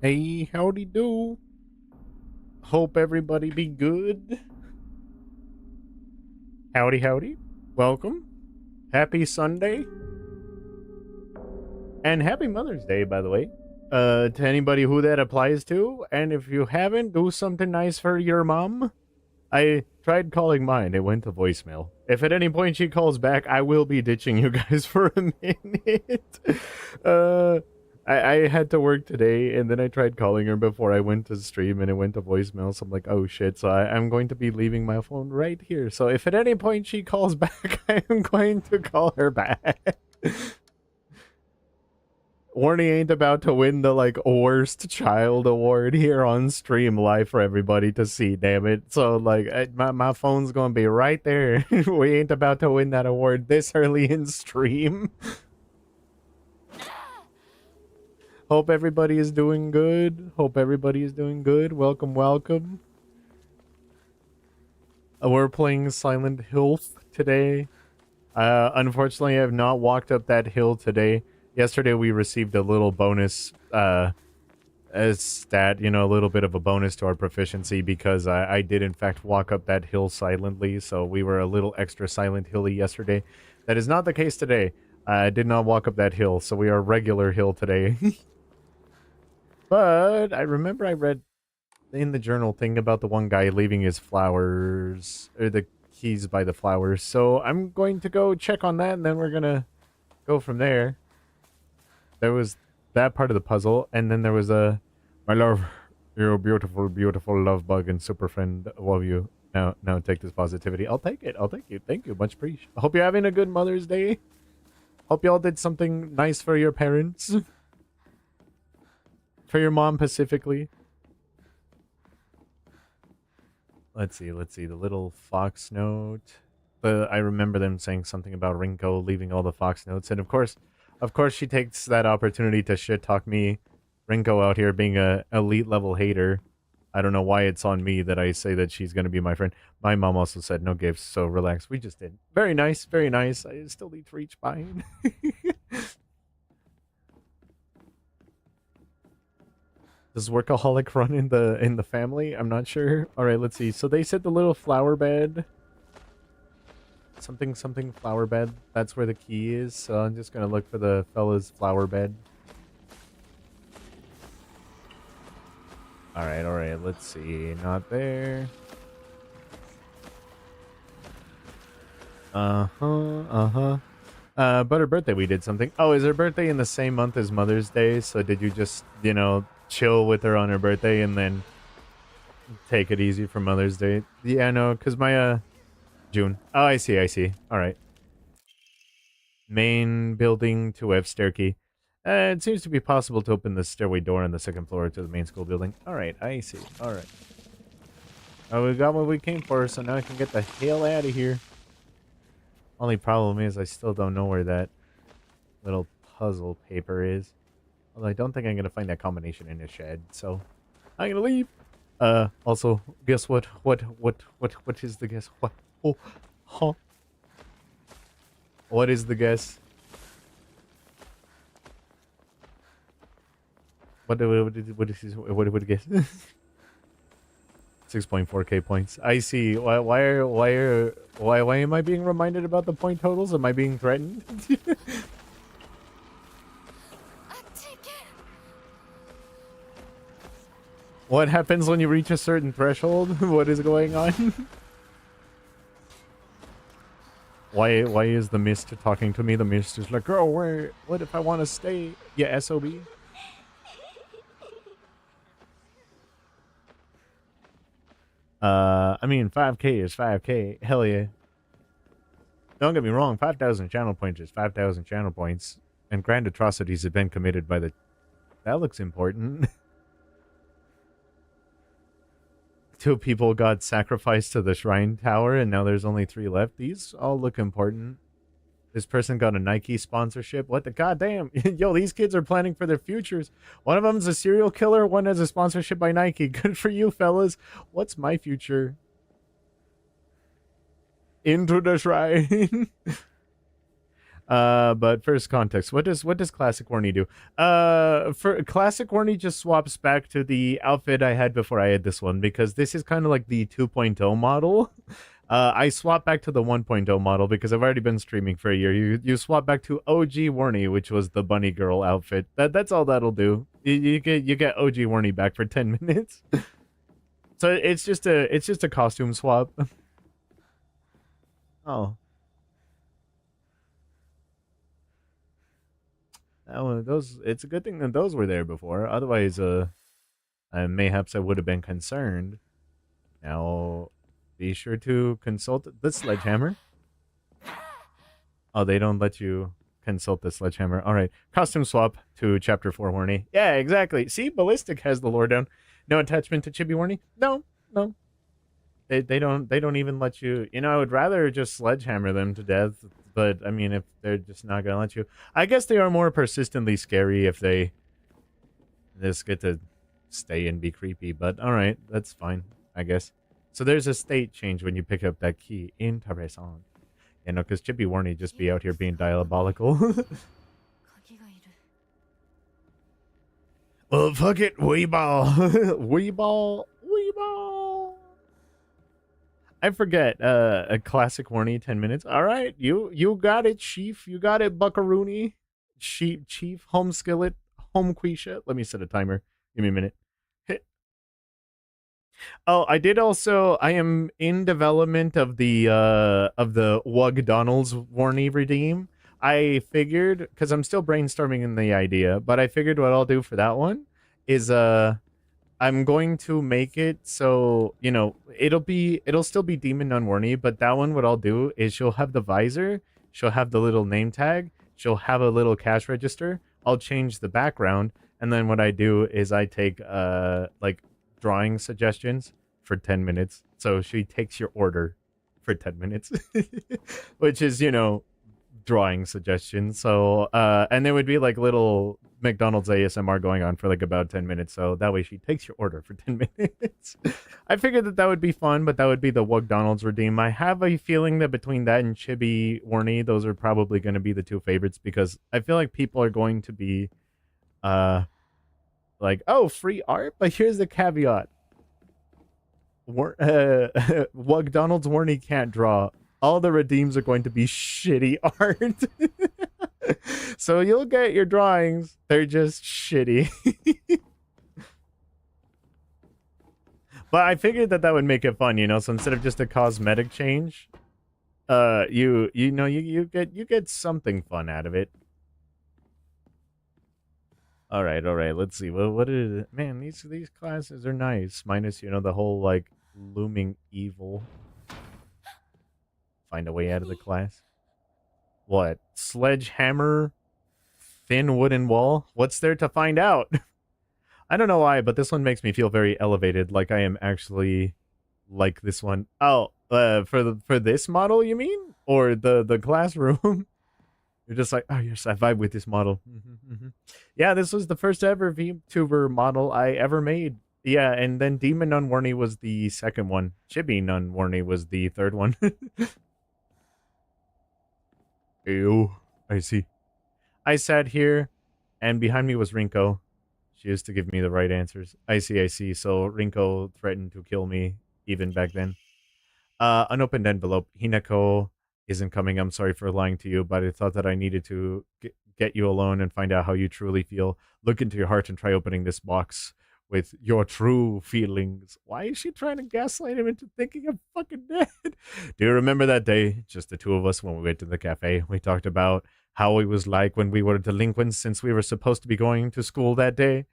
Hey, howdy do. Hope everybody be good. Howdy, howdy. Welcome. Happy Sunday. And happy Mother's Day, by the way. To anybody who that applies to. And if you haven't, do something nice for your mom. I tried calling mine. It went to voicemail. If at any point she calls back, I will be ditching you guys for a minute. uh, I had to work today, and then I tried calling her before I went to stream, and it went to voicemail. So I'm like, oh shit. So I'm going to be leaving my phone right here. So if at any point she calls back, I am going to call her back. Warny ain't about to win the like worst child award here on stream live for everybody to see, damn it. So like my phone's gonna be right there. We ain't about to win that award this early in stream. Hope everybody is doing good. Hope everybody is doing good. Welcome, welcome. We're playing Silent Hill today. Unfortunately, I have not walked up that hill today. Yesterday we received a little bonus as stat, you know, a little bit of a bonus to our proficiency because I did in fact walk up that hill silently, so we were a little extra Silent Hilly yesterday. That is not the case today. I did not walk up that hill, so we are regular hill today. But I remember I read in the journal thing about the one guy leaving his flowers, or the keys by the flowers, so I'm going to go check on that and then we're gonna go from there. There was that part of the puzzle, and then there was my love, you're a beautiful, beautiful love bug and super friend. Love you. Now take this positivity. I'll take it. I'll take it. Thank you. Much appreciated. Hope you're having a good Mother's Day. Hope y'all did something nice for your parents. For your mom specifically. Let's see. The little fox note. I remember them saying something about Rinko leaving all the fox notes, and of course she takes that opportunity to shit talk me, Rinko out here being a elite level hater. I don't know why it's on me that I say that she's gonna be my friend. My mom also said no gifts, so relax. We just did. Very nice, very nice. I still need to reach mine. Does workaholic run in the family? I'm not sure. All right, let's see. So they said the little flower bed. Something flower bed. That's where the key is. So I'm just gonna look for the fella's flower bed. All right. Let's see. Not there. But her birthday we did something. Oh, is her birthday in the same month as Mother's Day? So did you just, you know, chill with her on her birthday and then take it easy for Mother's Day? Yeah, no, because my June. Oh, I see. All right. Main building to F stair key. It seems to be possible to open the stairway door on the second floor to the main school building. All right, I see. All right. Oh, we got what we came for, so now I can get the hell out of here. Only problem is I still don't know where that little puzzle paper is. Although I don't think I'm going to find that combination in a shed, so I'm going to leave. Also, guess what? What is the guess? What? Oh, huh? What is the guess? What would guess? 6.4k points. I see. Why am I being reminded about the point totals? Am I being threatened? What happens when you reach a certain threshold? What is going on? Why is the mist talking to me? The mist is like, girl, what if I want to stay? Yeah, SOB. I mean, 5k is 5k. Hell yeah. Don't get me wrong, 5,000 channel points is 5,000 channel points. And grand atrocities have been committed by the... That looks important. 2 people got sacrificed to the shrine tower, and now there's only 3 left. These all look important. This person got a Nike sponsorship. What the goddamn? Yo, these kids are planning for their futures. One of them's a serial killer. One has a sponsorship by Nike. Good for you, fellas. What's my future? Into the shrine. But first context. What does classic Warny do? For classic Warny just swaps back to the outfit I had before I had this one because this is kind of like the 2.0 model. I swap back to the 1.0 model because I've already been streaming for a year. You swap back to OG Warny, which was the bunny girl outfit. That's all that'll do. You get OG Warny back for 10 minutes. So it's just a costume swap. Oh. Those it's a good thing that those were there before. Otherwise, mayhaps I would have been concerned. Now, be sure to consult the sledgehammer. Oh, they don't let you consult the sledgehammer. All right, costume swap to chapter 4 Warny. Yeah, exactly. See, Ballistic has the lore down. No attachment to Chibi Warny. No, no. They don't even let you. I would rather just sledgehammer them to death. But I mean, if they're just not gonna let you, I guess they are more persistently scary if they just get to stay and be creepy. But all right, that's fine, I guess. So there's a state change when you pick up that key. Interessant. Because Chippy Warney just be out here being diabolical. Well, fuck it, Weeball. Weeball. I forget. A classic Warney 10 minutes. All right, you got it, Chief. You got it, Buckaroony. Chief, home skillet, home quisha. Let me set a timer. Give me a minute. Oh, I did also. I am in development of the Wug Donald's Warney redeem. I figured because I'm still brainstorming in the idea, but I figured what I'll do for that one is I'm going to make it so it'll still be Demon Unwarny, but that one what I'll do is she'll have the visor, she'll have the little name tag, she'll have a little cash register. I'll change the background, and then what I do is I take like drawing suggestions for 10 minutes. So she takes your order for 10 minutes, which is, drawing suggestions. So, and there would be like little McDonald's ASMR going on for like about 10 minutes. So that way she takes your order for 10 minutes. I figured that would be fun, but that would be the McDonald's redeem. I have a feeling that between that and Chibi Warney, those are probably going to be the two favorites because I feel like people are going to be, like, oh, free art, but here's the caveat. McDonald's Warney can't draw. All the redeems are going to be shitty art. So you'll get your drawings. They're just shitty. But I figured that would make it fun, so instead of just a cosmetic change, you get something fun out of it. All right. Let's see. What is it? Man, these classes are nice. Minus, the whole like looming evil. Find a way out of the class. What? Sledgehammer? Thin wooden wall? What's there to find out? I don't know why, but this one makes me feel very elevated, like I am actually like this one. Oh, for this model, you mean? Or the classroom? You're just like, oh, yes, I vibe with this model. Yeah, this was the first ever VTuber model I ever made. Yeah, and then Demon Unwarny was the second one. Chibi Unwarny was the third one. Ew, I see. I sat here, and behind me was Rinko. She used to give me the right answers. I see. So Rinko threatened to kill me even back then. Unopened envelope. Hinako isn't coming. I'm sorry for lying to you, but I thought that I needed to get you alone and find out how you truly feel. Look into your heart and try opening this box with your true feelings. Why is she trying to gaslight him into thinking I'm fucking dead? Do you remember that day, just the two of us, when we went to the cafe? We talked about how it was like when we were delinquents since we were supposed to be going to school that day.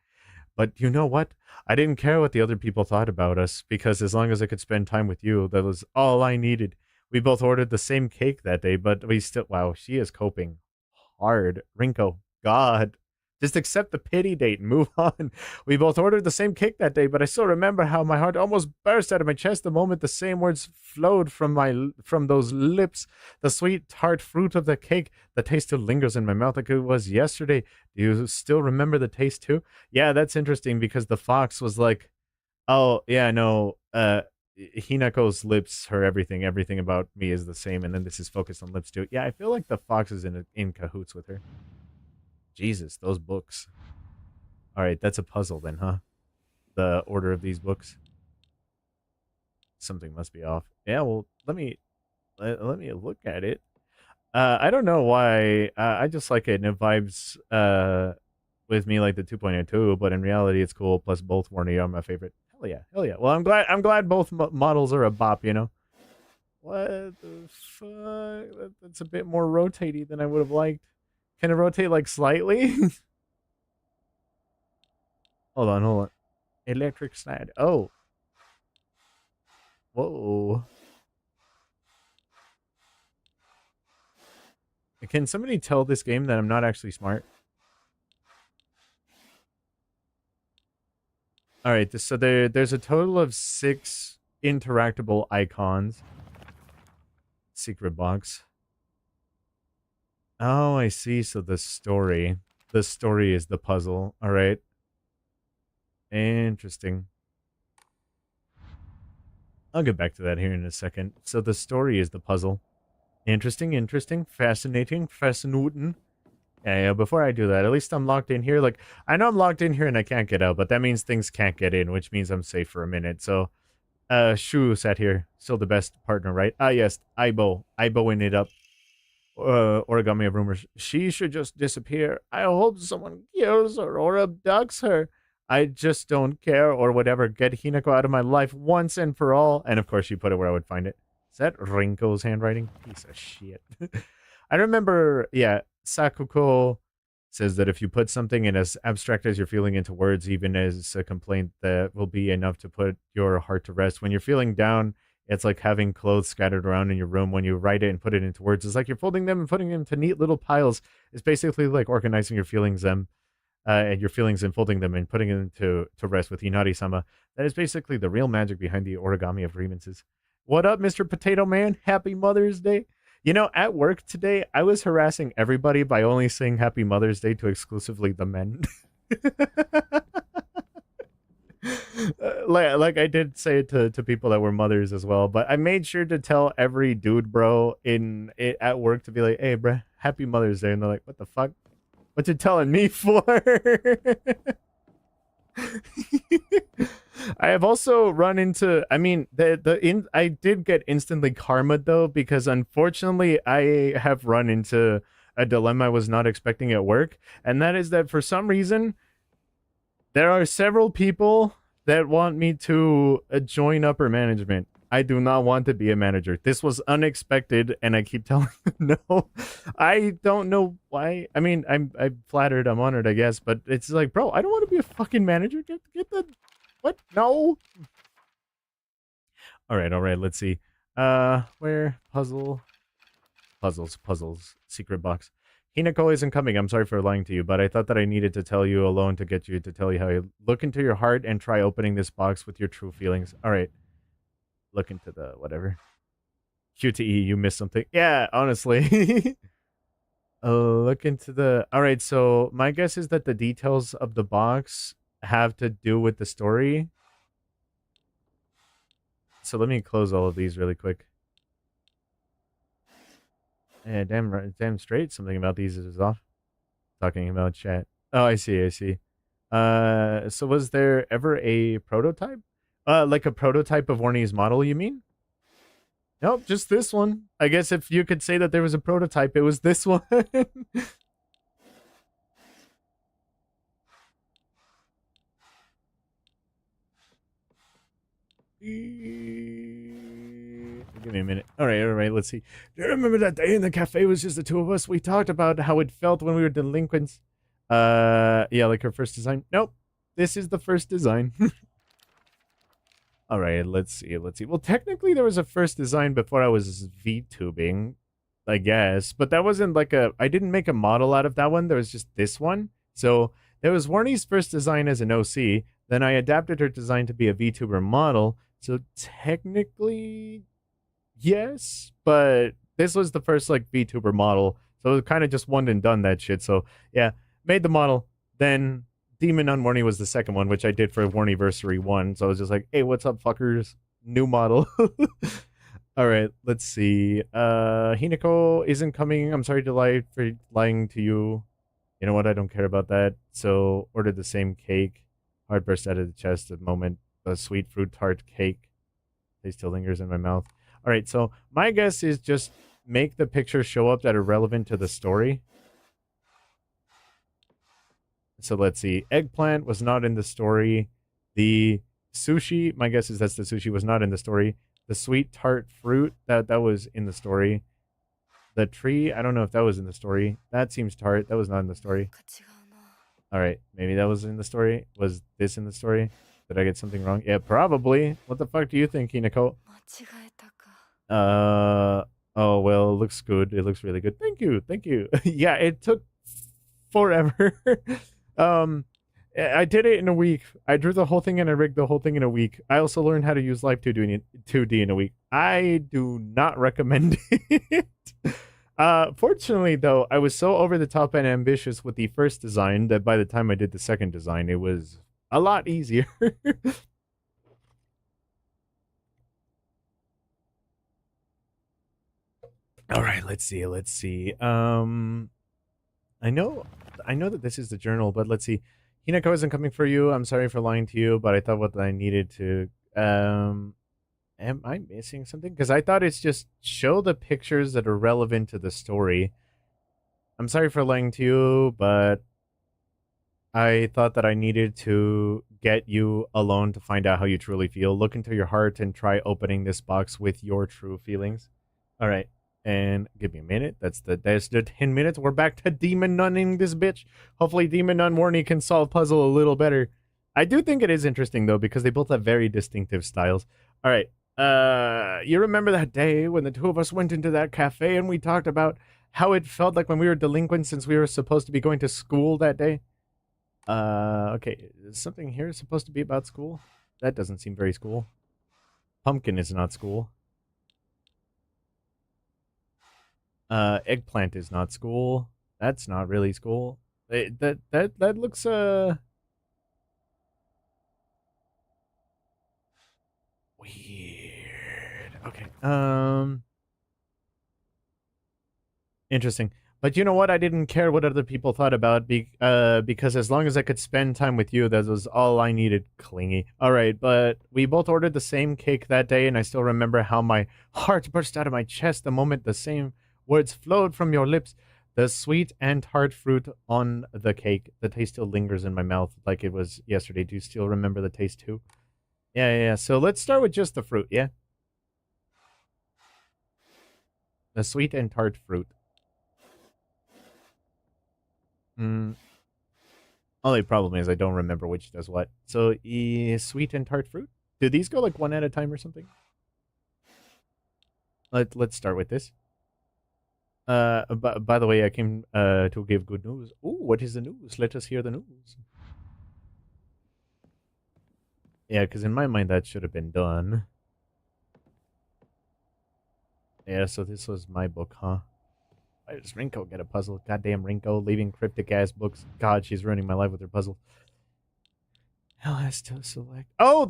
But you know what? I didn't care what the other people thought about us, because as long as I could spend time with you, that was all I needed. We both ordered the same cake that day, but we still... Wow, she is coping hard. Rinko, God. Just accept the pity date and move on. We both ordered the same cake that day, but I still remember how my heart almost burst out of my chest the moment the same words flowed from those lips. The sweet tart fruit of the cake. The taste still lingers in my mouth like it was yesterday. Do you still remember the taste too? Yeah, that's interesting because the fox was like, oh, yeah, no, Hinako's lips, her everything, everything about me is the same, and then this is focused on lips too. Yeah, I feel like the fox is in cahoots with her. Jesus, those books. All right, that's a puzzle then, huh? The order of these books. Something must be off. Yeah, well, let me look at it. I don't know why. I just like it, and it vibes with me like the 2.02, but in reality, it's cool. Plus, both Warny are my favorite. Hell yeah, hell yeah. Well, I'm glad both models are a bop. You know. What the fuck? That's a bit more rotatey than I would have liked. Can it rotate like slightly? Hold on. Electric slide. Oh, whoa. Can somebody tell this game that I'm not actually smart? All right, so there's a total of 6 interactable icons. Secret box. Oh, I see. So the story is the puzzle. All right. Interesting. I'll get back to that here in a second. So the story is the puzzle. Interesting. Fascinating. Yeah, before I do that, at least I'm locked in here. Like, I know I'm locked in here and I can't get out, but that means things can't get in, which means I'm safe for a minute. So, Shu sat here. Still the best partner, right? Ah, yes, Aibo-ing it up. Origami of rumors. She should just disappear. I hope someone kills her or abducts her. I just don't care or whatever. Get Hinako out of my life once and for all. And of course, she put it where I would find it. Is that Rinko's handwriting? Piece of shit. I remember, yeah, Sakuko says that if you put something in as abstract as you're feeling into words, even as a complaint, that will be enough to put your heart to rest. When you're feeling down, it's like having clothes scattered around in your room. When you write it and put it into words, it's like you're folding them and putting them into neat little piles. It's basically like organizing your feelings and folding them and putting them to rest with Inari-sama. That is basically the real magic behind the origami of grievances. What up, Mr. Potato Man? Happy Mother's Day. You know, at work today, I was harassing everybody by only saying Happy Mother's Day to exclusively the men. like I did say it to people that were mothers as well, but I made sure to tell every dude bro at work to be like, hey, bro, Happy Mother's Day. And they're like, what the fuck? What you telling me for? I have also run into, I mean, I did get instantly karma'd though, because unfortunately I have run into a dilemma I was not expecting at work, and that is that for some reason there are several people that want me to join upper management. I do not want to be a manager. This was unexpected, and I keep telling them no. I don't know why. I mean, I'm flattered, I'm honored, I guess, but it's like, bro, I don't want to be a fucking manager. Get the what? No. All right. Let's see. Where puzzles? Secret box. Hinako isn't coming. I'm sorry for lying to you, but I thought that I needed to tell you alone to get you to tell you how you look into your heart and try opening this box with your true feelings. All right. Look into the whatever. QTE, you missed something. Yeah, honestly. Look into the... All right, so my guess is that the details of the box have to do with the story. So let me close all of these really quick. Yeah, damn straight. Something about these is off. Talking about chat. Oh, I see. So was there ever a prototype? Like a prototype of Warny's model, you mean? Nope, just this one. I guess if you could say that there was a prototype, it was this one. Give me a minute. All right, let's see. Do you remember that day in the cafe? It was just the two of us? We talked about how it felt when we were delinquents. Yeah, like her first design. Nope, this is the first design. All right, let's see. Well, technically, there was a first design before I was VTubing, I guess. But that wasn't like I didn't make a model out of that one. There was just this one. So there was Warny's first design as an OC. Then I adapted her design to be a VTuber model. So technically, yes. But this was the first, like, VTuber model. So it was kind of just one and done that shit. So, yeah, made the model. Then... Demon on Warny was the second one, which I did for Warnyversary 1. So I was just like, hey, what's up, fuckers? New model. All right, let's see. Hinako isn't coming. I'm sorry to lie for lying to you. You know what? I don't care about that. So ordered the same cake. Heart burst out of the chest the moment the sweet fruit tart cake. Taste still lingers in my mouth. All right, so my guess is just make the pictures show up that are relevant to the story. So let's see. Eggplant was not in the story. The sushi, my guess is that's the sushi, was not in the story. The sweet tart fruit, that was in the story. The tree, I don't know if that was in the story. That seems tart. That was not in the story. All right, maybe that was in the story. Was this in the story? Did I get something wrong? Yeah, probably. What the fuck do you think, Hinako? Oh, well, it looks good. It looks really good. Thank you. Thank you. Yeah, it took forever. I did it in a week. I drew the whole thing and I rigged the whole thing in a week. I also learned how to use Live 2D in a week. I do not recommend it. Fortunately, though, I was so over the top and ambitious with the first design that by the time I did the second design, it was a lot easier. All right, let's see. Let's see. I know that this is the journal, but let's see. Hinako isn't coming for you. I'm sorry for lying to you, but I thought what I needed to am I missing something? Because I thought it's just show the pictures that are relevant to the story. I'm sorry for lying to you, but I thought that I needed to get you alone to find out how you truly feel. Look into your heart and try opening this box with your true feelings. All right. And give me a minute. That's the 10 minutes. We're back to demon nunning this bitch. Hopefully demon nun Warny can solve puzzle a little better. I do think it is interesting though, because they both have very distinctive styles. All right. You remember that day when the two of us went into that cafe and we talked about how it felt like when we were delinquents since we were supposed to be going to school that day? Okay. Is something here supposed to be about school? That doesn't seem very school. Pumpkin is not school. Eggplant is not school. That's not really school. That looks weird. Okay. Interesting. But you know what? I didn't care what other people thought about because as long as I could spend time with you, that was all I needed. Clingy. All right, but we both ordered the same cake that day, and I still remember how my heart burst out of my chest the moment the same words flowed from your lips. The sweet and tart fruit on the cake. The taste still lingers in my mouth like it was yesterday. Do you still remember the taste too? Yeah. So let's start with just the fruit, yeah? The sweet and tart fruit. Only problem is I don't remember which does what. So, sweet and tart fruit? Do these go like one at a time or something? Let's start with this. By the way, I came to give good news. Ooh, what is the news? Let us hear the news. Yeah, because in my mind that should have been done. Yeah, so this was my book, huh? Why does Rinko get a puzzle? Goddamn Rinko, leaving cryptic-ass books. God, she's ruining my life with her puzzle. Hell has to select... Oh,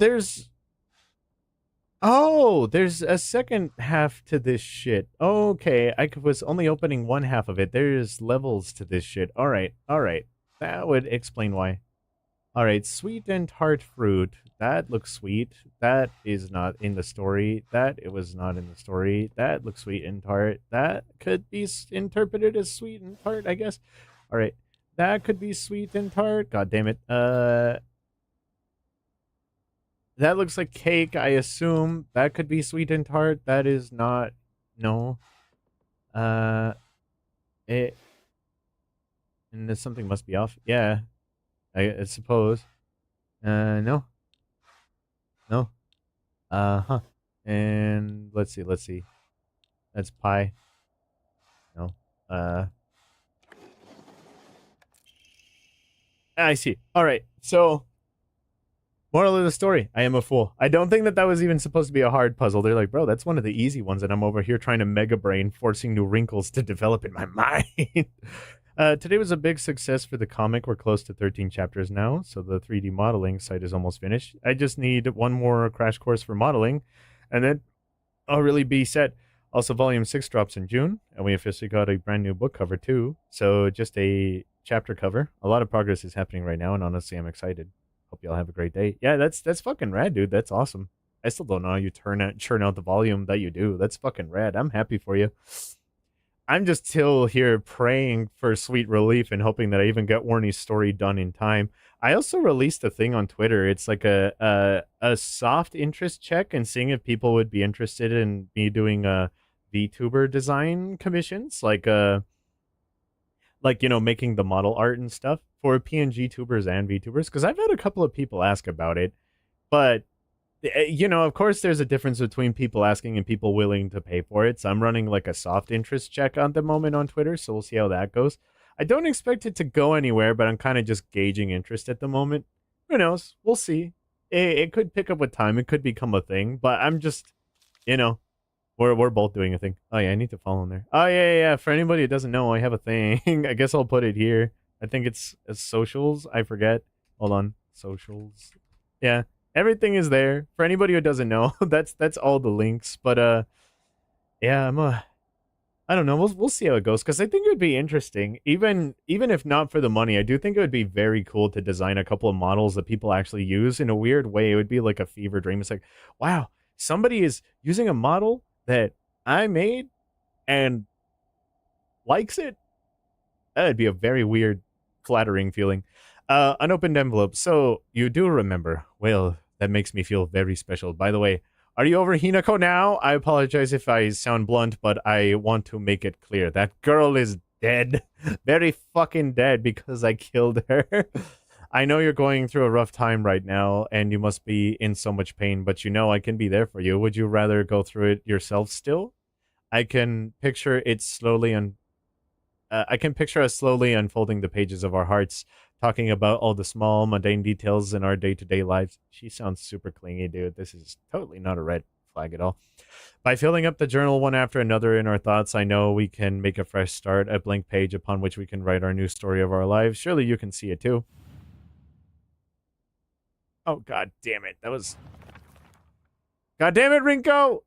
there's a second half to this shit. Okay, I was only opening one half of it. There's levels to this shit. Alright. That would explain why. Alright, sweet and tart fruit. That looks sweet. That is not in the story. It was not in the story. That looks sweet and tart. That could be interpreted as sweet and tart, I guess. Alright, that could be sweet and tart. God damn it. That looks like cake, I assume. That could be sweet and tart. That is not... No. And there's something must be off. Yeah. I suppose. No. No. Huh. And let's see. That's pie. No. I see. Alright, so... Moral of the story, I am a fool. I don't think that was even supposed to be a hard puzzle. They're like, bro, that's one of the easy ones, and I'm over here trying to mega brain, forcing new wrinkles to develop in my mind. Today was a big success for the comic. We're close to 13 chapters now, so the 3D modeling site is almost finished. I just need one more crash course for modeling, and then I'll really be set. Also, Volume 6 drops in June, and we officially got a brand new book cover, too. So, just a chapter cover. A lot of progress is happening right now, and honestly, I'm excited. Hope y'all have a great day. Yeah, that's fucking rad, dude. That's awesome. I still don't know how you churn out the volume that you do. That's fucking rad. I'm happy for you. I'm just still here praying for sweet relief and hoping that I even get Warny's story done in time. I also released a thing on Twitter. It's like a soft interest check and seeing if people would be interested in me doing VTuber design commissions, like you know, making the model art and stuff for PNG tubers and VTubers, because I've had a couple of people ask about it, but you know, of course, there's a difference between people asking and people willing to pay for it. So I'm running like a soft interest check at the moment on Twitter. So we'll see how that goes. I don't expect it to go anywhere, but I'm kind of just gauging interest at the moment. Who knows? We'll see. It could pick up with time. It could become a thing, but I'm just, you know, we're both doing a thing. Oh yeah, I need to follow in there. Oh yeah. For anybody who doesn't know, I have a thing. I guess I'll put it here. I think it's socials. I forget. Hold on, socials. Yeah, everything is there. For anybody who doesn't know, that's all the links. But yeah, I don't know. We'll see how it goes because I think it would be interesting. Even if not for the money, I do think it would be very cool to design a couple of models that people actually use in a weird way. It would be like a fever dream. It's like, wow, somebody is using a model that I made and likes it. That'd be a very weird, flattering feeling. Unopened envelope. So you do remember. Well, that makes me feel very special. By the way, are you over Hinako now? I apologize if I sound blunt, but I want to make it clear. That girl is dead. Very fucking dead because I killed her. I know you're going through a rough time right now and you must be in so much pain, but you know I can be there for you. Would you rather go through it yourself still? I can picture it slowly and I can picture us slowly unfolding the pages of our hearts, talking about all the small, mundane details in our day-to-day lives. She sounds super clingy, dude. This is totally not a red flag at all. By filling up the journal one after another in our thoughts, I know we can make a fresh start, a blank page upon which we can write our new story of our lives. Surely you can see it too. Oh, god damn it. That was... God damn it, Rinko!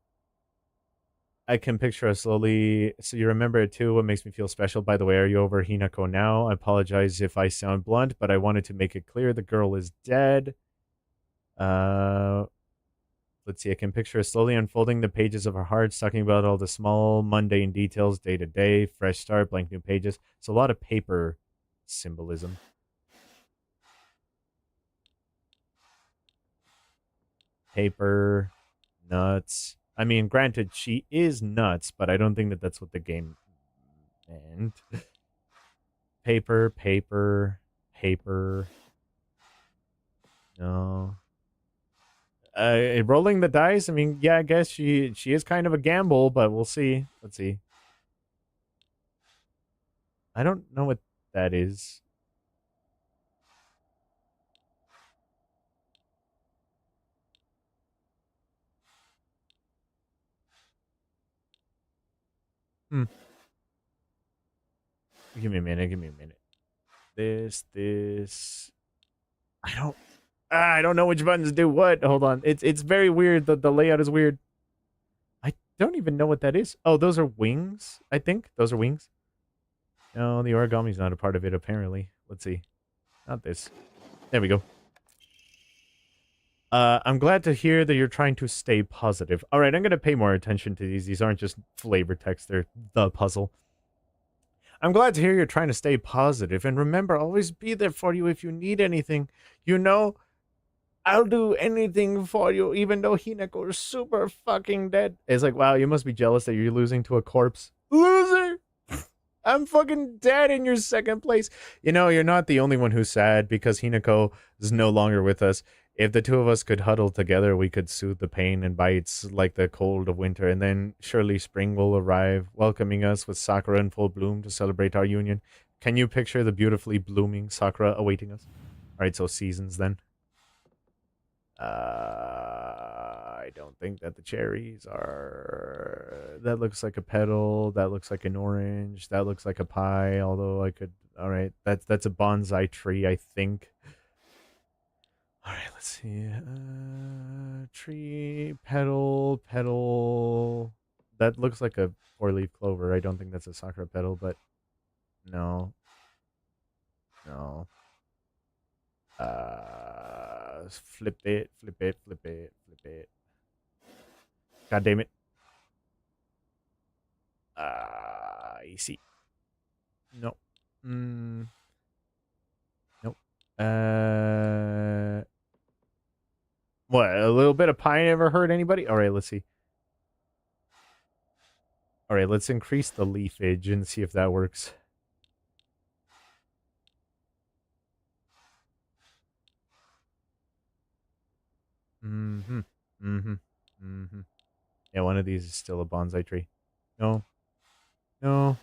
I can picture us slowly. So you remember it too. What makes me feel special? By the way, are you over Hinako now? I apologize if I sound blunt, but I wanted to make it clear the girl is dead. Let's see. I can picture us slowly unfolding the pages of our hearts, talking about all the small, mundane details, day to day, fresh start, blank new pages. It's a lot of paper symbolism. Paper, nuts. I mean, granted, she is nuts, but I don't think that that's what the game meant. Paper. No. Rolling the dice. I mean, yeah, I guess she is kind of a gamble, but we'll see. Let's see. I don't know what that is. Give me a minute. This. I don't know which buttons do what. Hold on. It's very weird. The layout is weird. I don't even know what that is. Oh, those are wings, I think. Those are wings. No, the origami's not a part of it, apparently. Let's see. Not this. There we go. I'm glad to hear that you're trying to stay positive. All right, I'm going to pay more attention to these. These aren't just flavor text. They're the puzzle. I'm glad to hear you're trying to stay positive. And remember, I'll always be there for you if you need anything. You know, I'll do anything for you, even though Hinako is super fucking dead. It's like, wow, you must be jealous that you're losing to a corpse. Loser! I'm fucking dead in your second place. You know, you're not the only one who's sad because Hinako is no longer with us. If the two of us could huddle together, we could soothe the pain and bites like the cold of winter, and then surely spring will arrive, welcoming us with sakura in full bloom to celebrate our union. Can you picture the beautifully blooming sakura awaiting us? All right, so seasons then. I don't think that the cherries are. That looks like a petal. That looks like an orange. That looks like a pie. Although I could. All right, that's a bonsai tree, I think. All right, let's see. Tree, petal, petal. That looks like a four-leaf clover. I don't think that's a sakura petal, but no, no. Flip it, flip it, flip it, flip it. God damn it. I see. No. Mm, nope. What? A little bit of pie never hurt anybody? All right, let's see. All right, let's increase the leafage and see if that works. Mm-hmm. Mm-hmm. Mm-hmm. Yeah, one of these is still a bonsai tree. No. No.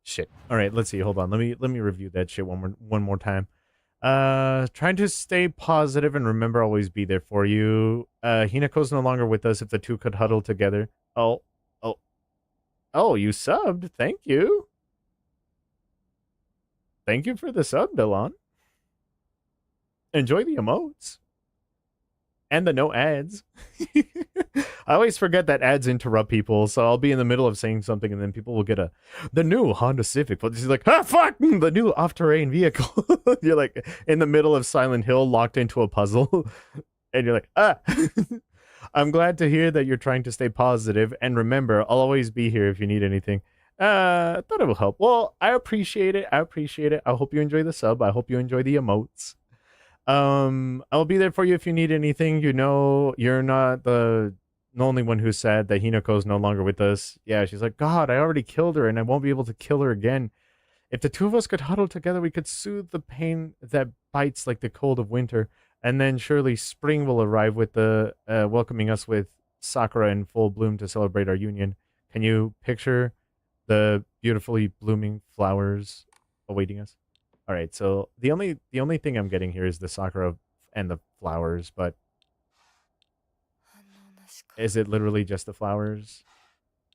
Shit. All right, let's see. Hold on. Let me review that shit one more time. Trying to stay positive and remember always be there for you. Hinako's no longer with us. If the two could huddle together. Oh, oh, oh! You subbed. Thank you. Thank you for the sub, Dylan. Enjoy the emotes and the no ads. I always forget that ads interrupt people, so I'll be in the middle of saying something, and then people will get the new Honda Civic. But she's like, ah, fuck, the new off-terrain vehicle. You're like in the middle of Silent Hill, locked into a puzzle, and you're like, ah. I'm glad to hear that you're trying to stay positive, and remember, I'll always be here if you need anything. I thought it will help. Well, I appreciate it. I appreciate it. I hope you enjoy the sub. I hope you enjoy the emotes. I'll be there for you if you need anything. You know, you're not the only one who's sad that Hinako's no longer with us. Yeah, she's like, God, I already killed her and I won't be able to kill her again. If the two of us could huddle together, we could soothe the pain that bites like the cold of winter. And then surely spring will arrive with the welcoming us with sakura in full bloom to celebrate our union. Can you picture the beautifully blooming flowers awaiting us? All right, so the only thing I'm getting here is the sakura and the flowers, but is it literally just the flowers?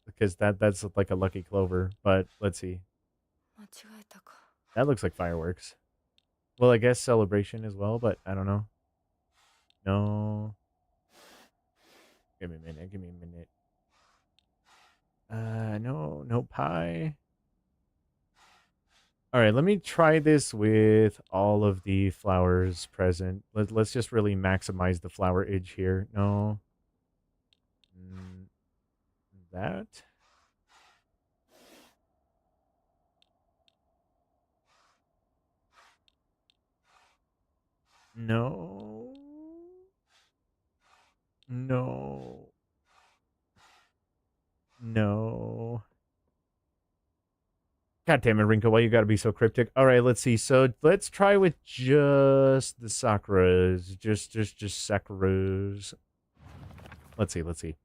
Because that's like a lucky clover, but let's see. That looks like fireworks. Well, I guess celebration as well, but I don't know. No. Give me a minute. Give me a minute. No, no pie. All right, let me try this with all of the flowers present. Let's just really maximize the flower edge here. No. That. No. No. No. God damn it, Rinko, why you gotta be so cryptic? All right, let's see. So let's try with just the Sakuras. Just Sakuras. Let's see, let's see.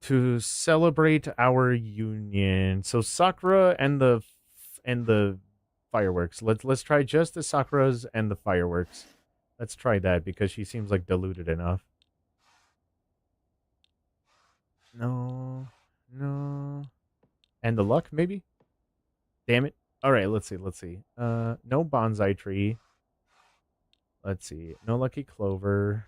To celebrate our union. So Sakura and the fireworks. Let's try just the Sakuras and the fireworks. Let's try that because she seems like diluted enough. No. No. And the luck, maybe? Damn it. Alright, let's see, let's see. No bonsai tree. Let's see. No lucky clover.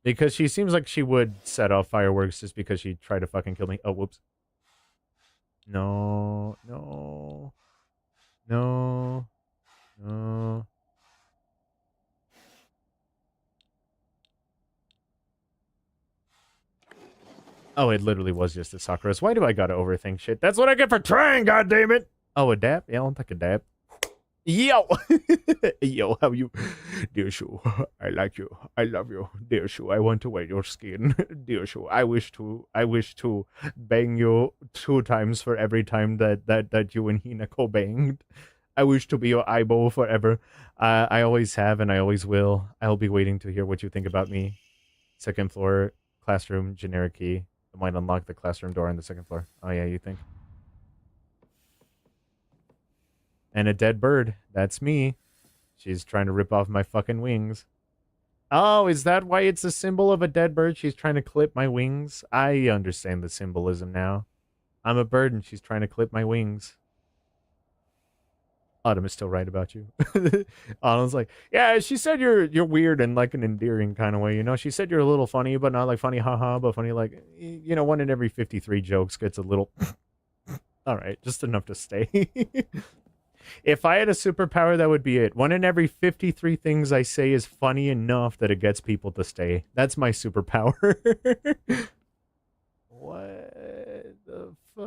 Because she seems like she would set off fireworks just because she tried to fucking kill me. Oh, whoops. No. No. No. No. Oh, it literally was just the Sakuras. Why do I gotta overthink shit? That's what I get for trying, goddammit! Oh, a dap? Yeah, I'll take a dap. Yo! Yo, how you? Dear Shu, I like you. I love you. Dear Shu, I want to wear your skin. Dear Shu, I wish to bang you 2 times for every time that you and Hinako banged. I wish to be your eyeball forever. I always have and I always will. I'll be waiting to hear what you think about me. 2nd floor, classroom, generic key. It might unlock the classroom door on the 2nd floor. Oh yeah, you think? And a dead bird. That's me. She's trying to rip off my fucking wings. Oh, is that why it's a symbol of a dead bird? She's trying to clip my wings? I understand the symbolism now. I'm a bird and she's trying to clip my wings. Autumn is still right about you. Autumn's like, yeah, she said you're weird in like an endearing kind of way, you know? She said you're a little funny, but not like funny haha, but funny like, you know, 1 in every 53 jokes gets a little... All right, just enough to stay. If I had a superpower, that would be it. 1 in every 53 things I say is funny enough that it gets people to stay. That's my superpower. What the fuck?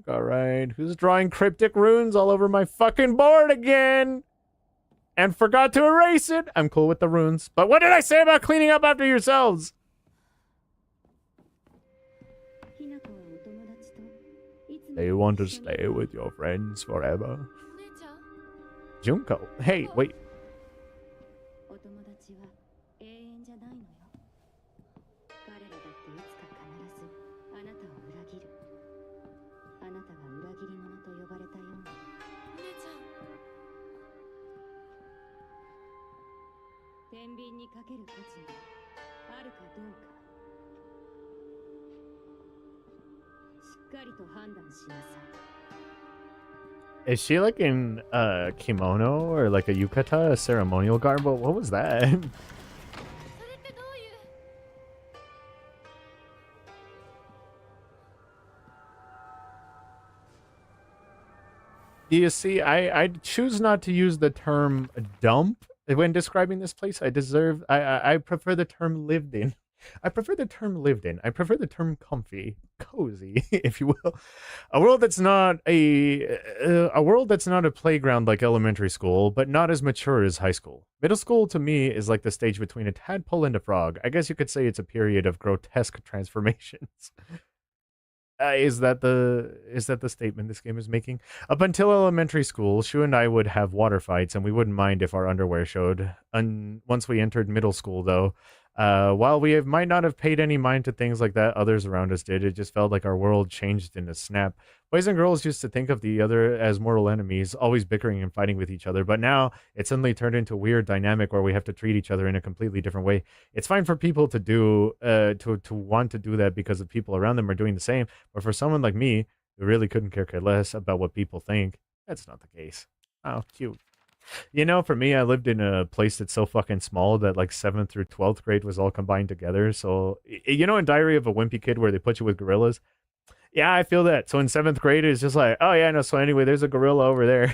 Alright, who's drawing cryptic runes all over my fucking board again? And forgot to erase it? I'm cool with the runes. But what did I say about cleaning up after yourselves? They want to stay with your friends forever. Junko, hey, wait. Is she like in a kimono or like a yukata, a ceremonial garb? What was that? You see, I choose not to use the term dump when describing this place. I prefer the term lived in. I prefer the term lived in. I prefer the term comfy, cozy, if you will. A world that's not a world that's not a playground like elementary school, but not as mature as high school. Middle school to me is like the stage between a tadpole and a frog. I guess you could say it's a period of grotesque transformations. Is that the statement this game is making? Up until elementary school, Shu and I would have water fights, and we wouldn't mind if our underwear showed. And once we entered middle school, though, while we might not have paid any mind to things like that, others around us did. It just felt like our world changed in a snap. Boys and girls used to think of the other as mortal enemies, always bickering and fighting with each other. But now it suddenly turned into a weird dynamic where we have to treat each other in a completely different way. It's fine for people to do to want to do that because the people around them are doing the same. But for someone like me, who really couldn't care less about what people think, that's not the case. Oh, cute. You know, for me, I lived in a place that's so fucking small that like 7th through 12th grade was all combined together. So, you know, in Diary of a Wimpy Kid where they put you with gorillas? Yeah, I feel that. So in 7th grade, it's just like, oh yeah, no, so anyway, there's a gorilla over there.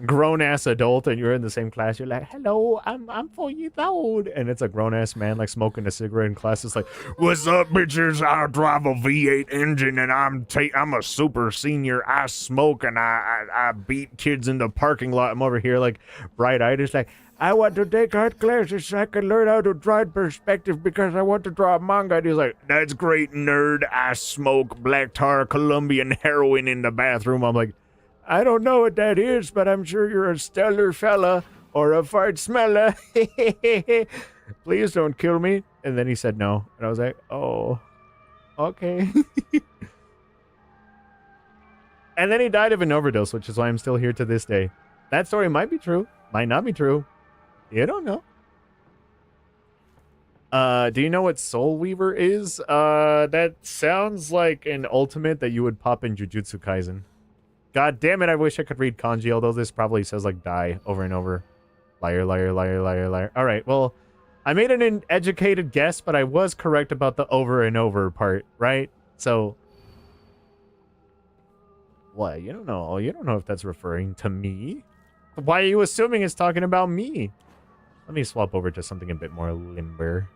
Grown-ass adult, and you're in the same class. You're like, hello, I'm 4 years old. And it's a grown-ass man, like, smoking a cigarette in class. It's like, what's up, bitches? I drive a V8 engine, and I'm a super senior. I smoke, and I beat kids in the parking lot. I'm over here, like, bright-eyed. It's like, I want to take art classes so I can learn how to draw in perspective because I want to draw a manga. And he's like, that's great, nerd. I smoke black tar Colombian heroin in the bathroom. I'm like, I don't know what that is, but I'm sure you're a stellar fella or a fart smeller. Please don't kill me. And then he said no. And I was like, oh, okay. And then he died of an overdose, which is why I'm still here to this day. That story might be true. Might not be true. You don't know. Do you know what Soul Weaver is? That sounds like an ultimate that you would pop in Jujutsu Kaisen. God damn it, I wish I could read kanji, although this probably says, like, die over and over. Liar, liar, liar, liar, liar. Alright, well, I made an educated guess, but I was correct about the over and over part, right? So... What? You don't know. You don't know if that's referring to me? Why are you assuming it's talking about me? Let me swap over to something a bit more limber.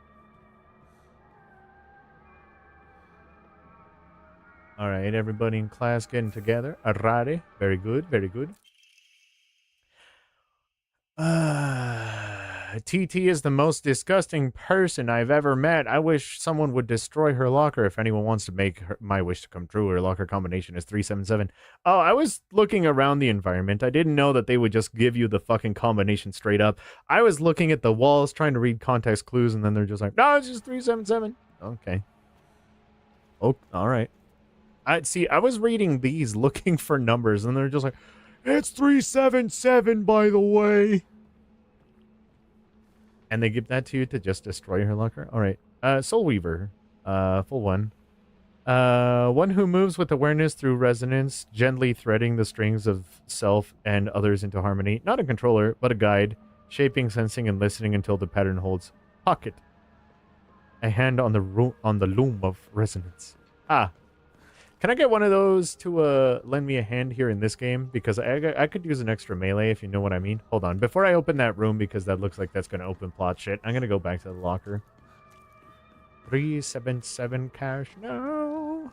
All right, everybody in class getting together. Arrare. Very good, very good. TT is the most disgusting person I've ever met. I wish someone would destroy her locker. If anyone wants to make my wish to come true, her locker combination is 377. Oh, I was looking around the environment. I didn't know that they would just give you the fucking combination straight up. I was looking at the walls, trying to read context clues, and then they're just like, no, it's just 377. Okay. Oh, all right. I was reading these looking for numbers, and they're just like, it's 377, by the way. And they give that to you to just destroy her locker. All right. Soul Weaver. Full one. One who moves with awareness through resonance, gently threading the strings of self and others into harmony. Not a controller, but a guide, shaping, sensing, and listening until the pattern holds. Pocket. A hand on the loom of resonance. Ah. Can I get one of those to lend me a hand here in this game? Because I could use an extra melee, if you know what I mean. Hold on. Before I open that room, because that looks like that's going to open plot shit, I'm going to go back to the locker. 377 cash. No.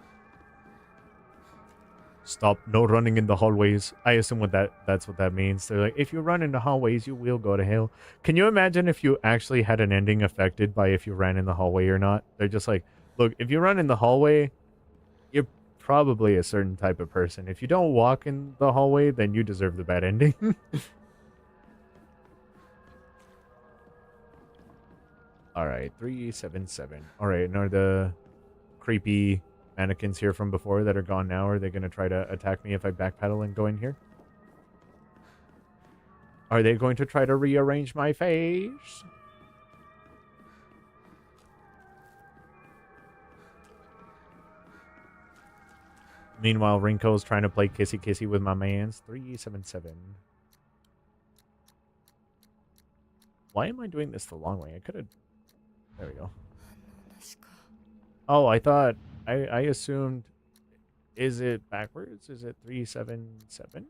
Stop. No running in the hallways. I assume that's what that means. They're like, if you run in the hallways, you will go to hell. Can you imagine if you actually had an ending affected by if you ran in the hallway or not? They're just like, look, if you run in the hallway, you're probably a certain type of person. If you don't walk in the hallway, then you deserve the bad ending. All right, 377. All right, and are the creepy mannequins here from before that are gone now? Are they going to try to attack me if I backpedal and go in here? Are they going to try to rearrange my face? Meanwhile, Rinko's trying to play kissy kissy with my mans. 377. Why am I doing this the long way? I could have... There we go. Oh, I thought... I assumed... Is it backwards? Is it 377?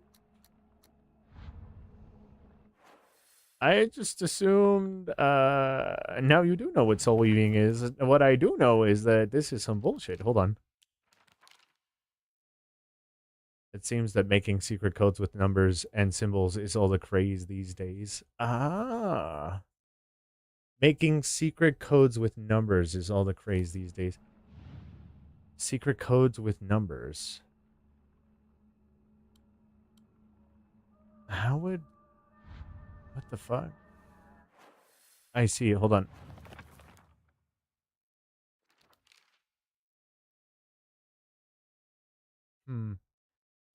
I just assumed... now you do know what soul weaving is. What I do know is that this is some bullshit. Hold on. It seems that making secret codes with numbers and symbols is all the craze these days. Ah. Making secret codes with numbers is all the craze these days. Secret codes with numbers. How would... What the fuck? I see. Hold on.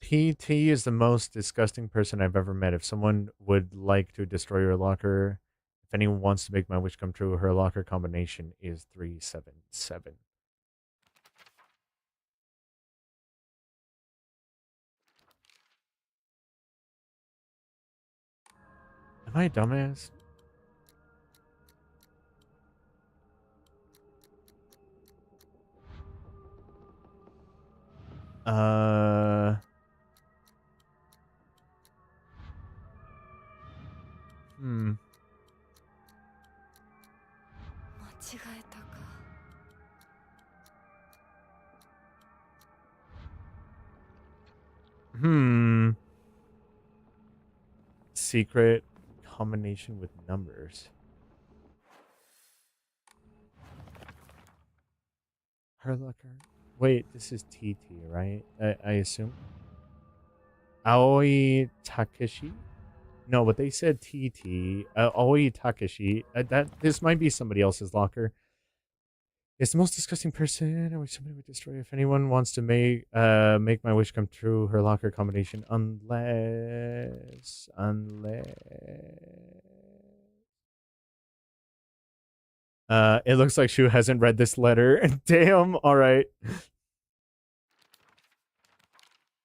PT is the most disgusting person I've ever met. If someone would like to destroy your locker, if anyone wants to make my wish come true, her locker combination is 377. Am I a dumbass? Hmm. Hmm. Secret combination with numbers. Her locker. Wait, this is TT, right? I assume. Aoi Takeshi? No, but they said TT. Aoi Takeshi. This might be somebody else's locker. It's the most disgusting person I wish somebody would destroy. If anyone wants to make my wish come true, her locker combination, unless it looks like Shu hasn't read this letter. Damn. All right.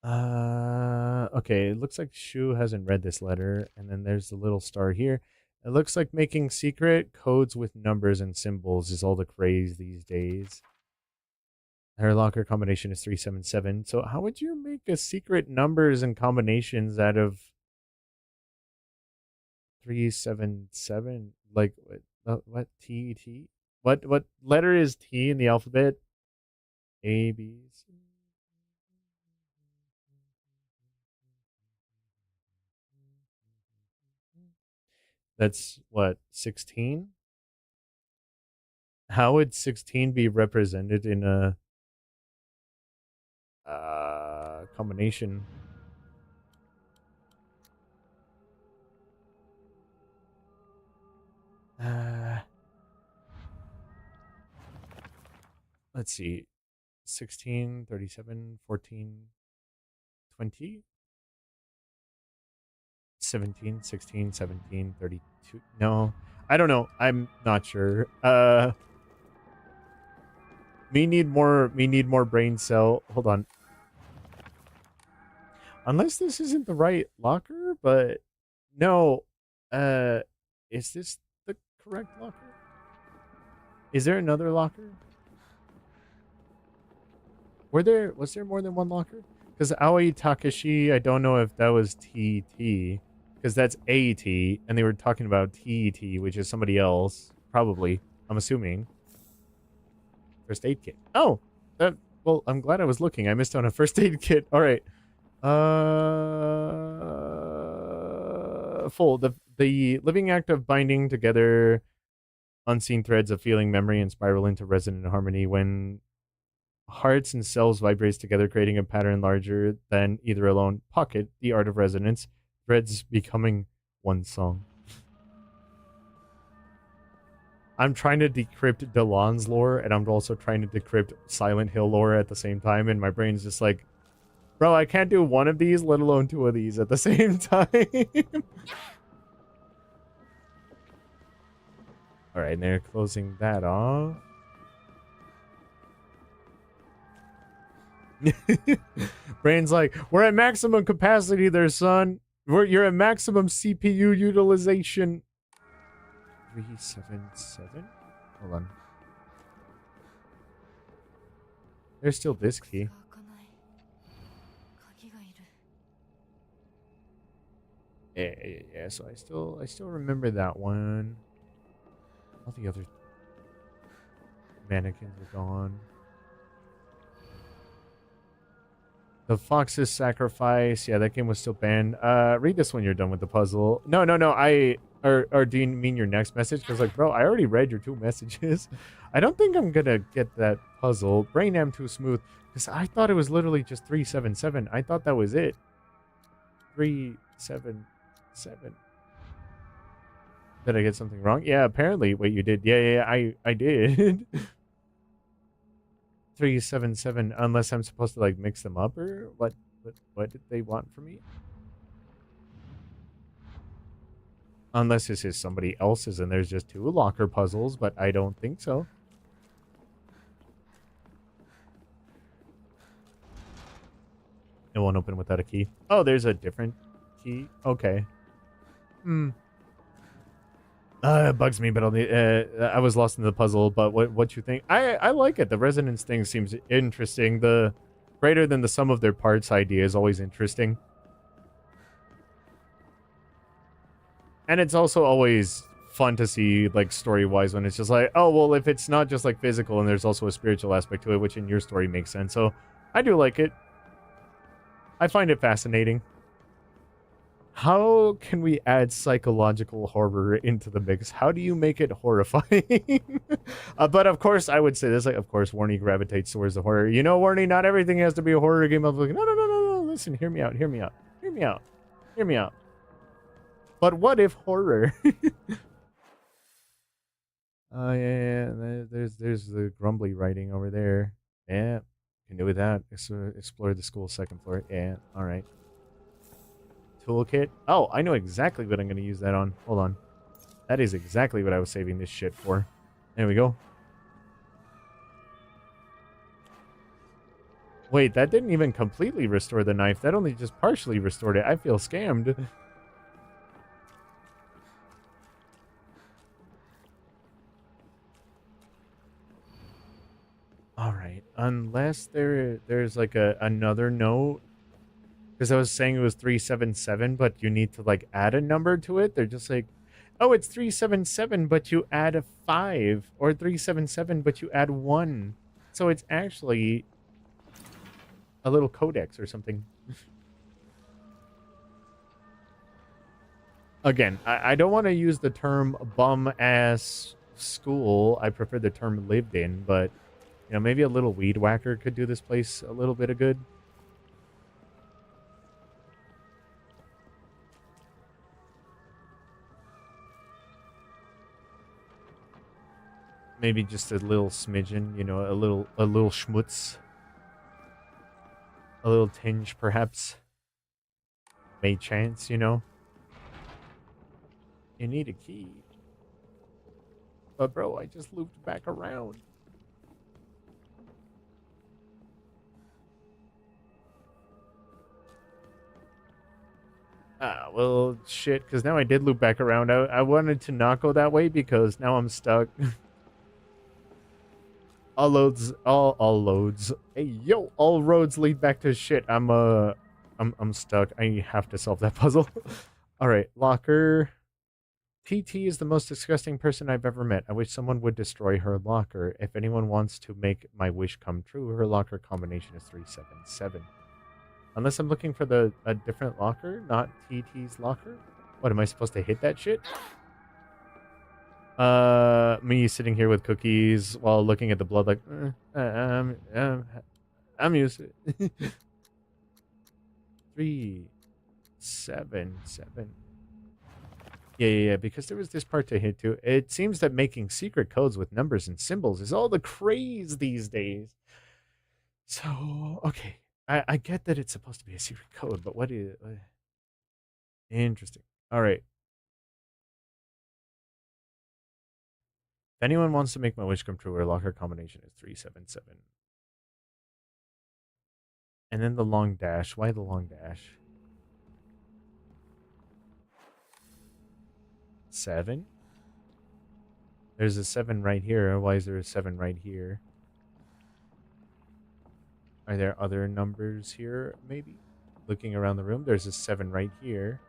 Okay. It looks like Shu hasn't read this letter, and then there's the little star here. It looks like making secret codes with numbers and symbols is all the craze these days. Her locker combination is 377. So how would you make a secret numbers and combinations out of 377? Like what T T? What letter is T in the alphabet? A B C. That's what, 16? How would 16 be represented in a combination? Let's see. 16, 37, 14, 20, 17, 16, 17, 32. No, I don't know. I'm not sure. Me need more brain cell. Hold on. Unless this isn't the right locker, but no. Uh, is this the correct locker? Is there another locker? Was there more than one locker? Because Aoi Takashi, I don't know if that was TT, because that's AT, and they were talking about TT, which is somebody else, probably. I'm assuming. First aid kit. Oh, that. Well, I'm glad I was looking. I missed on a first aid kit. All right. Full. The living act of binding together unseen threads of feeling, memory, and spiral into resonant harmony when hearts and cells vibrates together, creating a pattern larger than either alone. Pocket, the art of resonance, threads becoming one song. I'm trying to decrypt Delon's lore, and I'm also trying to decrypt Silent Hill lore at the same time, and my brain's just like, bro, I can't do one of these, let alone two of these at the same time. All right, and they're closing that off. Brain's like, we're at maximum capacity there, son. You're at maximum CPU utilization. 377? Hold on. There's still this key. Yeah, so I still remember that one. All the other mannequins are gone. The Fox's Sacrifice. Yeah, that game was still banned. Read this when you're done with the puzzle. No. Or do you mean your next message? Because, like, bro, I already read your 2 messages. I don't think I'm gonna get that puzzle. Brain am too smooth. Because I thought it was literally just 377. I thought that was it. 377. Did I get something wrong? Yeah, apparently. Wait, you did. Yeah, I did. 377, unless I'm supposed to like mix them up, or what did they want from me? Unless this is somebody else's and there's just 2 locker puzzles, but I don't think so. It won't open without a key. Oh, there's a different key. Okay. It bugs me, but I was lost in the puzzle. But what you think? I like it. The resonance thing seems interesting. The greater than the sum of their parts idea is always interesting, and it's also always fun to see, like, story-wise, when it's just like, oh well, if it's not just like physical and there's also a spiritual aspect to it, which in your story makes sense. So I do like it. I find it fascinating. How can we add psychological horror into the mix? How do you make it horrifying? But of course, I would say this, like, of course, Warny gravitates towards the horror. You know, Warny, not everything has to be a horror game. I'm like, no. Listen, hear me out. But what if horror? Yeah. There's the grumbly writing over there. Yeah, can do with that. Explore the school 2nd floor. Yeah, all right. Toolkit. Oh, I know exactly what I'm going to use that on. Hold on. That is exactly what I was saving this shit for. There we go. Wait, that didn't even completely restore the knife. That only just partially restored it. I feel scammed. All right. Unless there's like another note. Because I was saying it was 377, but you need to like add a number to it. They're just like, oh, it's 377, but you add a 5. Or 377, but you add 1. So it's actually a little codex or something. Again, I don't want to use the term bum-ass school. I prefer the term lived in, but, you know, maybe a little weed whacker could do this place a little bit of good. Maybe just a little smidgen, you know, a little schmutz. A little tinge, perhaps. May chance, you know? You need a key. But bro, I just looped back around. Ah, well, shit, because now I did loop back around. I wanted to not go that way because now I'm stuck. all loads. Hey, yo, all roads lead back to shit. I'm stuck. I have to solve that puzzle. All right, locker. TT is the most disgusting person I've ever met. I wish someone would destroy her locker. If anyone wants to make my wish come true, her locker combination is 377. Unless I'm looking for a different locker, not TT's locker. What, am I supposed to hit that shit? Me sitting here with cookies while looking at the blood like, I'm used to it. 377. Yeah, because there was this part to hit too. It seems that making secret codes with numbers and symbols is all the craze these days. So, okay. I get that it's supposed to be a secret code, but what is... Interesting. All right. If anyone wants to make my wish come true, our locker combination is 377. And then the long dash. Why the long dash? 7? There's a 7 right here. Why is there a 7 right here? Are there other numbers here, maybe? Looking around the room, there's a 7 right here.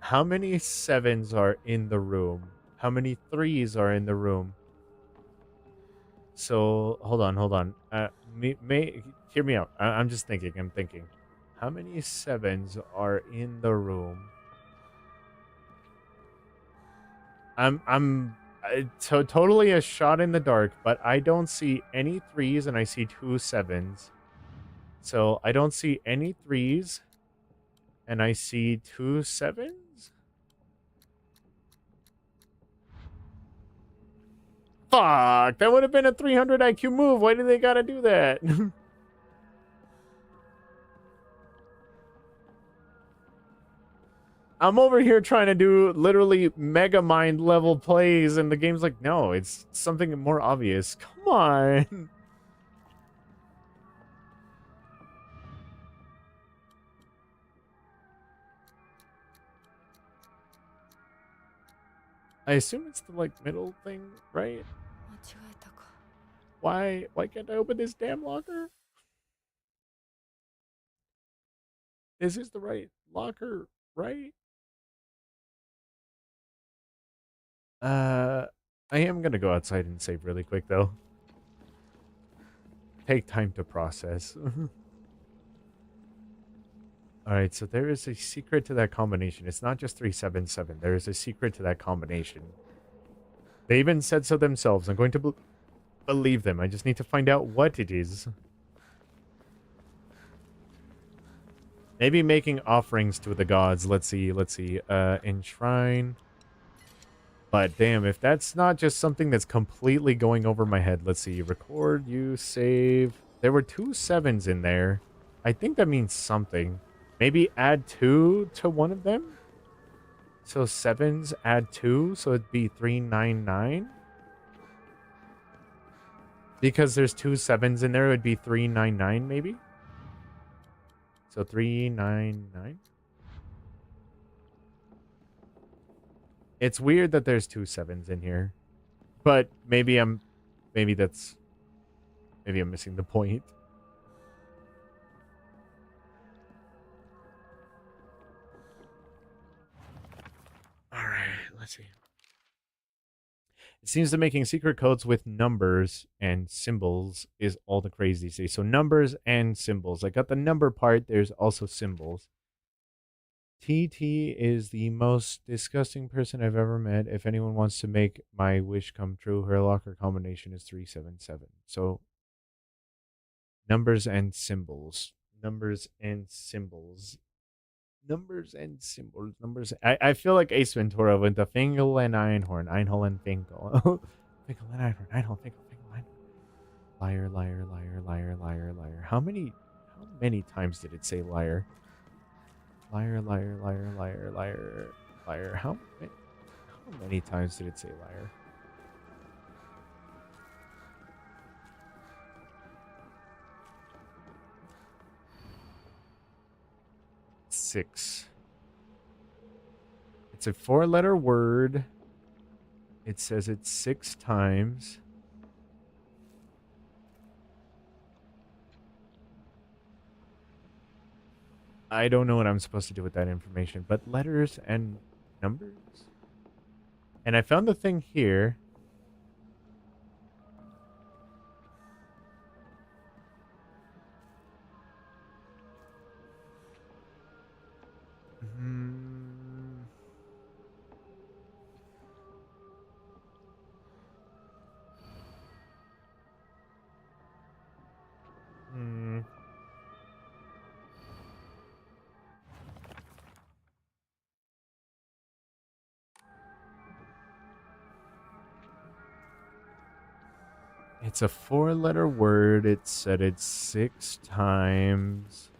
How many 7s are in the room? How many 3s are in the room? So, hold on. Hear me out. I'm just thinking. I'm thinking. How many 7s are in the room? I'm totally a shot in the dark, but I don't see any 3s and I see 2 7s. So I don't see any 3s and I see 2 7s. Fuck, that would have been a 300 IQ move. Why do they gotta do that? I'm over here trying to do literally mega mind level plays, and the game's like, no, it's something more obvious. Come on. I assume it's the like middle thing, right? Why can't I open this damn locker? This is the right locker, right? I am gonna go outside and save really quick though. Take time to process. Alright, so there is a secret to that combination. It's not just 377. There is a secret to that combination. They even said so themselves. I'm going to believe them. I just need to find out what it is. Maybe making offerings to the gods. Let's see. Enshrine. But damn, if that's not just something that's completely going over my head. Let's see. Record, you save. There were 2 7s in there. I think that means something. Maybe add 2 to one of them? So 7s add 2, so it'd be 399? Because there's 2 7s in there, it would be 399 maybe? So 399? It's weird that there's 2 7s in here. But maybe I'm missing the point. Alright, let's see. It seems that making secret codes with numbers and symbols is all the craze these days. So numbers and symbols. I got the number part. There's also symbols. TT is the most disgusting person I've ever met. If anyone wants to make my wish come true, her locker combination is 377. So numbers and symbols. Numbers and symbols. Numbers and symbols. Numbers. I feel like Ace Ventura with the Fingal and Einhorn. Einhorn and Fingal. Fingal and Einhorn. Einhorn, Fingal, Fingal, Einhorn. Liar, liar, liar, liar, liar, liar. How many times did it say liar? Liar, liar, liar, liar, liar, liar. How many times did it say liar? Six. It's a 4-letter word. It says it 6 times. I don't know what I'm supposed to do with that information, but letters and numbers? And I found the thing here. Hmm. Hmm. It's a 4-letter word. It said it 6 times.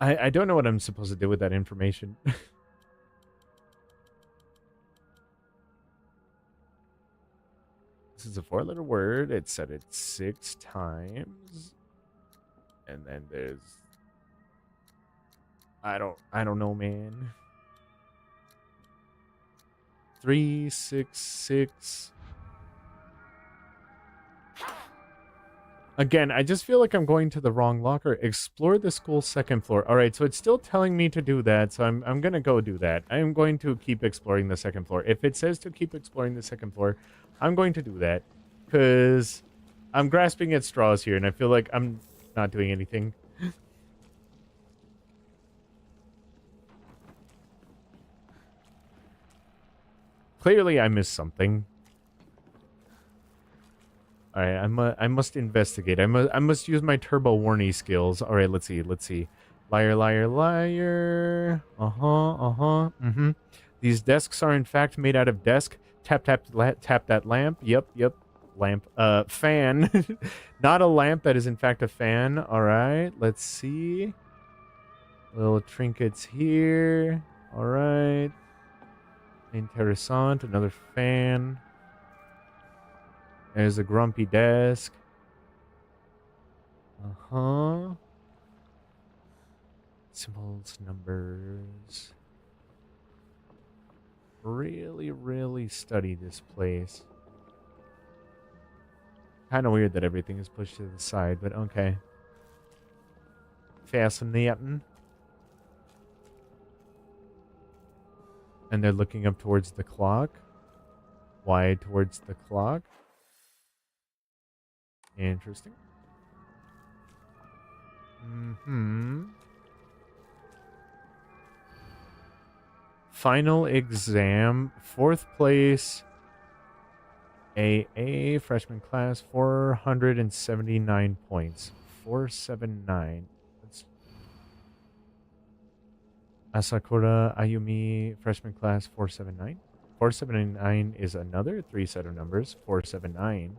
I don't know what I'm supposed to do with that information. This is a 4-letter word. It said it 6 times. And then there's I don't know, man. 366. Again, I just feel like I'm going to the wrong locker. Explore the school's 2nd floor. All right, so it's still telling me to do that, so I'm going to go do that. I'm going to keep exploring the 2nd floor. If it says to keep exploring the 2nd floor, I'm going to do that cuz I'm grasping at straws here and I feel like I'm not doing anything. Clearly I missed something. All right, I must investigate. I must use my turbo Warny skills. All right, let's see. Liar, liar, liar. Mm-hmm. These desks are in fact made out of desk. Tap, tap, tap that lamp. Yep. Lamp. Fan. Not a lamp that is in fact a fan. All right, let's see. Little trinkets here. All right. Interessant. Another fan. There's a grumpy desk. Uh-huh. Symbols, numbers. Really study this place. Kind of weird that everything is pushed to the side, but okay. Fascinating. And they're looking up towards the clock. Why towards the clock? Interesting. Mm-hmm. Final exam. 4th place. AA freshman class. 479 points. 479. That's Asakura Ayumi freshman class. 479. 479 is another 3 set of numbers. 479.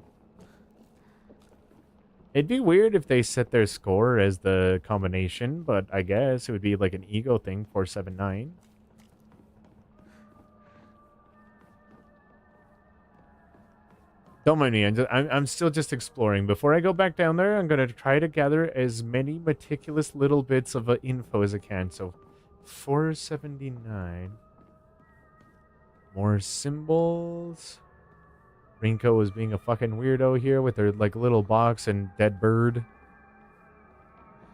It'd be weird if they set their score as the combination, but I guess it would be like an ego thing, 479. Don't mind me, I'm still just exploring. Before I go back down there, I'm going to try to gather as many meticulous little bits of info as I can. So, 479. More symbols. Rinko is being a fucking weirdo here with her like little box and dead bird.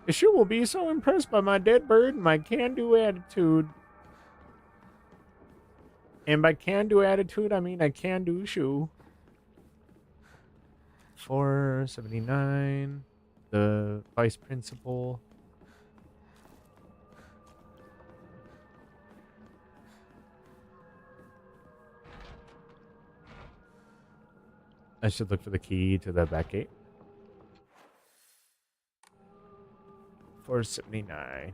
Ishu will be so impressed by my dead bird and my can-do attitude. And by can-do attitude, I mean I can do Shu. 479. The vice principal. I should look for the key to the back gate. 479.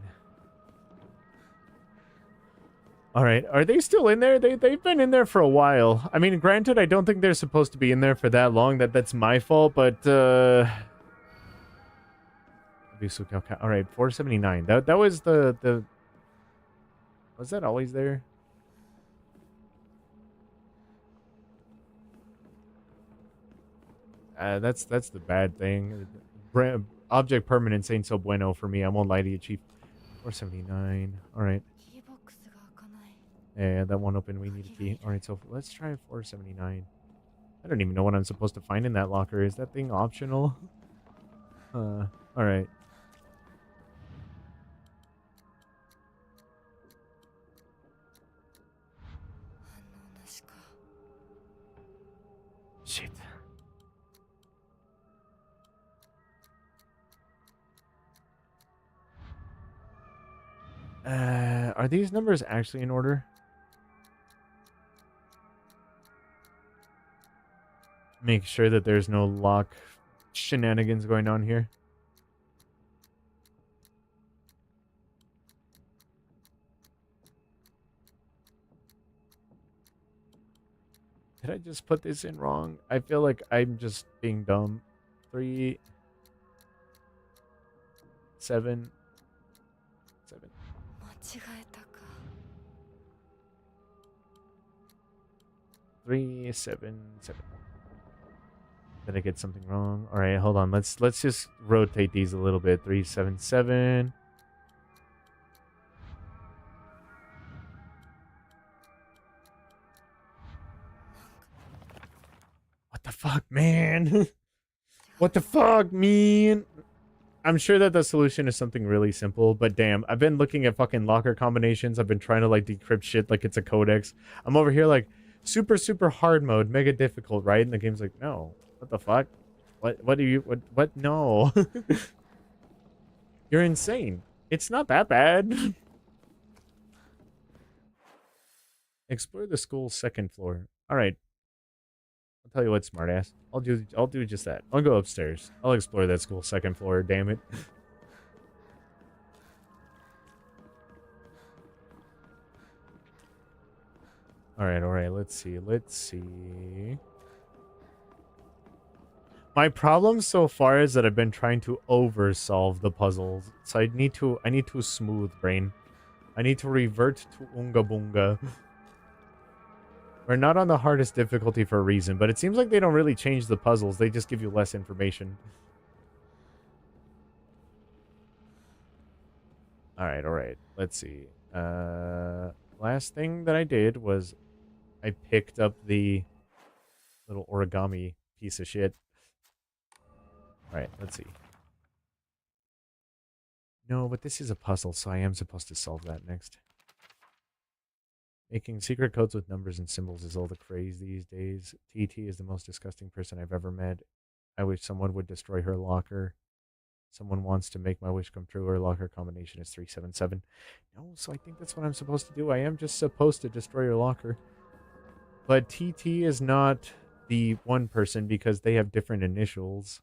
All right, are they still in there? They've been in there for a while. I mean, granted, I don't think they're supposed to be in there for that long. That's my fault, but all right, 479. That was the was that always there? That's the bad thing. Object permanence ain't so bueno for me. I won't lie to you, Chief. 479. All right. Yeah, that one open. We need a key. All right, so let's try 479. I don't even know what I'm supposed to find in that locker. Is that thing optional? All right. Shit. Are these numbers actually in order? Make sure that there's no lock shenanigans going on here. Did I just put this in wrong? I feel like I'm just being dumb. 3, 7, 7. 3, 7, 7. Did I get something wrong? All right, hold on. Let's just rotate these a little bit. 3, 7, 7. What the fuck, man? What the fuck, man? I'm sure that the solution is something really simple, but damn, I've been looking at fucking locker combinations. I've been trying to like decrypt shit like it's a codex. I'm over here like super hard mode, mega difficult, right? And the game's like, no, what the fuck? What do you, what? No. You're insane. It's not that bad. Explore the school's second floor. All right. I'll tell you what, smartass. I'll do just that. I'll go upstairs. I'll explore that school's second floor, damn it. All right, let's see. My problem so far is that I've been trying to oversolve the puzzles. So I need to smooth brain. I need to revert to Unga Boonga. We're not on the hardest difficulty for a reason, but it seems like they don't really change the puzzles. They just give you less information. All right. Let's see. Last thing that I did was I picked up the little origami piece of shit. All right, let's see. No, but this is a puzzle, so I am supposed to solve that next. Making secret codes with numbers and symbols is all the craze these days. TT is the most disgusting person I've ever met. I wish someone would destroy her locker. Someone wants to make my wish come true. Her locker combination is 377. No, so I think that's what I'm supposed to do. I am just supposed to destroy her locker. But TT is not the one person because they have different initials.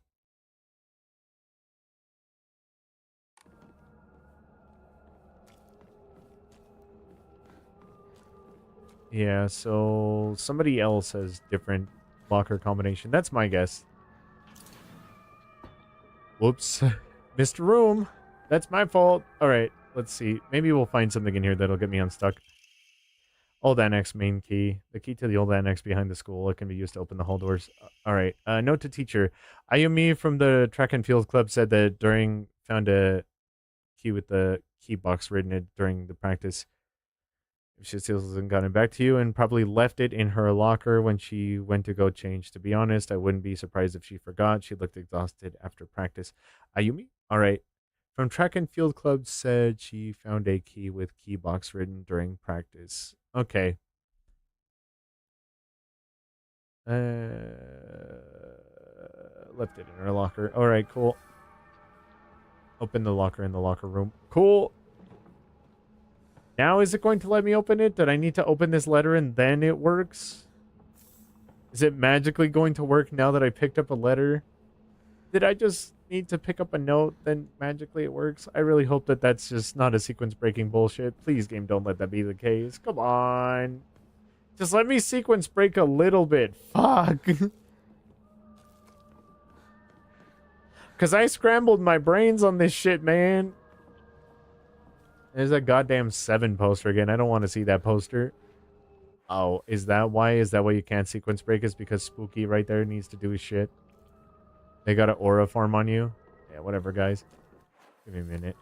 Yeah, so somebody else has different locker combination. That's my guess. Whoops. Missed a room. That's my fault. All right, let's see. Maybe we'll find something in here that'll get me unstuck. Old annex main key. The key to the old annex behind the school. It can be used to open the hall doors. All right. Note to teacher. Ayumi from the track and field club said that found a key with the key box written it during the practice. If she still hasn't gotten back to you and probably left it in her locker when she went to go change. To be honest, I wouldn't be surprised if she forgot. She looked exhausted after practice. Ayumi? All right. From track and field club said she found a key with key box written during practice. Okay. Left it in her locker. All right, cool. Open the locker in the locker room. Cool. Now is it going to let me open it? Did I need to open this letter and then it works? Is it magically going to work now that I picked up a letter? Did I just need to pick up a note, then magically it works. I really hope that that's just not a sequence breaking bullshit. Please, game, don't let that be the case. Come on. Just let me sequence break a little bit. Fuck. Because I scrambled my brains on this shit, man. There's a goddamn 7 poster again. I don't want to see that poster. Oh, is that why? Is that why you can't sequence break? Is because Spooky right there needs to do his shit? They got an aura form on you? Yeah, whatever, guys. Give me a minute.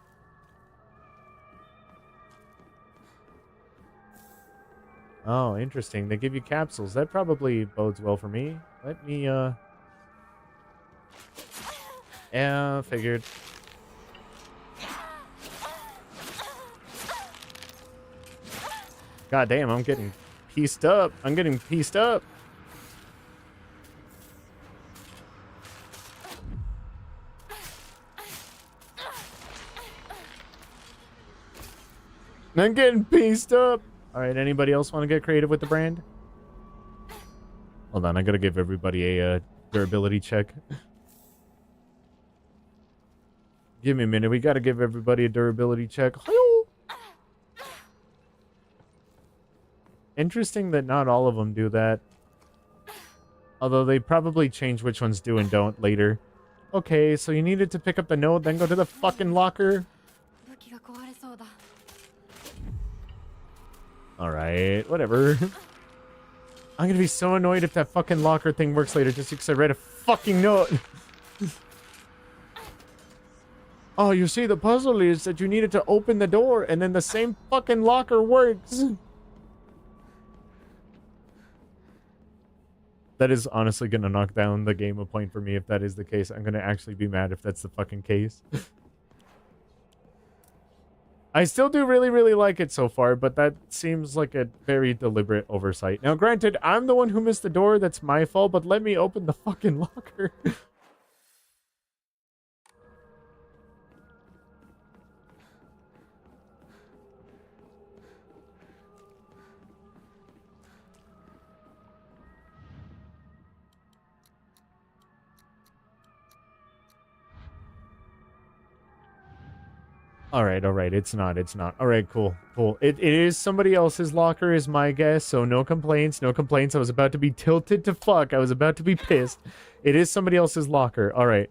Oh, interesting. They give you capsules. That probably bodes well for me. Let me, yeah, figured. God damn, I'm getting pieced up. I'm getting pieced up. I'm getting pieced up. All right, anybody else want to get creative with the brand? Hold on, I gotta give everybody a durability check. Give me a minute. We gotta give everybody a durability check. Interesting that not all of them do that. Although they probably change which ones do and don't later. Okay, so you needed to pick up the note, then go to the fucking locker. Alright, whatever. I'm gonna be so annoyed if that fucking locker thing works later just because I read a fucking note. Oh, you see, the puzzle is that you needed to open the door and then the same fucking locker works. That is honestly gonna knock down the game a point for me if that is the case. I'm gonna actually be mad if that's the fucking case. I still do really, really like it so far, but that seems like a very deliberate oversight. Now, granted, I'm the one who missed the door. That's my fault, but let me open the fucking locker. All right. It's not. All right, cool. It is somebody else's locker is my guess, so no complaints. I was about to be tilted to fuck. I was about to be pissed. It is somebody else's locker. All right.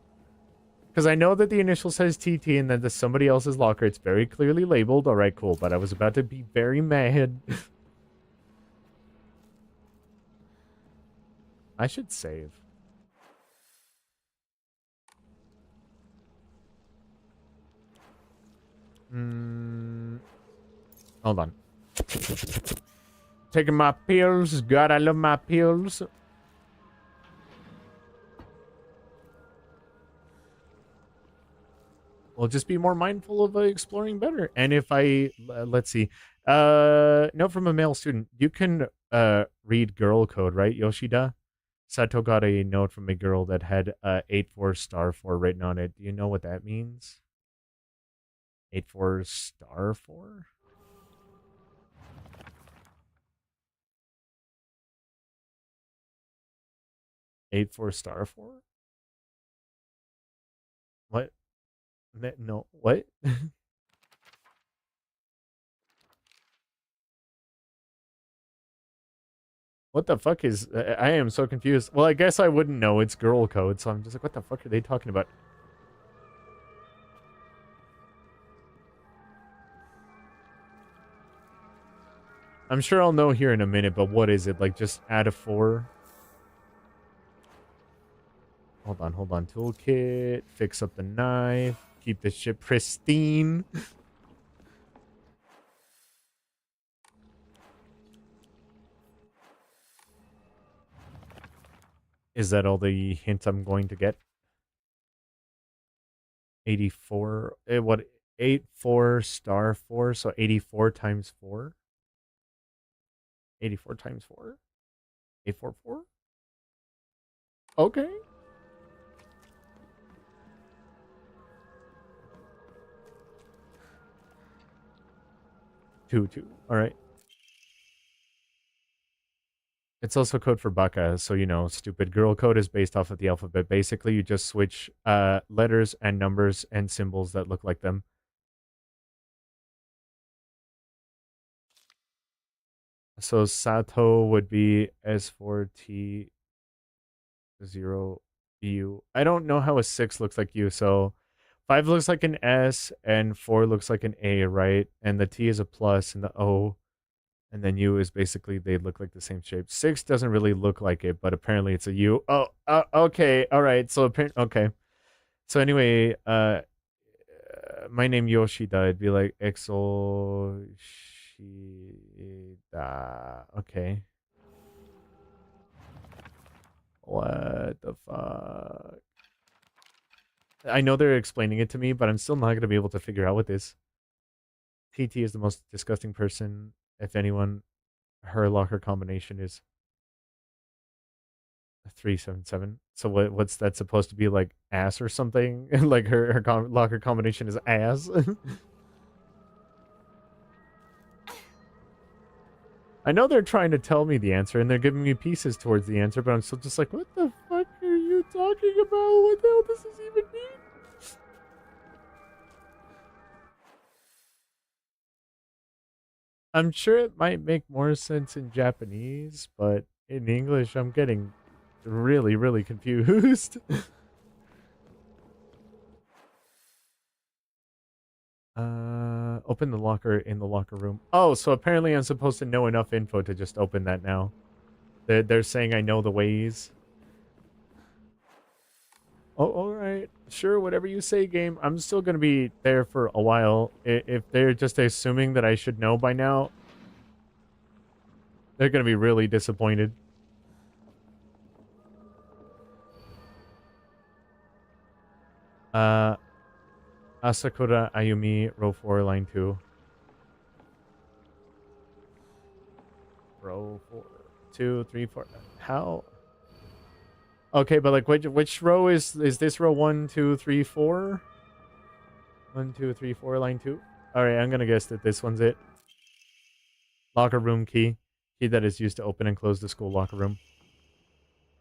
Because I know that the initial says TT and then the somebody else's locker. It's very clearly labeled. All right, cool. But I was about to be very mad. I should save. Hold on. Taking my pills. God, I love my pills. We'll just be more mindful of exploring better. And if I let's see, note from a male student, you can read girl code, right, Yoshida? Sato got a note from a girl that had 84*4 written on it. Do you know what that means? 84*4? 84*4? What? No, what? What the fuck is... I am so confused. Well, I guess I wouldn't know. It's girl code, so I'm just like, what the fuck are they talking about? I'm sure I'll know here in a minute, but what is it? Like, just add a 4? Hold on. Toolkit. Fix up the knife. Keep the ship pristine. Is that all the hint I'm going to get? 84. What? 84*4, so 84 times 4? 84 times 4? 844? Okay. Two. All right. It's also code for baka, so you know, stupid. Girl code is based off of the alphabet. Basically, you just switch letters and numbers and symbols that look like them. So Sato would be S4T0U. I don't know how a 6 looks like you, so 5 looks like an S and 4 looks like an A, right? And the T is a plus and the O and then U is basically, they look like the same shape. 6 doesn't really look like it, but apparently it's a U. Oh, okay. All right. So apparently, okay. So anyway, my name Yoshida. It'd be like Exo Shida. Okay. What the fuck? I know they're explaining it to me, but I'm still not gonna be able to figure out what this. TT is the most disgusting person. If anyone, her locker combination is 377. So what's that supposed to be, like ass or something? Like her locker combination is ass. I know they're trying to tell me the answer and they're giving me pieces towards the answer, but I'm still just like, what the fuck are you talking about? What the hell does this even mean? I'm sure it might make more sense in Japanese, but in English, I'm getting really, really confused. Open the locker in the locker room. Oh, so apparently I'm supposed to know enough info to just open that now. They're saying I know the ways. Oh, all right. Sure, whatever you say, game. I'm still going to be there for a while. If they're just assuming that I should know by now, they're going to be really disappointed. Asakura Ayumi, row 4, line 2. Row 4, 2, 3, 4. How? Okay, but like which row is this row? 1, 2, 3, 4? 1, 2, 3, 4, line 2. All right, I'm gonna guess that this one's it. Locker room key. Key that is used to open and close the school locker room.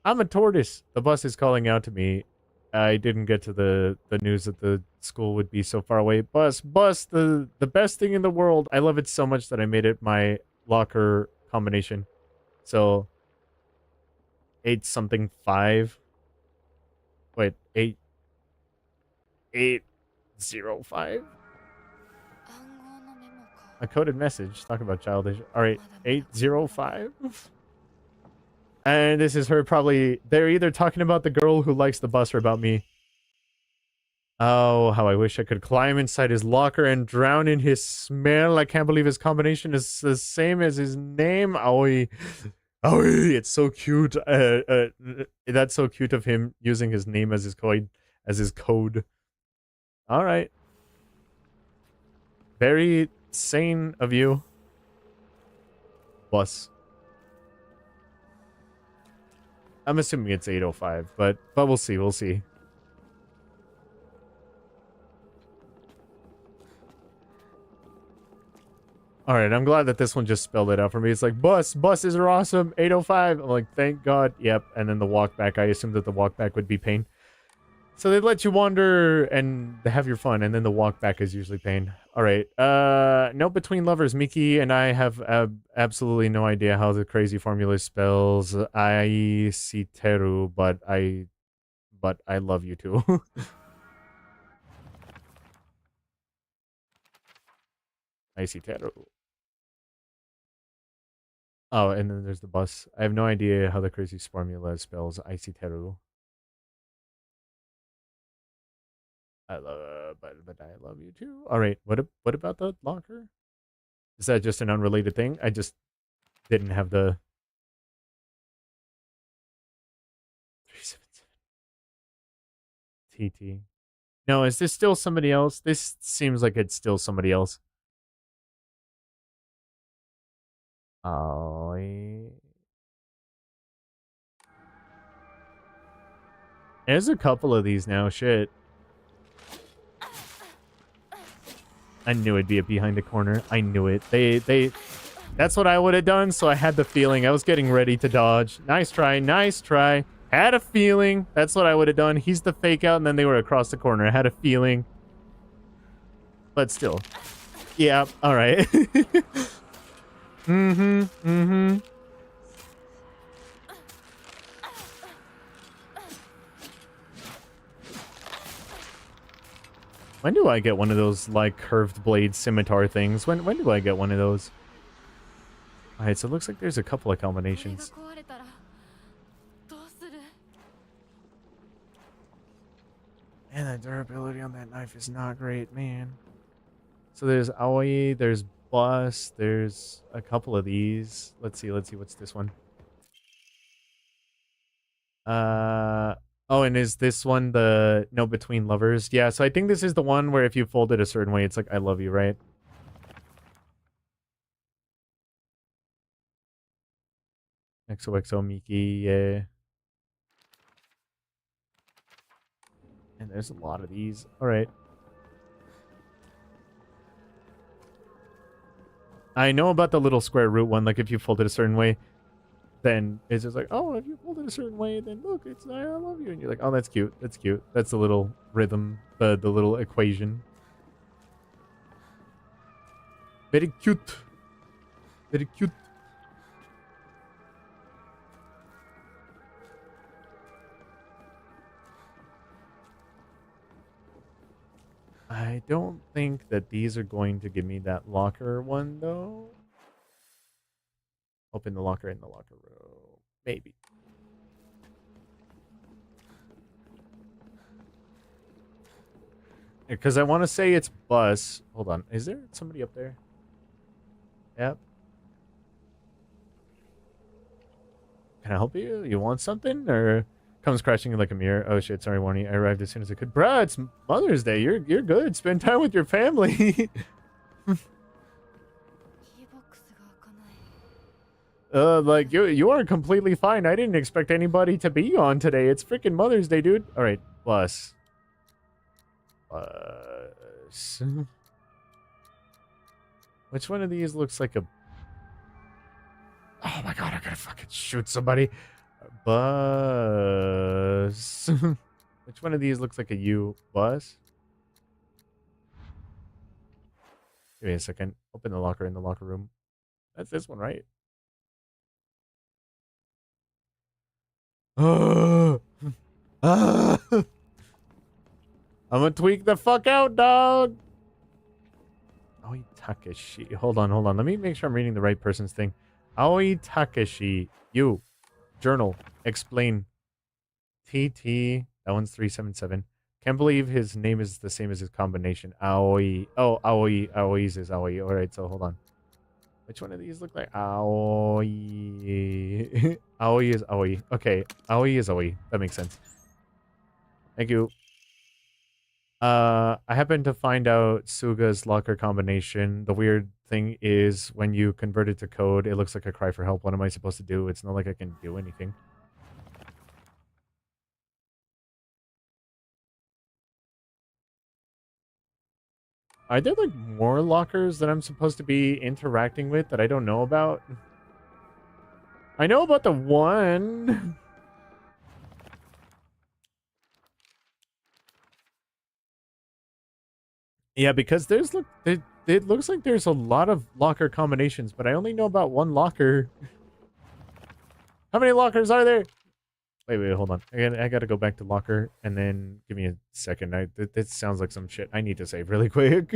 I'm a tortoise. The bus is calling out to me. I didn't get to the news that the school would be so far away. Bus, the best thing in the world. I love it so much that I made it my locker combination. So 8 something 5. Wait, 805. A coded message. Talk about childish. All right, 805. And this is her probably. They're either talking about the girl who likes the bus or about me. Oh, how I wish I could climb inside his locker and drown in his smell. I can't believe his combination is the same as his name. Aoi. Aoi, it's so cute. That's so cute of him using his name as his code. All right. Very sane of you. Bus. I'm assuming it's 805, but we'll see. We'll see. All right, I'm glad that this one just spelled it out for me. It's like, buses are awesome, 805. I'm like, thank God. Yep, and then the walk back. I assumed that the walk back would be pain. So they let you wander and have your fun, and then the walk back is usually pain. All right. No Between Lovers. Miki and I have absolutely no idea how the crazy formula spells I see Teru, but I love you too. I see Teru. Oh, and then there's the bus. I have no idea how the crazy formula spells I see Teru. I love, but I love you too. All right. What about the locker? Is that just an unrelated thing? I just didn't have the 377 TT. No, is this still somebody else? This seems like it's still somebody else. Oh. There's a couple of these now. Shit. I knew it'd be a behind the corner. I knew it. They That's what I would have done, so I had the feeling. I was getting ready to dodge. Nice try, nice try. Had a feeling. That's what I would have done. He's the fake out, and then they were across the corner. I had a feeling. But still. Yeah, alright. Mm-hmm, mm-hmm. When do I get one of those, like, curved blade scimitar things? When do I get one of those? Alright, so it looks like there's a couple of combinations. Man, the durability on that knife is not great, man. So there's Aoi, there's Bus, there's a couple of these. Let's see, what's this one? Oh, and is this one the No Between Lovers? Yeah, so I think this is the one where if you fold it a certain way, it's like, I love you, right? XOXO Miki, yeah. And there's a lot of these. Alright. I know about the little square root one, like if you fold it a certain way, then it's just like, oh, if you fold it a certain way, then look, it's I love you. And you're like, oh, that's cute. That's cute. That's the little rhythm, the little equation. Very cute. Very cute. I don't think that these are going to give me that locker one, though. Open the locker in the locker room. Maybe. Because I want to say it's Bus. Hold on. Is there somebody up there? Yep. Can I help you? You want something? Or comes crashing like a mirror. Oh shit, sorry, Warny. I arrived as soon as I could. Bruh, it's Mother's Day. You're good. Spend time with your family. Like you are completely fine. I didn't expect anybody to be on today. It's freaking Mother's Day, dude. All right, Bus. Which one of these looks like a... Oh my god, I gotta fucking shoot somebody. Bus. Which one of these looks like a U? Bus? Give me a second. Open the locker in the locker room. That's this one, right? I'm gonna tweak the fuck out, dog. Aoi Takeshi. Hold on. Let me make sure I'm reading the right person's thing. Aoi Takeshi. You. Journal. Explain. TT. That one's 377. Can't believe his name is the same as his combination. Aoi. Oh, Aoi. Aoi's is Aoi. Alright, so hold on. Which one of these look like Aoi? Aoi is Aoi. Okay. Aoi is Aoi. That makes sense. Thank you. I happened to find out Suga's locker combination. The weird thing is when you convert it to code, it looks like a cry for help. What am I supposed to do? It's not like I can do anything. Are there like more lockers that I'm supposed to be interacting with that I don't know about? I know about the one. Yeah, because there's it looks like there's a lot of locker combinations, but I only know about one locker. How many lockers are there? Wait, hold on. I gotta go back to locker and then give me a second. This sounds like some shit. I need to save really quick.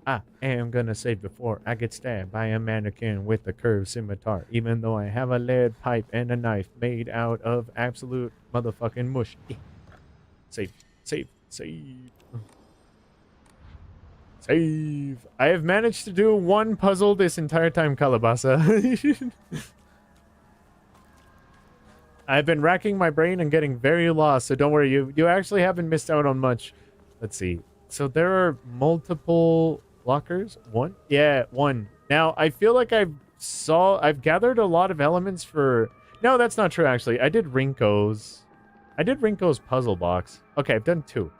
I am gonna save before I get stabbed by a mannequin with a curved scimitar, even though I have a lead pipe and a knife made out of absolute motherfucking mush. Save. Save. I have managed to do one puzzle this entire time, Kalabasa. I've been racking my brain and getting very lost, so don't worry. You actually haven't missed out on much. Let's see. So there are multiple lockers. One? Yeah, one. Now, I feel like I've gathered a lot of elements for... No, that's not true, actually. I did Rinko's puzzle box. Okay, I've done 2.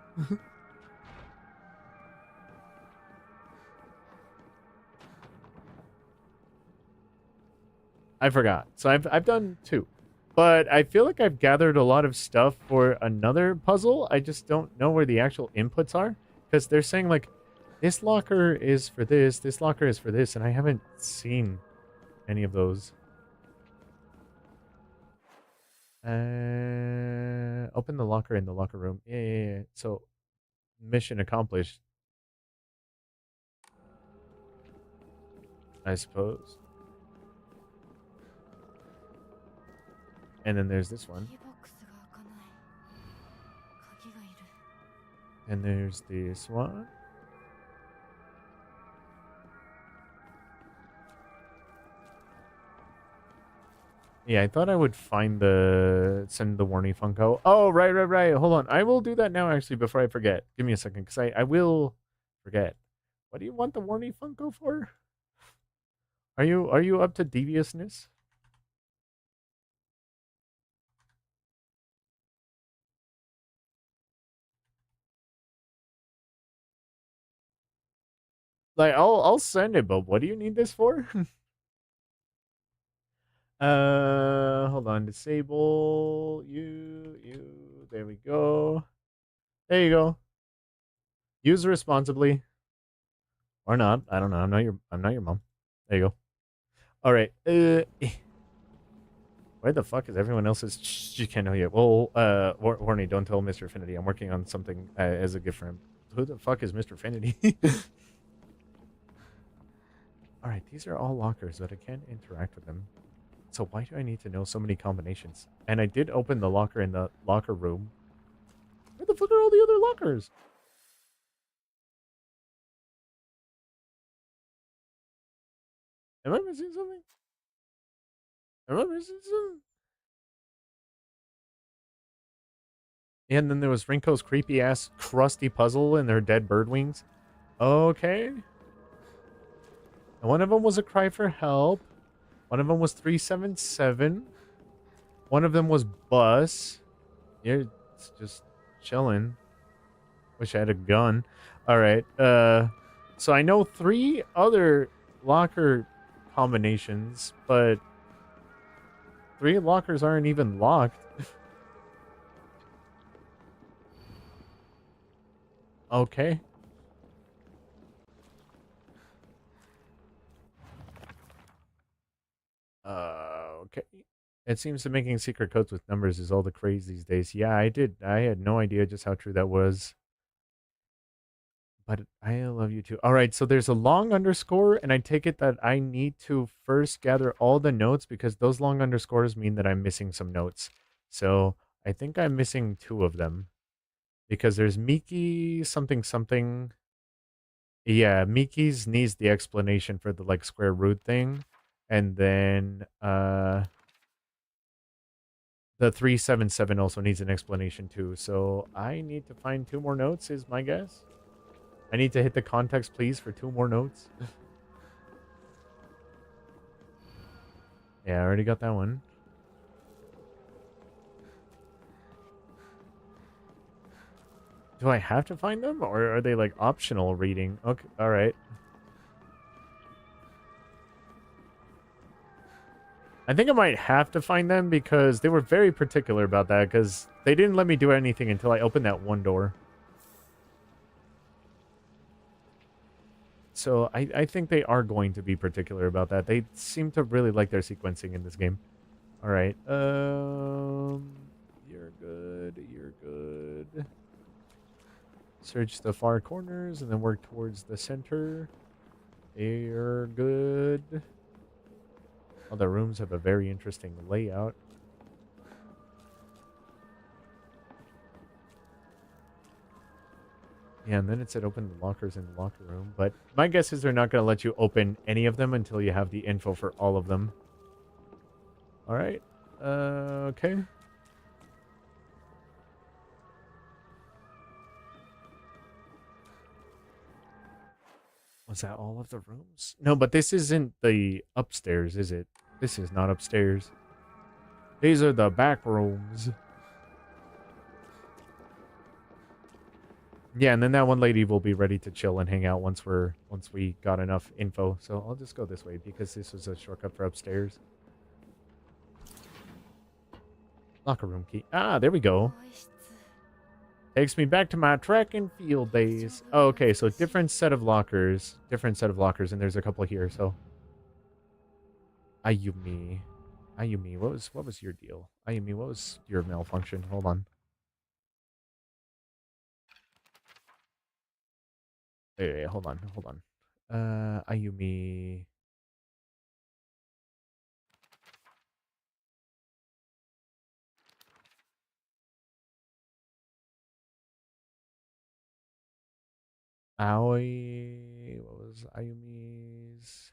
I forgot. So I've done 2. But I feel like I've gathered a lot of stuff for another puzzle. I just don't know where the actual inputs are. Because they're saying, like, this locker is for this locker is for this, and I haven't seen any of those. Open the locker in the locker room. Yeah. So, mission accomplished, I suppose. And then there's this one. And there's this one. Yeah, I thought I would send the Warny Funko. Oh, right. Hold on. I will do that now, actually, before I forget. Give me a second, because I will forget. What do you want the Warny Funko for? Are you up to deviousness? Like, I'll send it, but what do you need this for? Hold on. Disable you. There we go. There you go. Use responsibly. Or not. I don't know. I'm not your mom. There you go. All right. Where the fuck is everyone else's? Shh, you can't know yet. Well, Warny, don't tell Mr. Affinity. I'm working on something as a gift for him. Who the fuck is Mr. Affinity? All right, these are all lockers, but I can't interact with them. So why do I need to know so many combinations? And I did open the locker in the locker room. Where the fuck are all the other lockers? Am I missing something? Am I missing something? And then there was Rinko's creepy ass crusty puzzle and their dead bird wings. Okay. And one of them was a cry for help. One of them was 377. One of them was bus. You're just chilling. Wish I had a gun. All right. So I know 3 other locker combinations, but 3 lockers aren't even locked. Okay. Okay. It seems that making secret codes with numbers is all the craze these days. Yeah, I did. I had no idea just how true that was. But I love you too. All right, so there's a long underscore, and I take it that I need to first gather all the notes because those long underscores mean that I'm missing some notes. So I think I'm missing 2 of them because there's Miki something something. Yeah, Miki's needs the explanation for the like square root thing, and then the 377 also needs an explanation too. So I need to find 2 more notes is my guess. I need to hit the context please for 2 more notes. Yeah, I already got that one. Do I have to find them or are they like optional reading? Okay, all right. I think I might have to find them because they were very particular about that because they didn't let me do anything until I opened that one door. So I think they are going to be particular about that. They seem to really like their sequencing in this game. All right. You're good. You're good. Search the far corners and then work towards the center. You're good. All the rooms have a very interesting layout. Yeah, and then it said open the lockers in the locker room. But my guess is they're not going to let you open any of them until you have the info for all of them. All right. Okay. Was that all of the rooms? No, but this isn't the upstairs, is it? This is not upstairs. These are the back rooms. Yeah, and then that one lady will be ready to chill and hang out once we got enough info. So I'll just go this way because this was a shortcut for upstairs. Locker room key. Ah, there we go. Takes me back to my track and field days. Oh, okay, so different set of lockers. Different set of lockers, and there's a couple here, so. Ayumi. Ayumi, what was your deal? Ayumi, what was your malfunction? Hold on. Wait, hold on, hold on. Ayumi. Aoi. What was Ayumi's?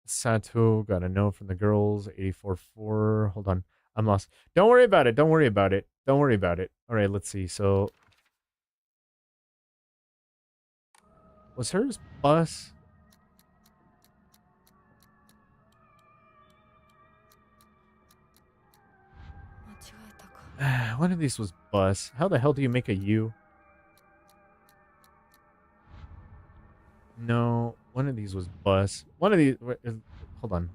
Sato got a note from the girls. 84-4. Hold on. I'm lost. Don't worry about it. Don't worry about it. Don't worry about it. All right, let's see. So, was hers bus? One of these was bus. How the hell do you make a U? No, one of these was bus. One of these. Hold on.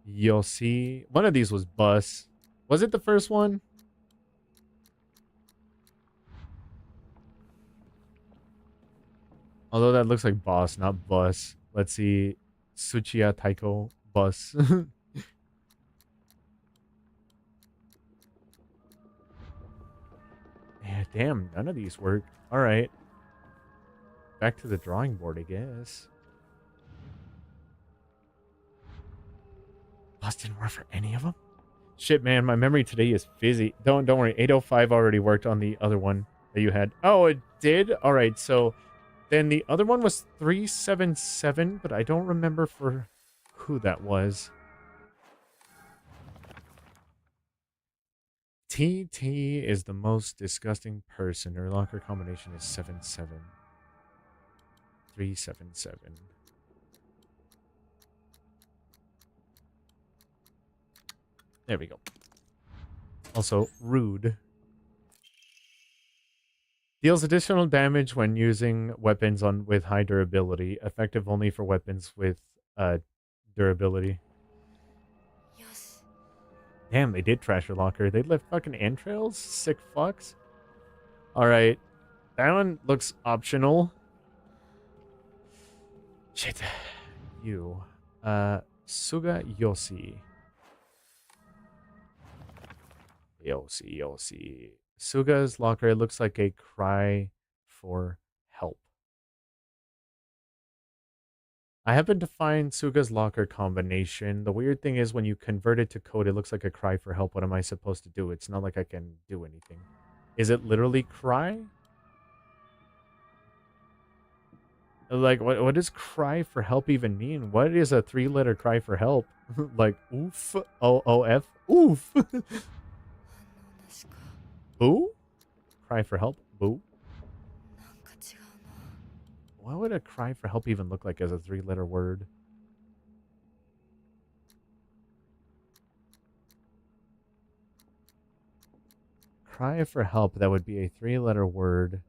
You'll see. One of these was bus. Was it the first one? Although that looks like boss, not bus. Let's see. Tsuchiya Taiko bus. Yeah, damn, none of these work. All right. Back to the drawing board, I guess. Bus didn't work for any of them? Shit, man, my memory today is fizzy. Don't worry. 805 already worked on the other one that you had. Oh, it did? All right, so then the other one was 377, but I don't remember for who that was. TT is the most disgusting person. Her locker combination is 77. 377. There we go. Also, rude. Deals additional damage when using weapons with high durability. Effective only for weapons with durability. Yes. Damn, they did trash your locker. They left fucking entrails? Sick fucks. Alright. That one looks optional. Shit. You. Suga Yoshi. Yoshi. Suga's locker looks like a cry for help. I happen to find Suga's locker combination. The weird thing is when you convert it to code, it looks like a cry for help. What am I supposed to do? It's not like I can do anything. Is it literally cry? Like, what does cry for help even mean? What is a 3-letter cry for help? Like, oof, O-O-F, oof. Boo? Cry for help? Boo? What would a cry for help even look like as a 3-letter word? Cry for help, that would be a 3-letter word.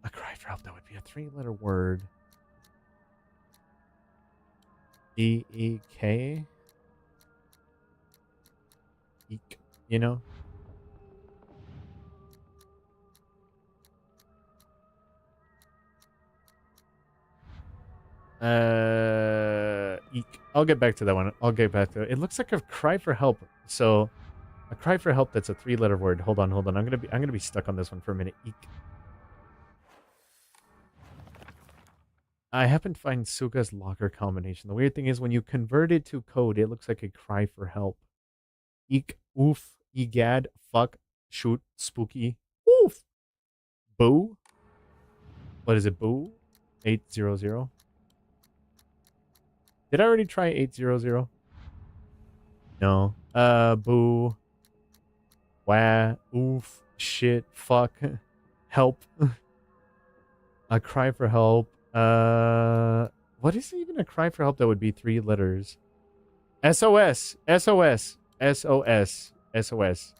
A cry for help, that would be a 3-letter word. E-E-K? Eek, you know? Eek. I'll get back to that one. I'll get back to it. It looks like a cry for help. So, a cry for help that's a 3-letter word. Hold on. I'm gonna be stuck on this one for a minute. Eek. I happen to find Suga's locker combination. The weird thing is when you convert it to code, it looks like a cry for help. Eek, oof, egad, fuck, shoot, spooky, oof, boo. What is it, boo? 800. Did I already try 800? No. Boo. Wah, oof, shit, fuck, help. A cry for help. What is even a cry for help that would be 3 letters? SOS. SOS. SOS. SOS.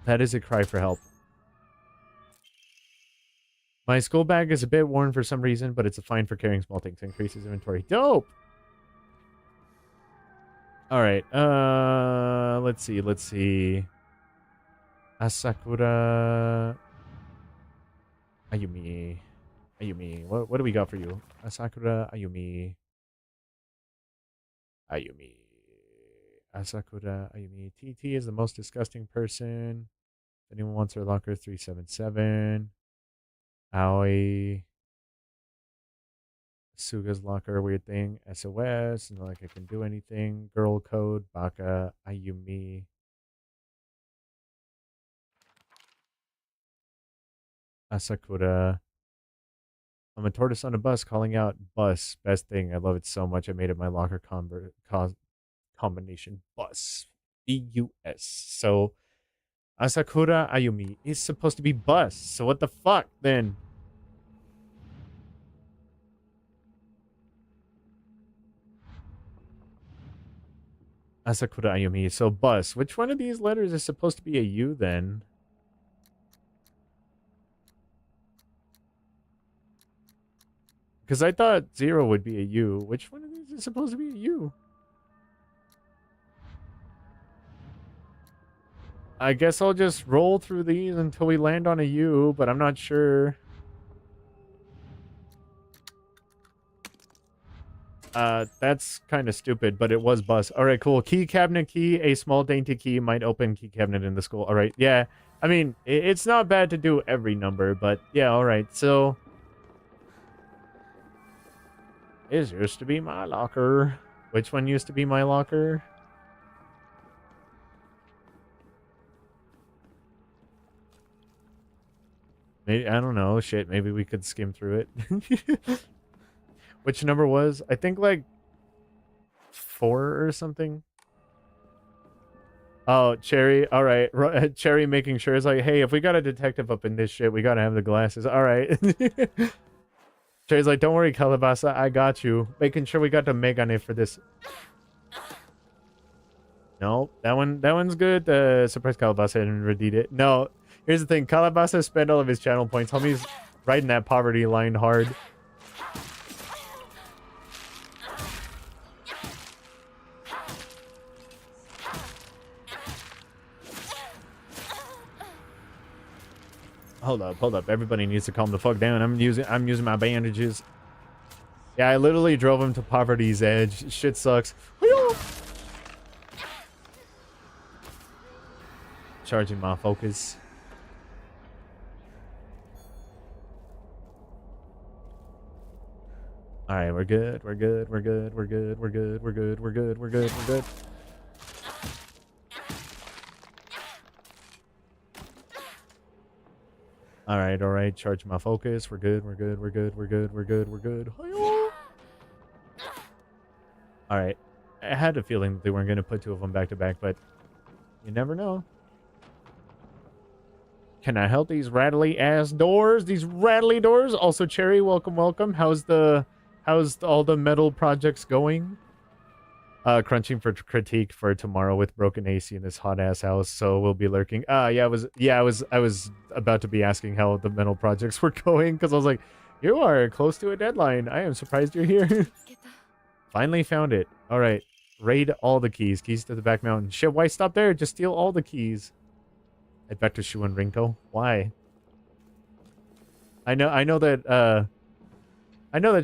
That is a cry for help. My school bag is a bit worn for some reason, but it's a fine for carrying small things. Increases inventory. Dope! Alright, let's see. Asakura... Ayumi. What do we got for you? Asakura, Ayumi. Asakura, Ayumi. TT is the most disgusting person. If anyone wants her locker, 377. Aoi. Suga's locker, weird thing. SOS, and like I can do anything. Girl code, Baka, Ayumi. Asakura. I'm a tortoise on a bus calling out bus. Best thing. I love it so much. I made it my locker combination. Bus. B-U-S. So, Asakura Ayumi is supposed to be bus. So what the fuck then? Asakura Ayumi. So bus. Which one of these letters is supposed to be a U then? Because I thought 0 would be a U. Which one of these is supposed to be a U? I guess I'll just roll through these until we land on a U, but I'm not sure. That's kind of stupid, but it was bus. All right, cool. Key cabinet key. A small dainty key might open key cabinet in the school. All right, yeah. I mean, it's not bad to do every number, but yeah, all right. So, it used to be my locker. Which one used to be my locker? Maybe, I don't know. Shit, maybe we could skim through it. Which number was? I think like 4 or something. Oh, Cherry. All right. Cherry making sure. It's like, hey, if we got a detective up in this shit, we got to have the glasses. All right. Cherry's like, don't worry, Calabasa. I got you. Making sure we got the Megane for this. No, that one's good. Surprise Calabasa didn't redeem it. No, here's the thing. Calabasa spent all of his channel points. Homie's riding that poverty line hard. Hold up. Everybody needs to calm the fuck down. I'm using my bandages. Yeah, I literally drove him to poverty's edge. Shit sucks. Charging my focus. All right, we're good. All right. Charge my focus. We're good. All right. I had a feeling they weren't going to put 2 of them back to back, but you never know. Can I help these rattly ass doors? These rattly doors. Also, Cherry, welcome. How's all the metal projects going? Crunching for critique for tomorrow with broken AC in this hot ass house, so we'll be lurking. I was about to be asking how the metal projects were going because I was like, you are close to a deadline. I am surprised you're here. Finally found it. All right, raid all the keys. Keys to the back mountain. Shit, why stop there? Just steal all the keys. Head back to Shu and Rinko. Why? I know that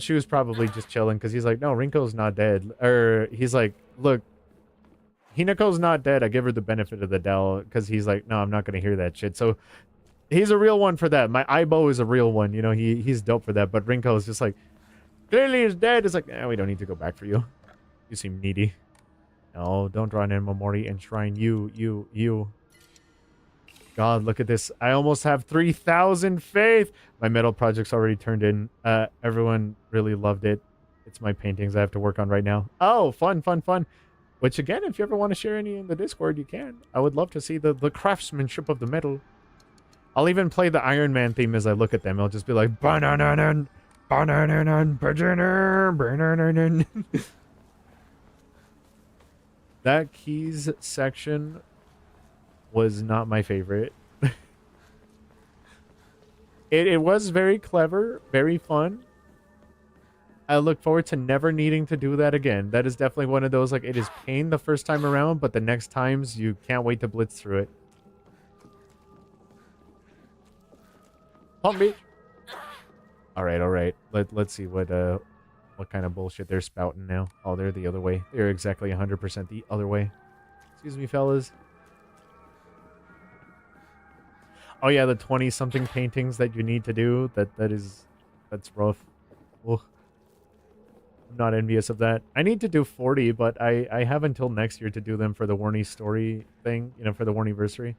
Shu's probably just chilling because he's like, no, Rinko's not dead. Or he's like, look, Hinako's not dead. I give her the benefit of the doubt because he's like, no, I'm not going to hear that shit. So he's a real one for that. My Aibo is a real one. You know, he's dope for that. But Rinko's just like, clearly he's dead. It's like, we don't need to go back for you. You seem needy. No, don't draw an Memori and shrine you. God, look at this. I almost have 3,000 faith. My metal project's already turned in. Everyone really loved it. It's my paintings I have to work on right now. Oh, fun. Which, again, if you ever want to share any in the Discord, you can. I would love to see the craftsmanship of the metal. I'll even play the Iron Man theme as I look at them. I'll just be like, that keys section was not my favorite. It was very clever, very fun. I look forward to never needing to do that again. That is definitely one of those, like, it is pain the first time around, but the next times you can't wait to blitz through it. Pump beach. All right. Let's see what kind of bullshit they're spouting now. Oh, they're the other way. They're exactly 100% the other way. Excuse me, fellas. Oh yeah, the 20-something paintings that you need to do. That's rough. Ugh. I'm not envious of that. I need to do 40, but I have until next year to do them for the Warny story thing, you know, for the Warnyversary.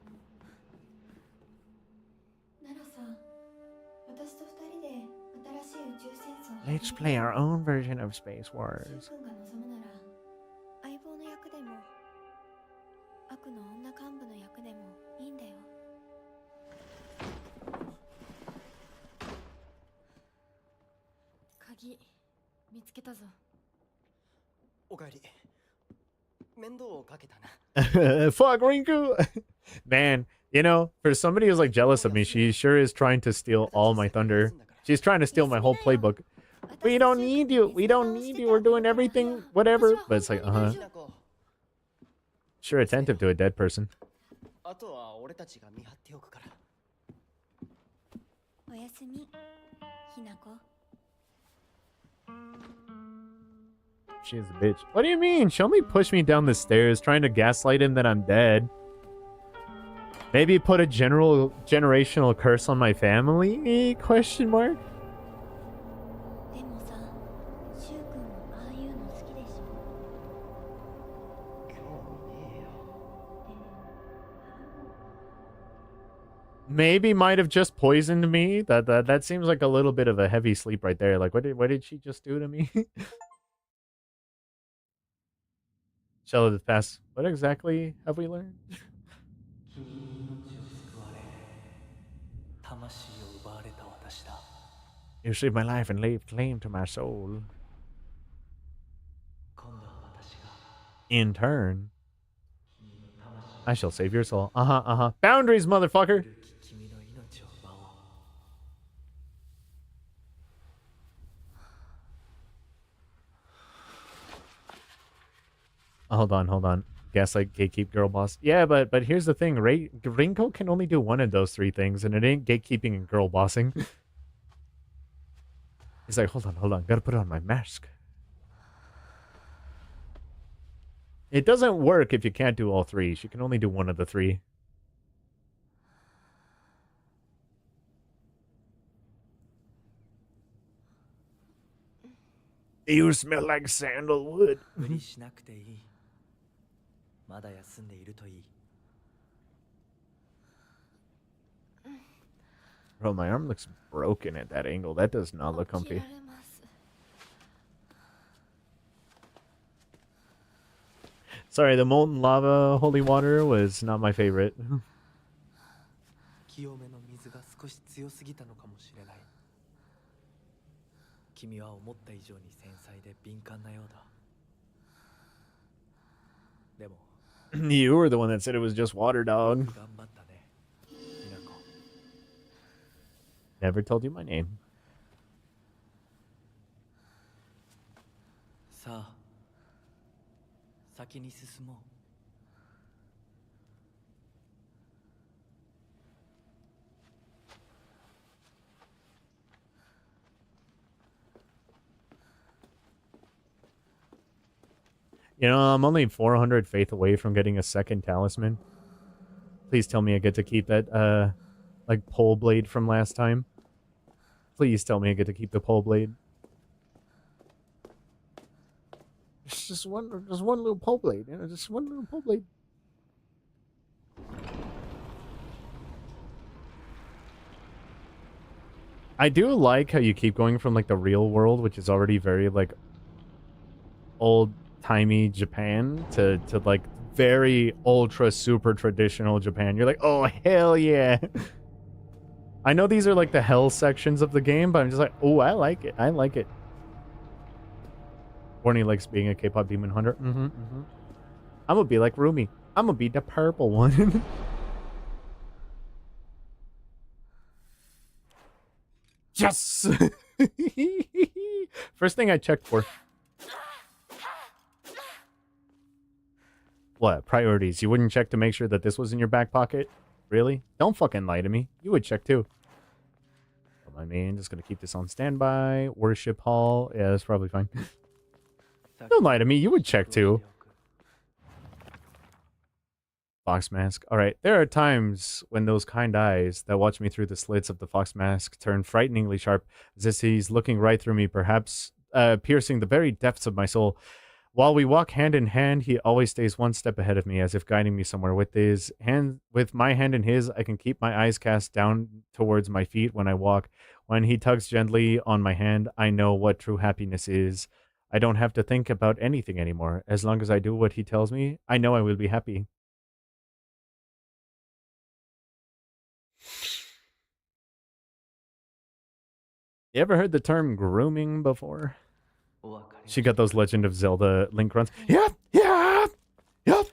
Let's play our own version of Space Wars. Fuck Rinku. Man, you know, for somebody who's like jealous of me, she sure is trying to steal all my thunder. She's trying to steal my whole playbook. We don't need you. We don't need you. We're doing everything, whatever. But it's like, sure attentive to a dead person. She's a bitch. What do you mean? She'll only push me down the stairs trying to gaslight him that I'm dead. Maybe put a generational curse on my family? Question mark? Maybe might have just poisoned me. That seems like a little bit of a heavy sleep right there. Like, what did she just do to me? Shell of the past. What exactly have we learned? You saved my life and laid claim to my soul. In turn, I shall save your soul. Boundaries, motherfucker! Hold on. Gaslight, gatekeep, girl boss. Yeah, but here's the thing. Rinko can only do one of those three things, and it ain't gatekeeping and girl bossing. He's like, hold on. Gotta put on my mask. It doesn't work if you can't do all three. She can only do one of the three. You smell like sandalwood. Bro, my arm looks broken at that angle. That does not look comfy. Sorry, the molten lava holy water was not my favorite. You were the one that said it was just water, dog. Never told you my name. You know, I'm only 400 faith away from getting a second talisman. Please tell me I get to keep that, like, pole blade from last time. Please tell me I get to keep the pole blade. It's just one little pole blade, you know, just one little pole blade. I do like how you keep going from, like, the real world, which is already very, like, old-timey Japan, to like, very ultra super traditional Japan. You're like, oh, hell yeah. I know these are, like, the hell sections of the game, but I'm just like, oh, I like it. I like it. Warny likes being a K-pop demon hunter. I'm gonna be like Rumi. I'm gonna be the purple one. Yes! First thing I checked for. What? Priorities. You wouldn't check to make sure that this was in your back pocket? Really? Don't fucking lie to me. You would check too. Oh, my man, just gonna keep this on standby. Worship hall. Yeah, that's probably fine. Don't lie to me. You would check too. Fox mask. Alright, there are times when those kind eyes that watch me through the slits of the fox mask turn frighteningly sharp, as if he's looking right through me, perhaps piercing the very depths of my soul. While we walk hand in hand, he always stays one step ahead of me, as if guiding me somewhere. With my hand in his, I can keep my eyes cast down towards my feet when I walk. When he tugs gently on my hand, I know what true happiness is. I don't have to think about anything anymore. As long as I do what he tells me, I know I will be happy. You ever heard the term grooming before? She got those Legend of Zelda Link runs. Yep, yep, yep.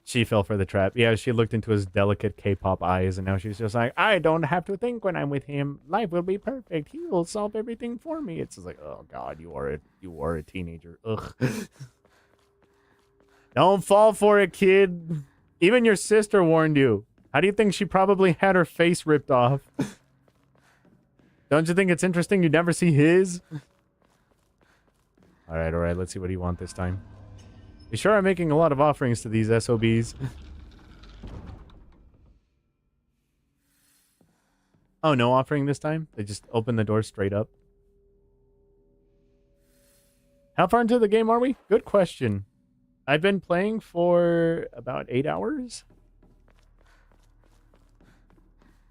She fell for the trap. Yeah, she looked into his delicate K-pop eyes, and now she's just like, I don't have to think when I'm with him. Life will be perfect. He will solve everything for me. It's just like, oh God, you are a teenager. Ugh. Don't fall for it, kid. Even your sister warned you. How do you think she probably had her face ripped off? Don't you think it's interesting you never see his? Alright, let's see what you want this time. You sure are making a lot of offerings to these SOBs. Oh, no offering this time? They just open the door straight up. How far into the game are we? Good question. I've been playing for about 8 hours.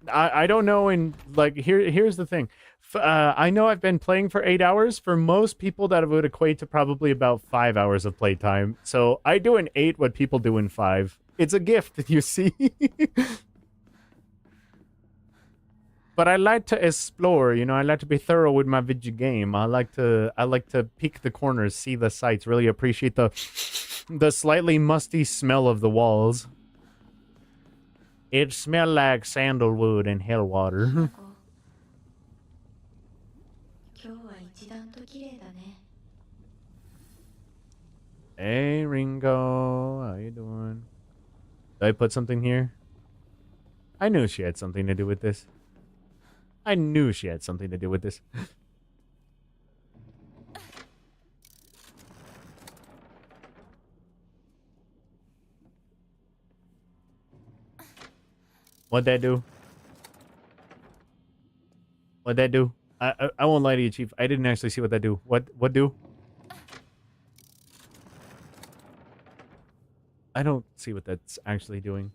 I don't know, and like here's the thing. I know I've been playing for 8 hours. For most people, that would equate to probably about 5 hours of playtime. So I do in 8 what people do in 5. It's a gift, you see. But I like to explore, you know. I like to be thorough with my video game. I like to peek the corners, see the sights, really appreciate the slightly musty smell of the walls. It smelled like sandalwood and hell water. Hey, Ringo. How you doing? Did I put something here? I knew she had something to do with this. I knew she had something to do with this. What'd that do? What'd that do? I won't lie to you, Chief. I didn't actually see what that do. What do? I don't see what that's actually doing.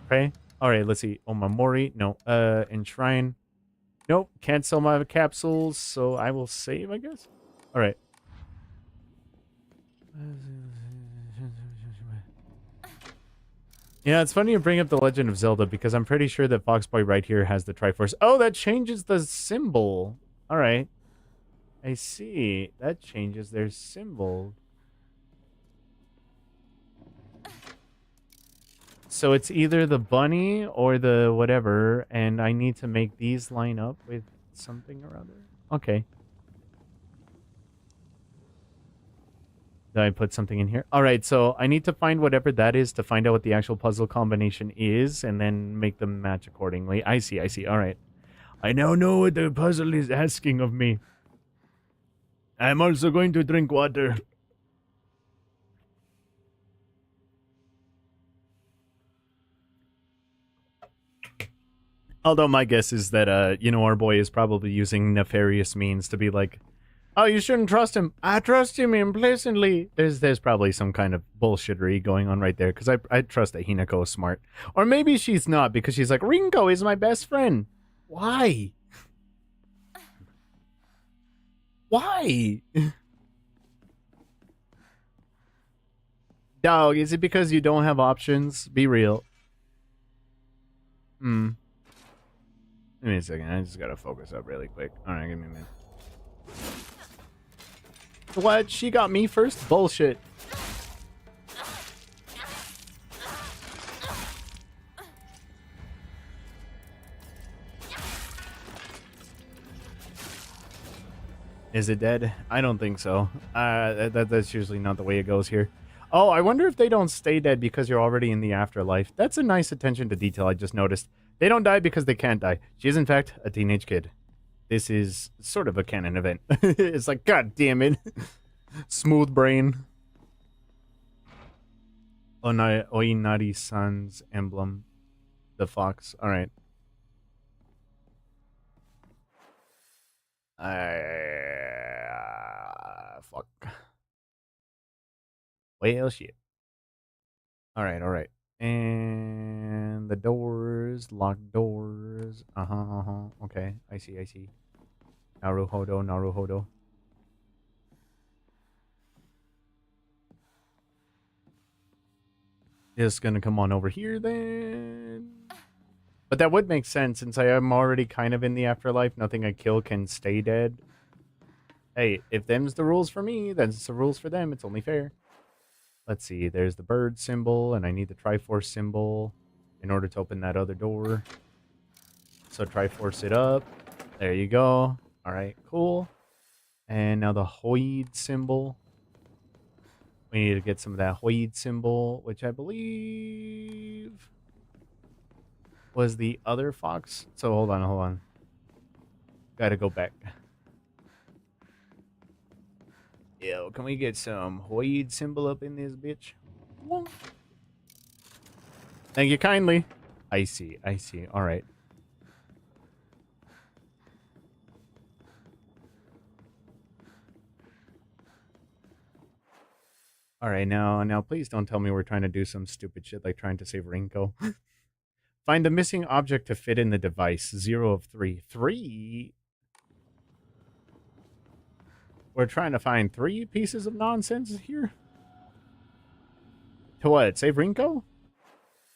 Pray? Alright, let's see. Omamori. No. Enshrine. Nope. Can't sell my capsules, so I will save, I guess. Alright. Yeah, it's funny you bring up the Legend of Zelda, because I'm pretty sure that Foxboy right here has the Triforce. Oh, that changes the symbol. Alright. I see. That changes their symbol. So it's either the bunny or the whatever, and I need to make these line up with something or other. Okay. Did I put something in here? Alright, so I need to find whatever that is to find out what the actual puzzle combination is, and then make them match accordingly. I see. Alright. I now know what the puzzle is asking of me. I'm also going to drink water. Although my guess is that, you know, our boy is probably using nefarious means to be like, oh, you shouldn't trust him. I trust him implicitly. There's probably some kind of bullshittery going on right there, because I trust that Hinako is smart. Or maybe she's not, because she's like, Ringo is my best friend. Why? Why? Dog, is it because you don't have options? Be real. Give me a second. I just gotta focus up really quick. Alright, give me a minute. What? She got me first? Bullshit. Is it dead? I don't think so. That's usually not the way it goes here. Oh, I wonder if they don't stay dead because you're already in the afterlife. That's a nice attention to detail I just noticed. They don't die because they can't die. She is, in fact, a teenage kid. This is sort of a canon event. It's like, god damn it. Smooth brain. Oinari-san's emblem. The fox. Alright. Fuck. Well, shit. Alright. And the doors, locked doors. Okay, I see. Naruhodo. Just gonna come on over here then. But that would make sense since I am already kind of in the afterlife. Nothing I kill can stay dead. Hey, if them's the rules for me, then it's the rules for them. It's only fair. Let's see. There's the bird symbol, and I need the Triforce symbol in order to open that other door. So Triforce it up. There you go. All right, cool. And now the Hoid symbol. We need to get some of that Hoid symbol, which I believe was the other fox. So hold on. Gotta go back. Yo, can we get some Hoid symbol up in this bitch? Thank you kindly. I see. All right. All right, now please don't tell me we're trying to do some stupid shit like trying to save Rinko. Find the missing object to fit in the device. 0 of 3. 3? We're trying to find 3 pieces of nonsense here? To what? Save Rinko?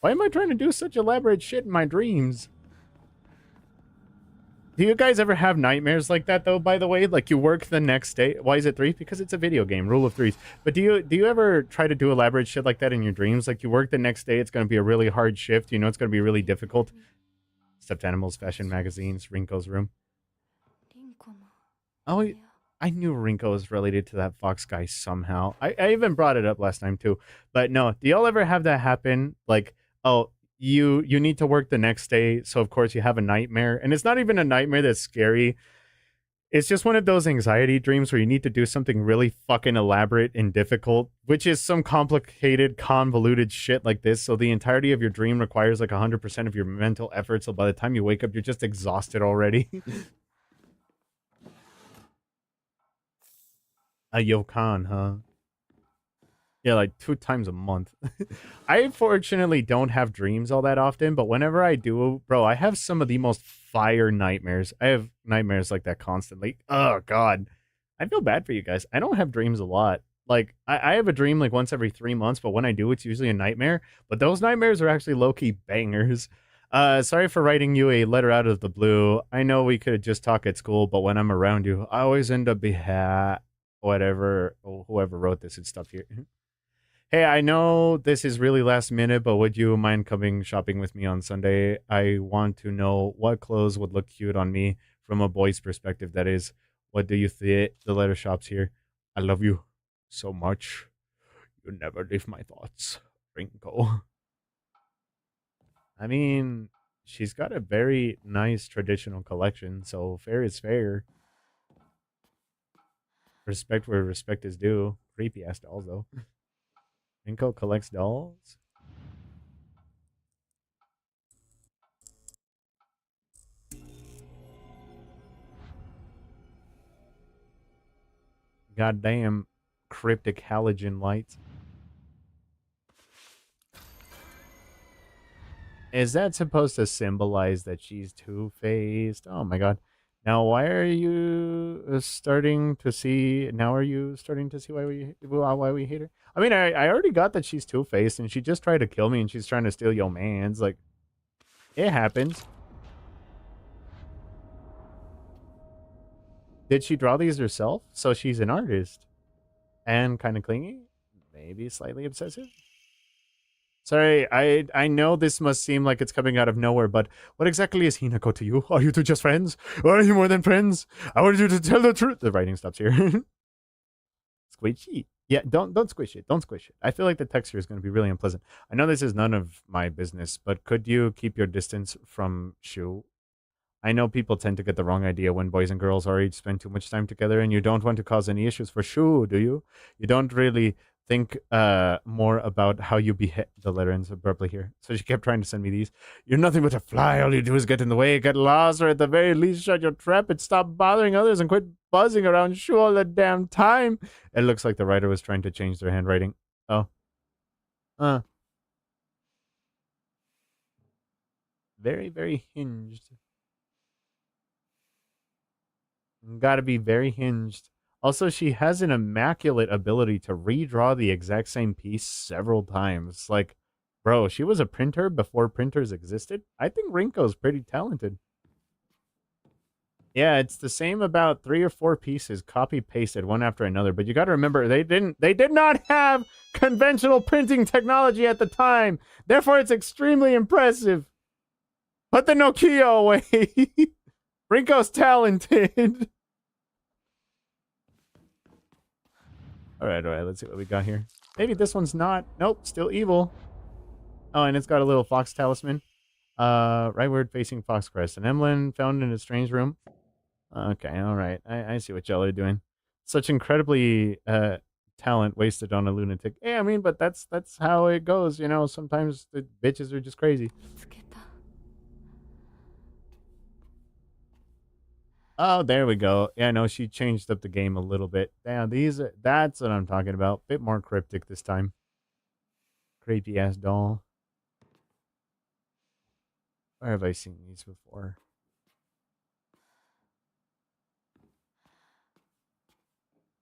Why am I trying to do such elaborate shit in my dreams? Do you guys ever have nightmares like that, though, by the way? Like, you work the next day. Why is it 3? Because it's a video game. Rule of 3s. But do you ever try to do elaborate shit like that in your dreams? Like, you work the next day, it's going to be a really hard shift. You know it's going to be really difficult. Stuffed animals, fashion magazines, Rinko's room. Oh, I knew Rinko was related to that fox guy somehow. I even brought it up last time, too. But no, do y'all ever have that happen? Like, oh, you need to work the next day, so of course you have a nightmare. And it's not even a nightmare that's scary. It's just one of those anxiety dreams where you need to do something really fucking elaborate and difficult, which is some complicated, convoluted shit like this. So the entirety of your dream requires like 100% of your mental effort. So by the time you wake up, you're just exhausted already. A yokan, huh? Yeah, like 2 times a month. I fortunately don't have dreams all that often, but whenever I do, bro, I have some of the most fire nightmares. I have nightmares like that constantly. Oh, God. I feel bad for you guys. I don't have dreams a lot. Like, I have a dream like once every 3 months, but when I do, it's usually a nightmare. But those nightmares are actually low-key bangers. Sorry for writing you a letter out of the blue. I know we could just talk at school, but when I'm around you, I always end up whatever, or whoever wrote this and stuff here. Hey, I know this is really last minute, but would you mind coming shopping with me on Sunday? I want to know what clothes would look cute on me from a boy's perspective, that is. What do you think? The letter shop's here. I love you so much. You never leave my thoughts. Rinko. I mean, she's got a very nice traditional collection, so fair is fair. Respect where respect is due. Creepy ass dolls, though. Rinko collects dolls? Goddamn cryptic halogen lights. Is that supposed to symbolize that she's two-faced? Oh my god. Now why are you starting to see why we hate her? I mean, I already got that she's two-faced and she just tried to kill me and she's trying to steal your man's. Like, it happens. Did she draw these herself? So she's an artist. And kind of clingy? Maybe slightly obsessive? Sorry, I know this must seem like it's coming out of nowhere, but what exactly is Hinako to you? Are you two just friends? Or are you more than friends? I wanted you to tell the truth. The writing stops here. Squishy. Yeah, don't squish it. Don't squish it. I feel like the texture is going to be really unpleasant. I know this is none of my business, but could you keep your distance from Shu? I know people tend to get the wrong idea when boys and girls already spend too much time together, and you don't want to cause any issues for Shu, do you? You don't really think more about how you behead the letter ends abruptly here. So she kept trying to send me these. You're nothing but a fly. All you do is get in the way, get lost, or at the very least shut your trap and stop bothering others and quit buzzing around Shu all the damn time. It looks like the writer was trying to change their handwriting. Oh. Very, very hinged. Gotta be very hinged. Also, she has an immaculate ability to redraw the exact same piece several times. Like, bro, she was a printer before printers existed. I think Rinko's pretty talented. Yeah, it's the same about 3 or 4 pieces copy pasted one after another, but you got to remember they did not have conventional printing technology at the time. Therefore, it's extremely impressive. Put the Nokia away. Rinko's talented. All right, let's see what we got here. Maybe this one's not. Nope, still evil. Oh, and it's got a little fox talisman. Rightward facing Fox Crest. An emblem found in a strange room. Okay, all right. I see what y'all are doing. Such incredibly talent wasted on a lunatic. Yeah, I mean, but that's how it goes, you know. Sometimes the bitches are just crazy. Oh, there we go. Yeah, no, she changed up the game a little bit. Damn, that's what I'm talking about. Bit more cryptic this time. Creepy ass doll. Where have I seen these before?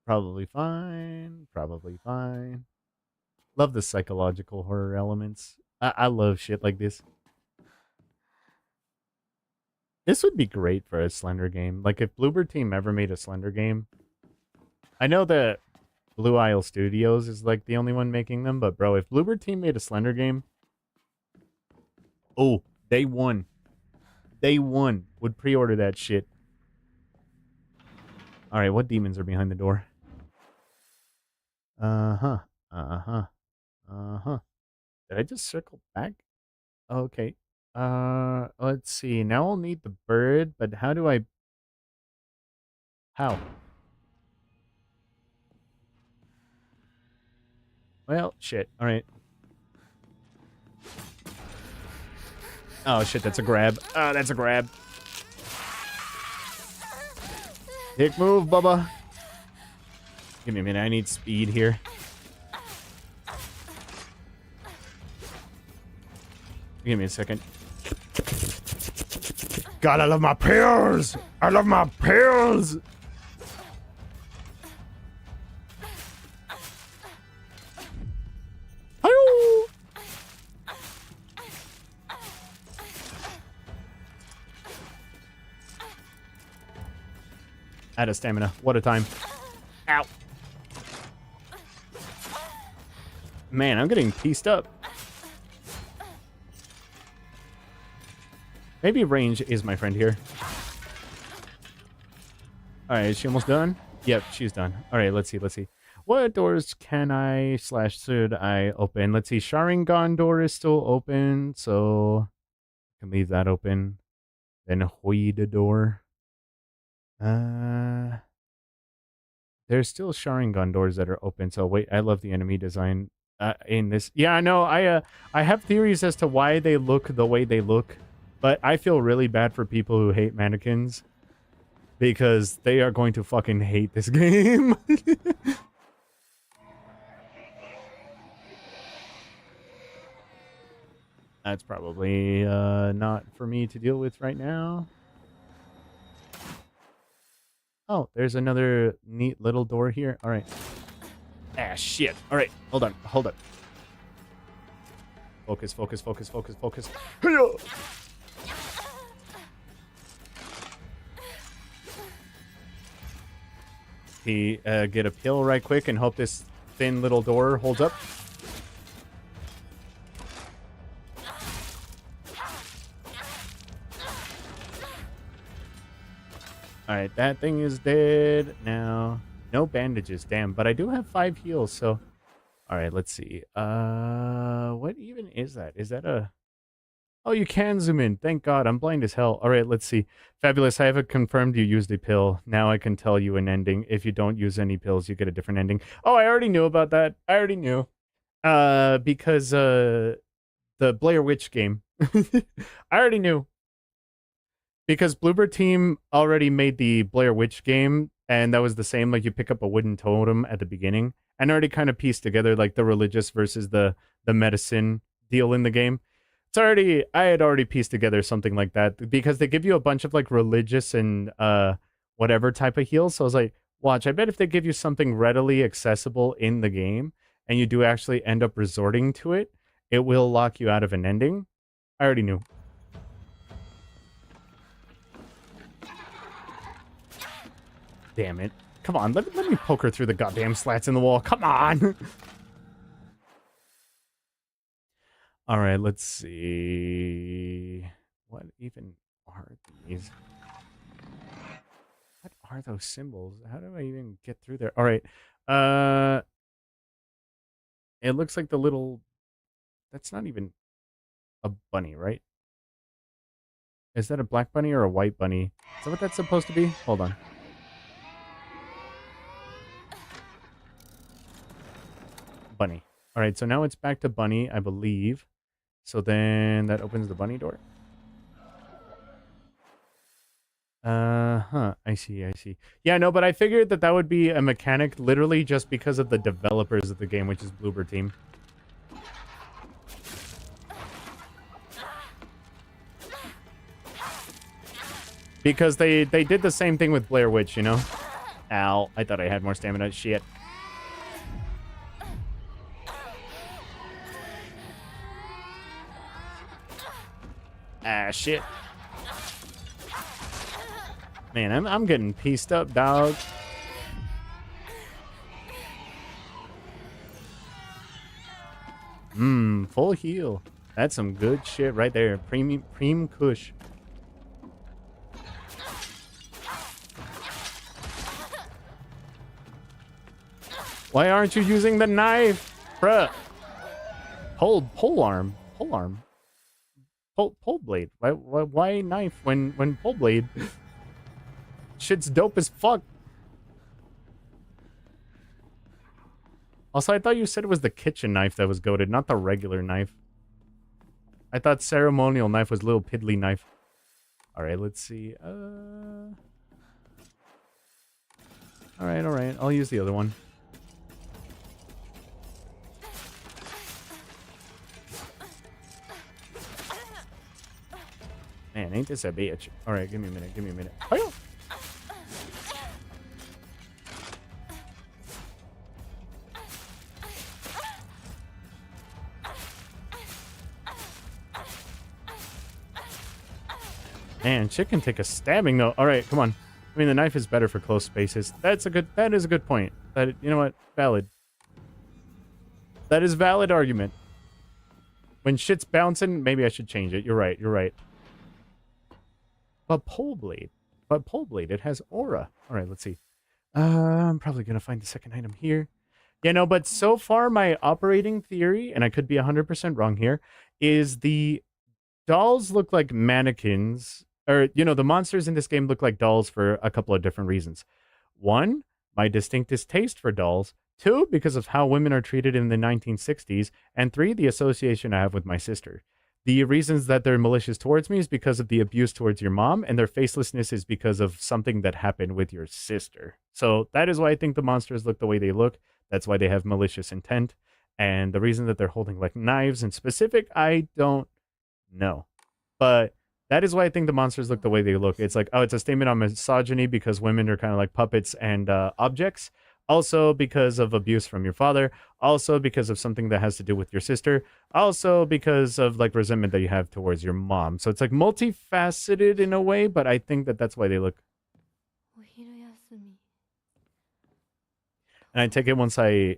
Probably fine. Probably fine. Love the psychological horror elements. I love shit like this. This would be great for a Slender game. Like, if Bloober Team ever made a Slender game. I know that Blue Isle Studios is, like, the only one making them. But, bro, if Bloober Team made a Slender game. Oh, day one. Day one. Would pre-order that shit. Alright, what demons are behind the door? Uh-huh. Uh-huh. Uh-huh. Did I just circle back? Okay. Let's see. Now I'll need the bird, but how do I... How? Well, shit. Alright. Oh, shit, that's a grab. That's a grab. Dick move, Bubba. Give me a minute. I need speed here. Give me a second. God, I love my pills! I love my pills! Hi-yo! Out of stamina. What a time. Ow. Man, I'm getting pieced up. Maybe range is my friend here. Alright, is she almost done? Yep, she's done. Alright, let's see. What doors can I / should I open? Let's see, Sharingan door is still open, so I can leave that open. Then Hoida door. There's still Sharingan doors that are open, so wait, I love the enemy design in this. Yeah, I know, I have theories as to why they look the way they look. But I feel really bad for people who hate mannequins. Because they are going to fucking hate this game. That's probably not for me to deal with right now. Oh, there's another neat little door here. Alright. Ah, shit. Alright, hold on. Focus. Get a pill right quick and hope this thin little door holds up. Alright, that thing is dead now. No bandages, damn. But I do have 5 heals, so... Alright, let's see. What even is that? Is that a... Oh, you can zoom in. Thank God. I'm blind as hell. Alright, let's see. Fabulous. I have it confirmed you used a pill. Now I can tell you an ending. If you don't use any pills, you get a different ending. Oh, I already knew about that. I already knew. Because, the Blair Witch game. I already knew. Because Bloober Team already made the Blair Witch game, and that was the same, like you pick up a wooden totem at the beginning, and already kind of pieced together like the religious versus the medicine deal in the game. It's already, I had already pieced together something like that, because they give you a bunch of like religious and whatever type of heals, so I was like, watch, I bet if they give you something readily accessible in the game, and you do actually end up resorting to it, it will lock you out of an ending. I already knew. Damn it. Come on, let me poke her through the goddamn slats in the wall. Come on! Alright, let's see... What even are these? What are those symbols? How do I even get through there? Alright, it looks like the little... That's not even a bunny, right? Is that a black bunny or a white bunny? Is that what that's supposed to be? Hold on. Bunny. All right, so now it's back to bunny, I believe. So then that opens the bunny door. I see. Yeah, no, but I figured that would be a mechanic literally just because of the developers of the game, which is Bloober Team. Because they did the same thing with Blair Witch, you know? Ow, I thought I had more stamina. Shit. Ah, shit. Man, I'm getting pieced up, dog. Full heal. That's some good shit right there. Preem kush. Why aren't you using the knife? Bruh. Pole arm. Pole blade. Why knife when pole blade? Shit's dope as fuck. Also, I thought you said it was the kitchen knife that was goated, not the regular knife. I thought ceremonial knife was little piddly knife. Alright, let's see. Alright. I'll use the other one. Man, ain't this a bitch. Alright, give me a minute. Oh! Man, shit can take a stabbing though. Alright, come on. I mean, the knife is better for close spaces. That is a good point. You know what? Valid. That is valid argument. When shit's bouncing, maybe I should change it. You're right. But pole blade, it has aura. All right, let's see. I'm probably going to find the second item here. Yeah, no, but so far my operating theory, and I could be 100% wrong here, is the dolls look like mannequins, or, you know, the monsters in this game look like dolls for a couple of different reasons. One, my distinct distaste for dolls. Two, because of how women are treated in the 1960s. And three, the association I have with my sister. The reasons that they're malicious towards me is because of the abuse towards your mom, and their facelessness is because of something that happened with your sister. So that is why I think the monsters look the way they look. That's why they have malicious intent. And the reason that they're holding like knives in specific, I don't know. But that is why I think the monsters look the way they look. It's like, oh, it's a statement on misogyny because women are kind of like puppets and objects. Also because of abuse from your father. Also because of something that has to do with your sister. Also because of like resentment that you have towards your mom. So it's like multifaceted in a way, but I think that that's why they look. And I take it once I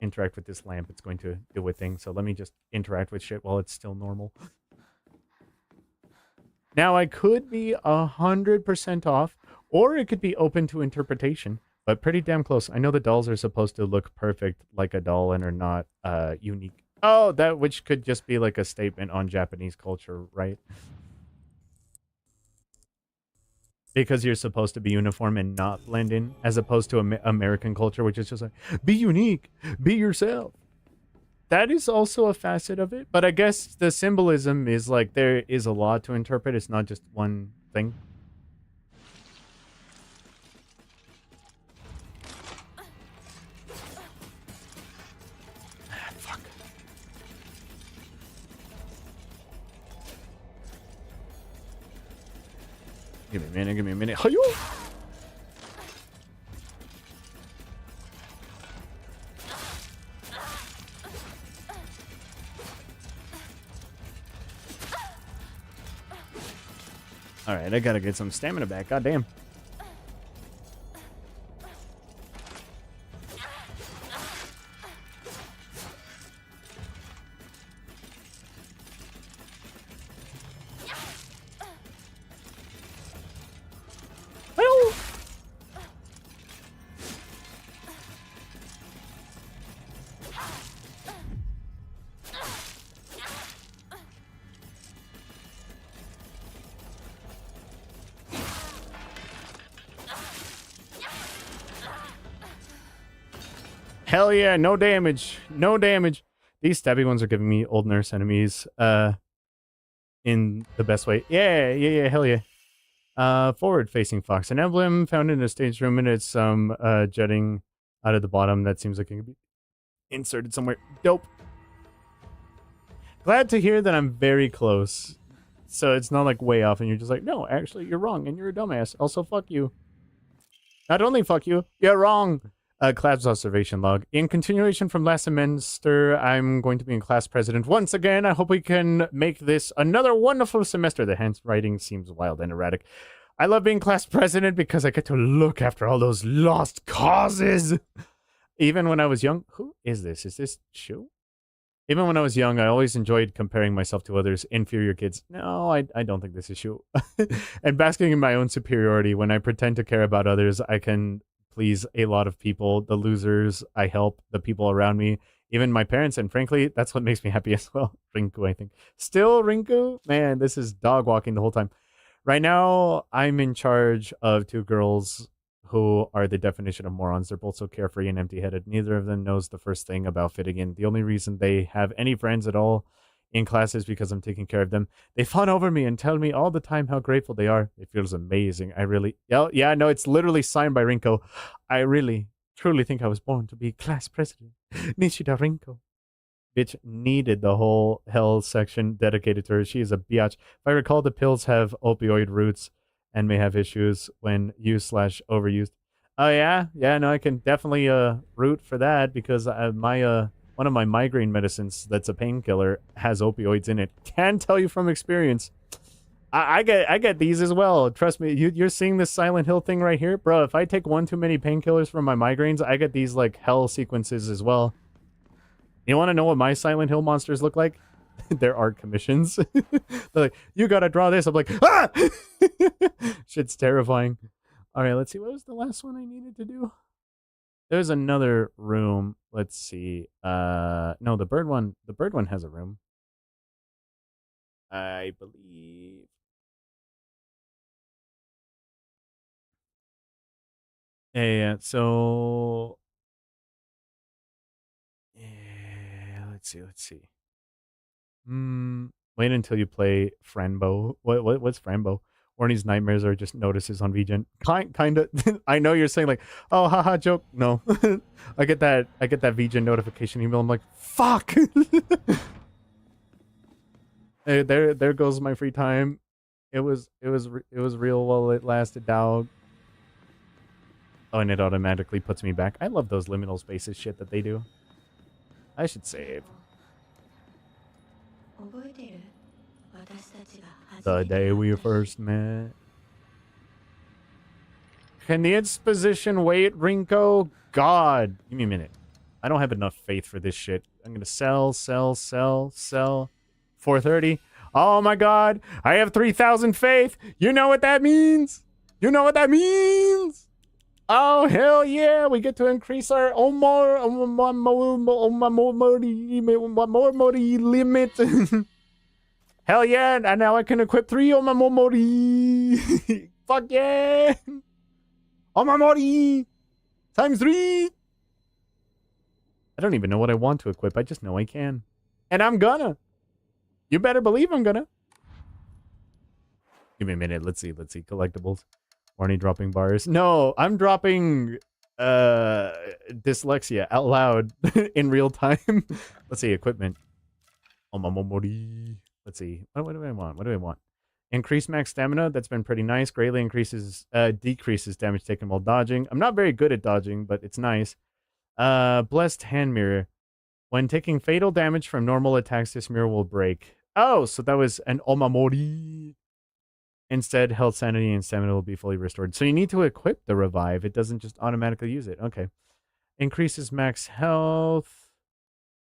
interact with this lamp, it's going to do a thing. So let me just interact with shit while it's still normal. Now I could be 100% off, Or it could be open to interpretation, but pretty damn close. I know the dolls are supposed to look perfect like a doll and are not unique. Oh, that which could just be like a statement on Japanese culture, right? Because you're supposed to be uniform and not blend in, as opposed to American culture, which is just like, be unique, be yourself. That is also a facet of it, but I guess the symbolism is like there is a lot to interpret. It's not just one thing. Ah, fuck. Give me a minute, give me a minute. Hi-yo! Alright, I gotta get some stamina back. God damn. Hell yeah, no damage. No damage. These stabby ones are giving me old nurse enemies in the best way. Yeah, hell yeah. Forward facing fox. An emblem found in a stage room and it's some jutting out of the bottom that seems like it could be inserted somewhere. Dope. Glad to hear that I'm very close. So it's not like way off and you're just like, no, actually you're wrong and you're a dumbass. Also fuck you. Not only fuck you, you're wrong. Class observation log. In continuation from last semester, I'm going to be in class president once again. I hope we can make this another wonderful semester. The handwriting seems wild and erratic. I love being class president because I get to look after all those lost causes. Even when I was young, who is this? Is this Shu? Even when I was young, I always enjoyed comparing myself to others, inferior kids. No, I don't think this is Shu. And basking in my own superiority. When I pretend to care about others, I can please a lot of people. The losers I help, the people around me, even my parents, and frankly, that's what makes me happy as well. Rinku, I think. Still Rinku? Man, this is dog walking the whole time. Right now, I'm in charge of two girls who are the definition of morons. They're both so carefree and empty-headed. Neither of them knows the first thing about fitting in. The only reason they have any friends at all in class is because I'm taking care of them. They fawn over me and tell me all the time how grateful they are. It feels amazing. I really... Yeah, no, it's literally signed by Rinko. I really, truly think I was born to be class president. Nishida Rinko. Bitch needed the whole hell section dedicated to her. She is a biatch. If I recall, the pills have opioid roots and may have issues when used/overused. Oh, yeah? Yeah, no, I can definitely root for that because my... one of my migraine medicines that's a painkiller has opioids in it. Can tell you from experience. I get these as well. Trust me, you're seeing this Silent Hill thing right here? Bro, if I take one too many painkillers for my migraines, I get these like hell sequences as well. You want to know what my Silent Hill monsters look like? They're art commissions. They're like, you gotta draw this. I'm like, ah! Shit's terrifying. All right, let's see. What was the last one I needed to do? There's another room. Let's see. No, the bird one has a room. I believe. Yeah, so yeah, let's see. Wait until you play Frambo. What's Frambo? Warny's nightmares are just notices on VGen. Kind of. I know you're saying like, oh, haha, joke. No, I get that VGen notification email. I'm like, fuck. Hey, there goes my free time. It was real while it lasted, dog. Oh, and it automatically puts me back. I love those liminal spaces shit that they do. I should save. The day we first met. Can the exposition wait, Rinko? God. Give me a minute. I don't have enough faith for this shit. I'm gonna sell. 430. Oh my god. I have 3,000 faith. You know what that means? You know what that means? Oh, hell yeah. We get to increase our Omamori limit. Hell yeah. And now I can equip 3 Omamori. Fuck yeah. Omamori times 3. I don't even know what I want to equip. I just know I can. And I'm gonna. You better believe I'm gonna. Give me a minute. Let's see. Collectibles. Warny dropping bars. No, I'm dropping dyslexia out loud in real time. Let's see. Equipment. Omamori. Let's see. What do I want? Increase max stamina. That's been pretty nice. Greatly decreases damage taken while dodging. I'm not very good at dodging, but it's nice. Blessed hand mirror. When taking fatal damage from normal attacks, this mirror will break. Oh, so that was an Omamori. Instead, health, sanity, and stamina will be fully restored. So you need to equip the revive. It doesn't just automatically use it. Okay. Increases max health.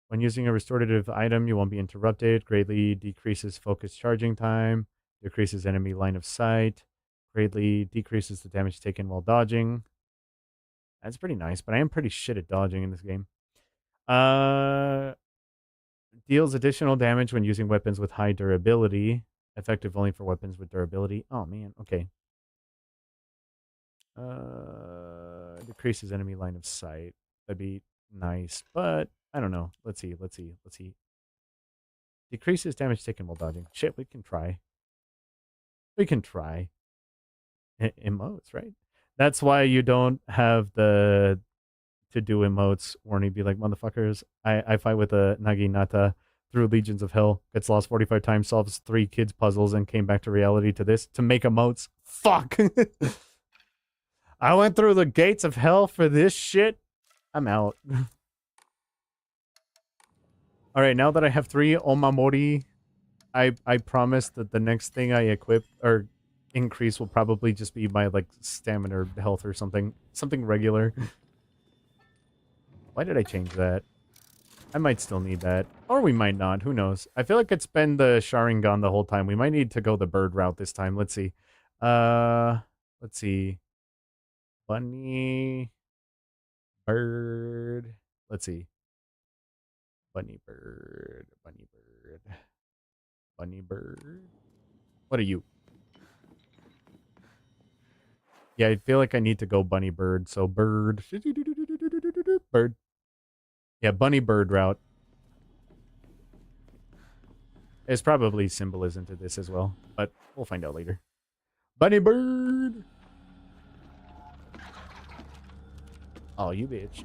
When using a restorative item, you won't be interrupted. Greatly decreases focus charging time. Decreases enemy line of sight. Greatly decreases the damage taken while dodging. That's pretty nice, but I am pretty shit at dodging in this game. Deals additional damage when using weapons with high durability. Effective only for weapons with durability. Oh, man. Okay. Decreases enemy line of sight. That'd be nice, but I don't know. Let's see. Decreases damage taken while dodging. Shit, we can try. Emotes, right? That's why you don't have the to do emotes. Warny be like, motherfuckers, I fight with a Naginata through Legions of Hell, gets lost 45 times, solves 3 kids' puzzles, and came back to reality to this, to make emotes. Fuck! I went through the gates of hell for this shit. I'm out. Alright, now that I have 3 Omamori, I promise that the next thing I equip, or increase, will probably just be my, like, stamina or health or something. Something regular. Why did I change that? I might still need that. Or we might not. Who knows? I feel like it's been the Sharingan the whole time. We might need to go the bird route this time. Let's see. Let's see. Bunny. Bird. Let's see. Bunny bird. What are you? Yeah, I feel like I need to go bunny bird. So bird. Bird. Yeah, bunny bird route. There's probably symbolism to this as well, but we'll find out later. Bunny bird! Oh, you bitch.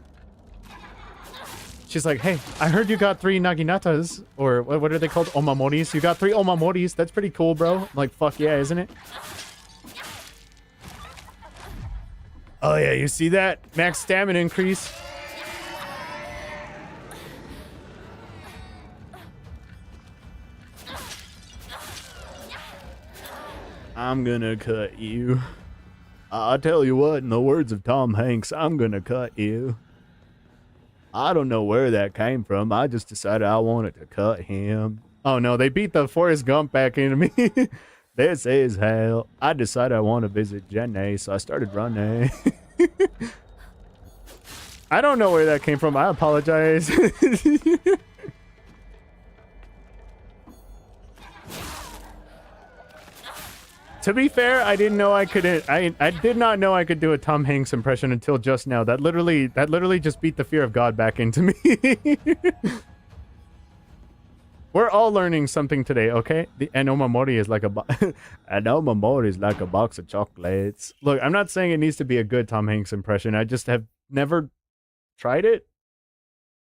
She's like, hey, I heard you got 3 Naginatas, or what are they called? Omamoris. You got 3 Omamoris. That's pretty cool, bro. I'm like, fuck yeah, isn't it? Oh yeah, you see that? Max stamina increase. I'm gonna cut you. I tell you what, in the words of Tom Hanks, I'm gonna cut you. I don't know where that came from. I just decided I wanted to cut him. Oh no, they beat the Forrest Gump back into me. This is hell. I decided I want to visit Jenny, so I started running. I don't know where that came from. I apologize. To be fair, I didn't know I could. I did not know I could do a Tom Hanks impression until just now. That literally just beat the fear of God back into me. We're all learning something today, okay? The Omamori is like Omamori is like a box of chocolates. Look, I'm not saying it needs to be a good Tom Hanks impression. I just have never tried it.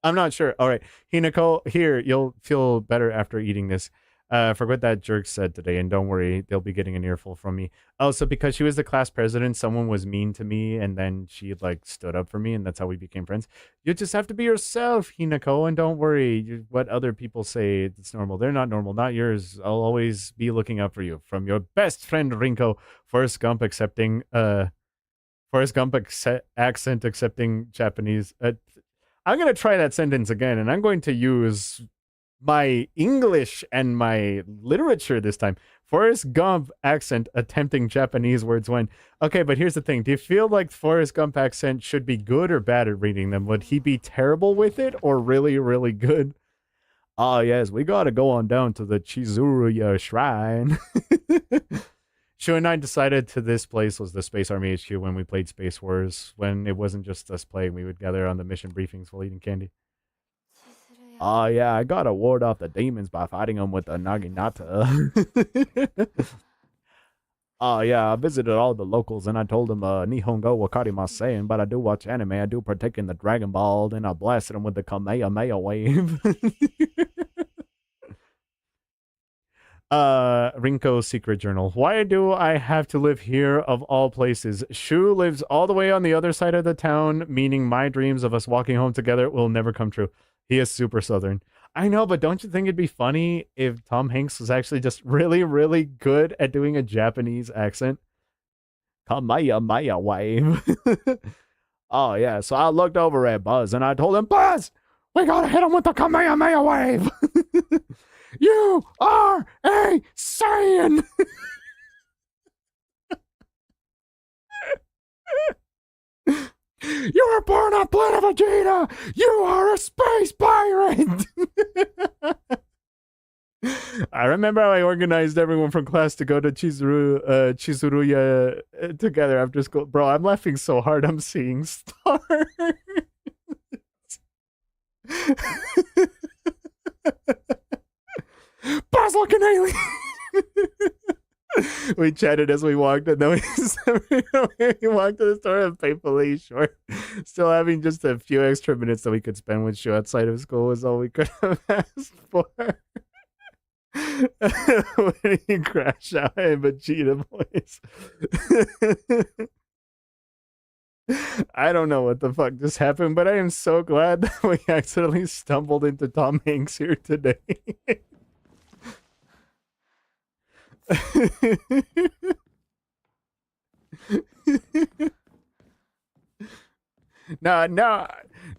I'm not sure. All right, Hinako, here, you'll feel better after eating this. For what that jerk said today, and don't worry, they'll be getting an earful from me. Oh, so because she was the class president, someone was mean to me, and then she like stood up for me, and that's how we became friends. You just have to be yourself, Hinako, and don't worry what other people say. It's normal. They're not normal, not yours. I'll always be looking out for you. From your best friend Rinko, Forrest Gump accent accepting Japanese. I'm gonna try that sentence again, and I'm going to use my English and my literature this time. Forrest Gump accent attempting Japanese words when. Okay, but here's the thing. Do you feel like Forrest Gump accent should be good or bad at reading them? Would he be terrible with it or really, really good? Ah, yes, we gotta go on down to the Chizuruya Shrine. Shu and I decided to this place was the Space Army HQ when we played Space Wars. When it wasn't just us playing, we would gather on the mission briefings while eating candy. Oh, yeah, I gotta ward off the demons by fighting them with the Naginata. Oh, yeah, I visited all the locals and I told them, Nihongo wakarimasen, but I do watch anime, I do partake in the Dragon Ball, and I blasted them with the Kamehameha wave. Rinko's secret journal. Why do I have to live here of all places? Shu lives all the way on the other side of the town, meaning my dreams of us walking home together will never come true. He is super southern. I know, but don't you think it'd be funny if Tom Hanks was actually just really, really good at doing a Japanese accent? Kamehameha wave. Oh, yeah, so I looked over at Buzz and I told him, Buzz, we gotta hit him with the Kamehameha wave. You are a Saiyan. You were born on planet Vegeta. You are a space pirate. I remember how I organized everyone from class to go to Chizuruya together after school. Bro, I'm laughing so hard I'm seeing stars. Buzz looking alien. We chatted as we walked, and then we walked to the store and painfully short. Still having just a few extra minutes that we could spend with Shu outside of school was all we could have asked for. When he crashed out in Vegeta voice. I don't know what the fuck just happened, but I am so glad that we accidentally stumbled into Tom Hanks here today. No, I'm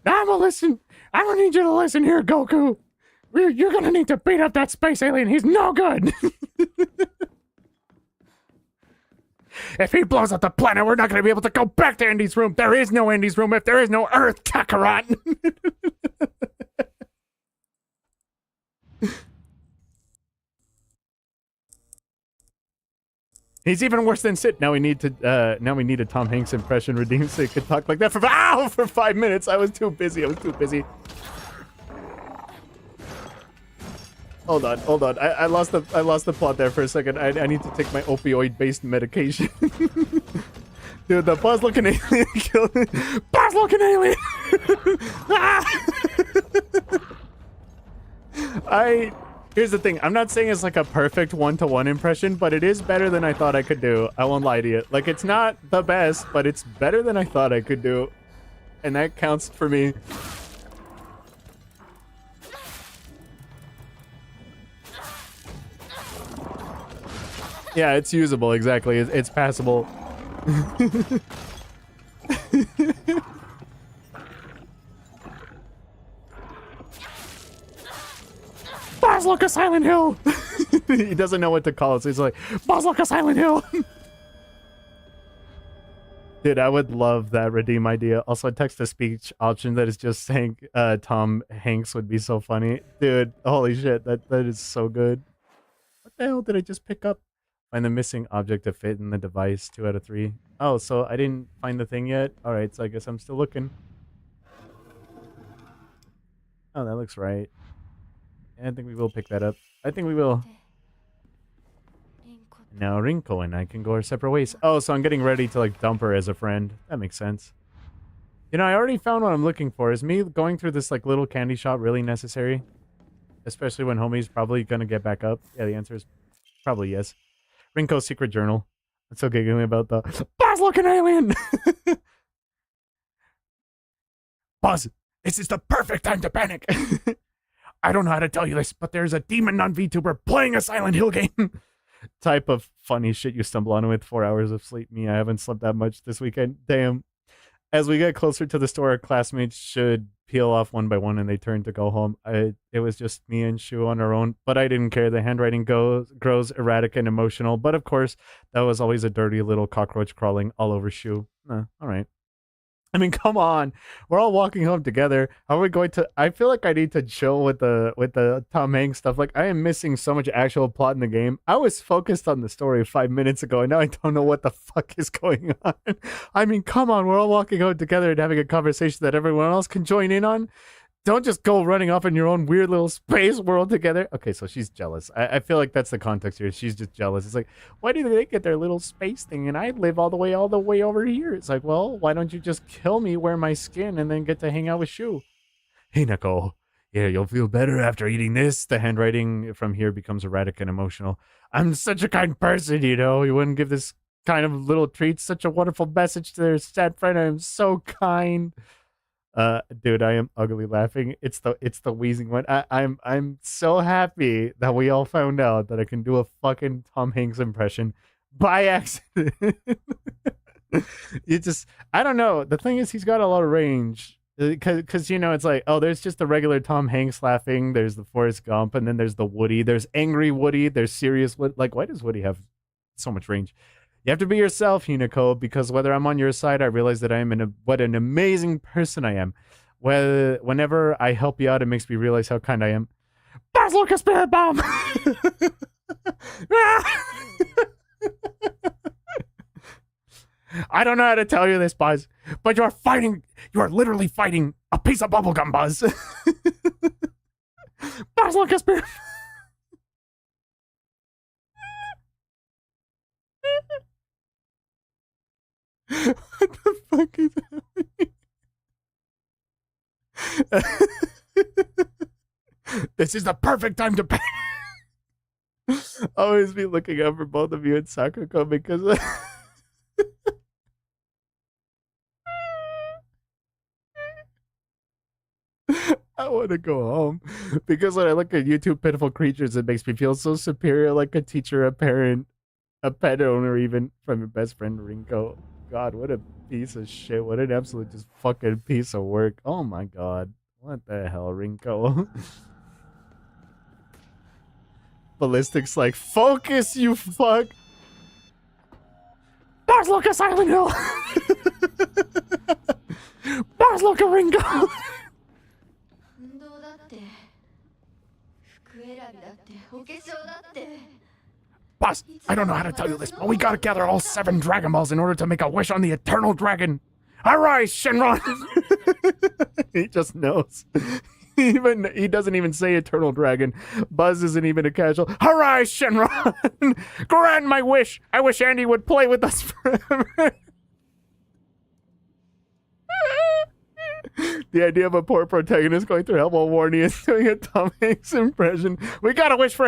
gonna listen. I'm gonna need you to listen here, Goku. You're gonna need to beat up that space alien. He's no good. If he blows up the planet, we're not gonna be able to go back to Andy's room. There is no Andy's room if there is no Earth, Kakarot. He's even worse than Sid. Now we need a Tom Hanks impression redeemed so he could talk like that for 5 minutes. I was too busy. Hold on. I lost the plot there for a second. I need to take my opioid-based medication. Dude, the Buzz-looking alien killed me. Buzz-looking alien! Here's the thing. I'm not saying it's like a perfect one-to-one impression, but it is better than I thought I could do. I won't lie to you. Like, it's not the best, but it's better than I thought I could do. And that counts for me. Yeah, it's usable, exactly. It's passable. Buzz, look at Silent Hill! He doesn't know what to call it, so he's like, Buzz, look at Silent Hill! Dude, I would love that redeem idea. Also, a text-to-speech option that is just saying Tom Hanks would be so funny. Dude, holy shit, that is so good. What the hell did I just pick up? Find the missing object to fit in the device, 2 out of 3. Oh, so I didn't find the thing yet? Alright, so I guess I'm still looking. Oh, that looks right. I think we will pick that up. I think we will. Now Rinko and I can go our separate ways. Oh, so I'm getting ready to like dump her as a friend. That makes sense. You know, I already found what I'm looking for. Is me going through this like little candy shop really necessary? Especially when homie's probably gonna get back up. Yeah, the answer is probably yes. Rinko's secret journal. I'm so giggling about the Buzz-looking alien! Buzz, this is the perfect time to panic! I don't know how to tell you this, but there's a demon non-VTuber playing a Silent Hill game. Type of funny shit you stumble on with 4 hours of sleep. Me, I haven't slept that much this weekend. Damn. As we get closer to the store, our classmates should peel off one by one and they turn to go home. It was just me and Shu on our own, but I didn't care. The handwriting grows erratic and emotional, but of course, that was always a dirty little cockroach crawling all over Shu. All right. I mean, come on. We're all walking home together. How are we going to? I feel like I need to chill with the Tom Hanks stuff. Like, I am missing so much actual plot in the game. I was focused on the story 5 minutes ago, and now I don't know what the fuck is going on. I mean, come on. We're all walking home together and having a conversation that everyone else can join in on. Don't just go running off in your own weird little space world together. Okay, so she's jealous. I feel like that's the context here. She's just jealous. It's like, why do they get their little space thing and I live all the way over here? It's like, well, why don't you just kill me, wear my skin, and then get to hang out with Shu? Hey, Neko. Yeah, you'll feel better after eating this. The handwriting from here becomes erratic and emotional. I'm such a kind person, you know. You wouldn't give this kind of little treat such a wonderful message to their sad friend. I am so kind. Dude, I am ugly laughing. It's the wheezing one. I'm so happy that we all found out that I can do a fucking Tom Hanks impression by accident. I don't know. The thing is, he's got a lot of range. Because you know, it's like, oh, there's just the regular Tom Hanks laughing. There's the Forrest Gump, and then there's the Woody. There's angry Woody. There's serious Woody. Like, why does Woody have so much range? You have to be yourself, Hinako, because whether I'm on your side, I realize that I am what an amazing person I am. Whenever I help you out, it makes me realize how kind I am. Bazooka Spirit Bomb! I don't know how to tell you this, Buzz, but you are literally fighting a piece of bubblegum, Buzz. Bazooka Spirit What the fuck is happening? This is the perfect time to pay. Always be looking out for both of you and Sakuko because I want to go home because when I look at YouTube pitiful creatures, it makes me feel so superior, like a teacher, a parent, a pet owner, even from your best friend Rinko. God, what a piece of shit. What an absolute just fucking piece of work. Oh my god. What the hell, Rinko? Ballistic's like, focus, you fuck! Bars look at Silent Hill! Bars look at Rinko! Boss, I don't know how to tell you this, but we gotta gather all 7 Dragon Balls in order to make a wish on the Eternal Dragon. Arise, Shenron! He just knows. He doesn't even say Eternal Dragon. Buzz isn't even a casual. Arise, Shenron! Grant my wish! I wish Andy would play with us forever. The idea of a poor protagonist going through hell while Warny is doing a Tom Hanks impression. We gotta wish for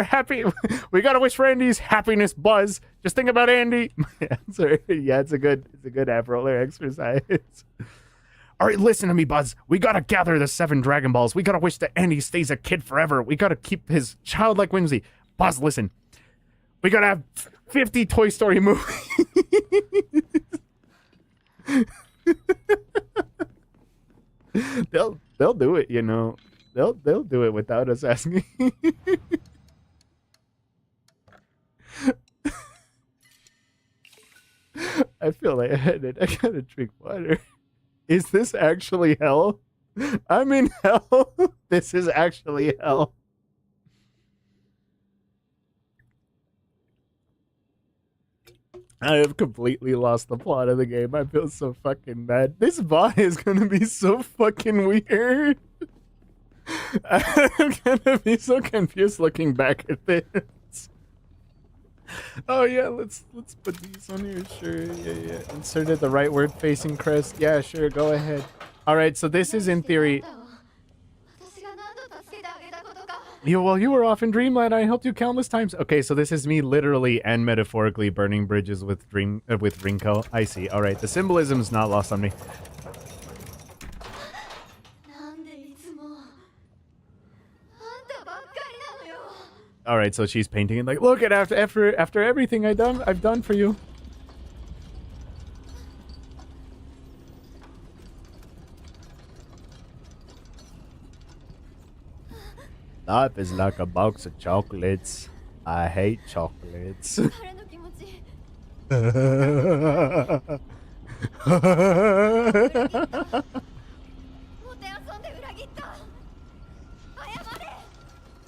Andy's happiness, Buzz. Just think about Andy. My answer, yeah, it's a good app roller exercise. All right, listen to me, Buzz. We gotta gather the 7 Dragon Balls. We gotta wish that Andy stays a kid forever. We gotta keep his childlike whimsy. Buzz, listen. We gotta have 50 Toy Story movies. They'll do it, you know. They'll do it without us asking. I feel lightheaded. I gotta drink water. Is this actually hell? I'm in hell. This is actually hell. I have completely lost the plot of the game. I feel so fucking bad. This bot is gonna be so fucking weird. I'm gonna be so confused looking back at this. Oh yeah, let's put these on here. Sure, yeah. Inserted the right word facing crest. Yeah, sure, go ahead. All right, so this is in theory. While you were off in Dreamland, I helped you countless times. Okay, so this is me literally and metaphorically burning bridges with Rinko. I see. All right, the symbolism's not lost on me. All right, so she's painting it like, look at after everything I've done for you. Life is like a box of chocolates. I hate chocolates. 彼の気持ち もてあそんで裏切った謝れ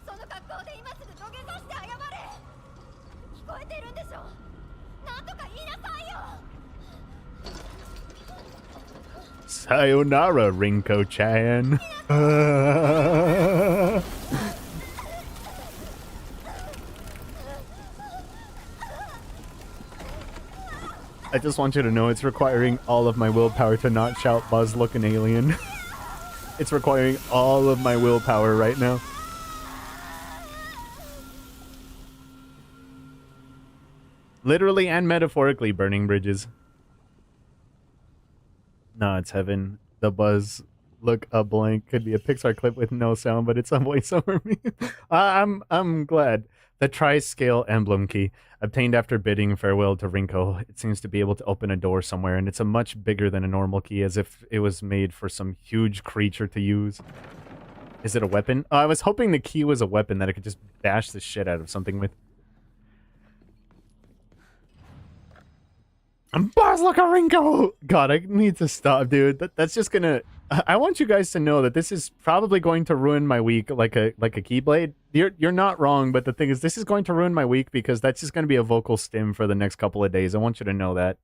その格好で今すぐ土下座して謝れ聞こえてるんでしょなんとか言いなさいよ Sayonara, Rinko-chan. I just want you to know it's requiring all of my willpower to not shout Buzz look an alien. It's requiring all of my willpower right now. Literally and metaphorically burning bridges. No, it's heaven. The Buzz look a blank could be a Pixar clip with no sound, but it's a voiceover meme. I'm glad. The tri-scale emblem key, obtained after bidding farewell to Rinko. It seems to be able to open a door somewhere, and it's a much bigger than a normal key, as if it was made for some huge creature to use. Is it a weapon? I was hoping the key was a weapon that I could just bash the shit out of something with. Buzz, look at Rinko! God, I need to stop, dude. That's just gonna... I want you guys to know that this is probably going to ruin my week like a Keyblade. You're not wrong, but the thing is, this is going to ruin my week because that's just going to be a vocal stim for the next couple of days. I want you to know that.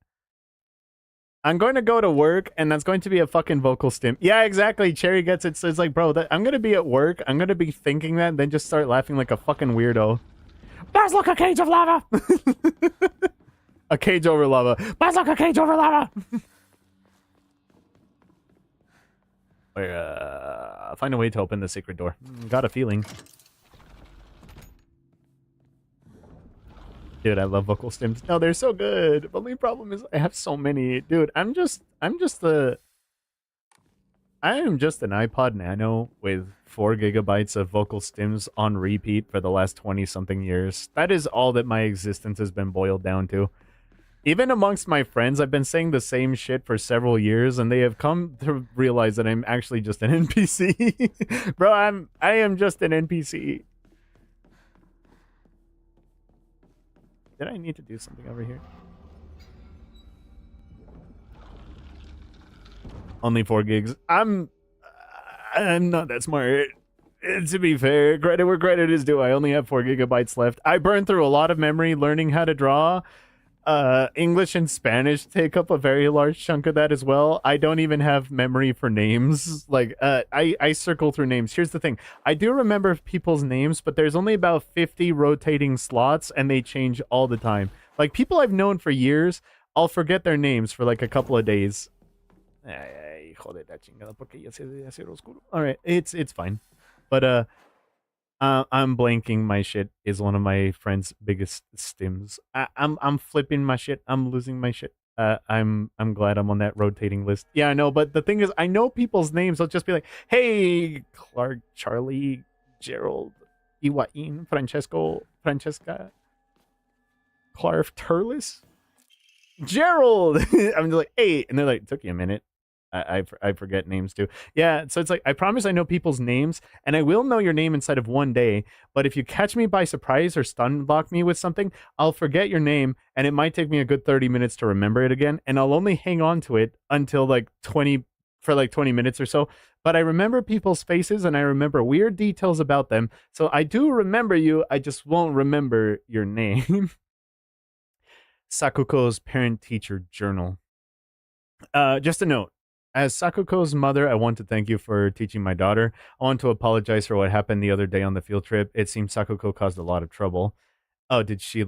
I'm going to go to work, and that's going to be a fucking vocal stim. Yeah, exactly. Cherry gets it. So it's like, bro, I'm going to be at work. I'm going to be thinking that, and then just start laughing like a fucking weirdo. Buzz, look, a cage of lava! A cage over lava. Buzz, look, a cage over lava! Find a way to open the secret door. Got a feeling. Dude, I love vocal stims. No, they're so good. The only problem is I have so many. Dude, I am just an iPod Nano with 4 gigabytes of vocal stims on repeat for the last 20 something years. That is all that my existence has been boiled down to. Even amongst my friends, I've been saying the same shit for several years, and they have come to realize that I'm actually just an NPC. Bro, I am just an NPC. Did I need to do something over here? Only 4 gigs. I'm not that smart. To be fair, credit where credit is due. I only have 4 gigabytes left. I burned through a lot of memory learning how to draw. English and Spanish take up a very large chunk of that as well. I don't even have memory for names. Like, I circle through names. Here's the thing. I do remember people's names, but there's only about 50 rotating slots, and they change all the time. Like, people I've known for years, I'll forget their names for, like, a couple of days. Alright, it's fine. But, I'm blanking my shit is one of my friend's biggest stims. I'm flipping my shit. I'm losing my shit. I'm glad I'm on that rotating list. Yeah, I know, but the thing is, I know people's names. I'll just be like, hey, Clark, Charlie, Gerald, Iwain, Francesco, Francesca, Clark Turles, Gerald. I'm just like, hey, and they're like, took you a minute. I forget names too. Yeah, so it's like, I promise I know people's names, and I will know your name inside of one day, but if you catch me by surprise or stun block me with something, I'll forget your name, and it might take me a good 30 minutes to remember it again, and I'll only hang on to it until like 20 minutes or so. But I remember people's faces, and I remember weird details about them, so I do remember you, I just won't remember your name. Sakuko's parent-teacher journal. Just a note. As Sakuko's mother, I want to thank you for teaching my daughter. I want to apologize for what happened the other day on the field trip. It seems Sakuko caused a lot of trouble. Oh, did she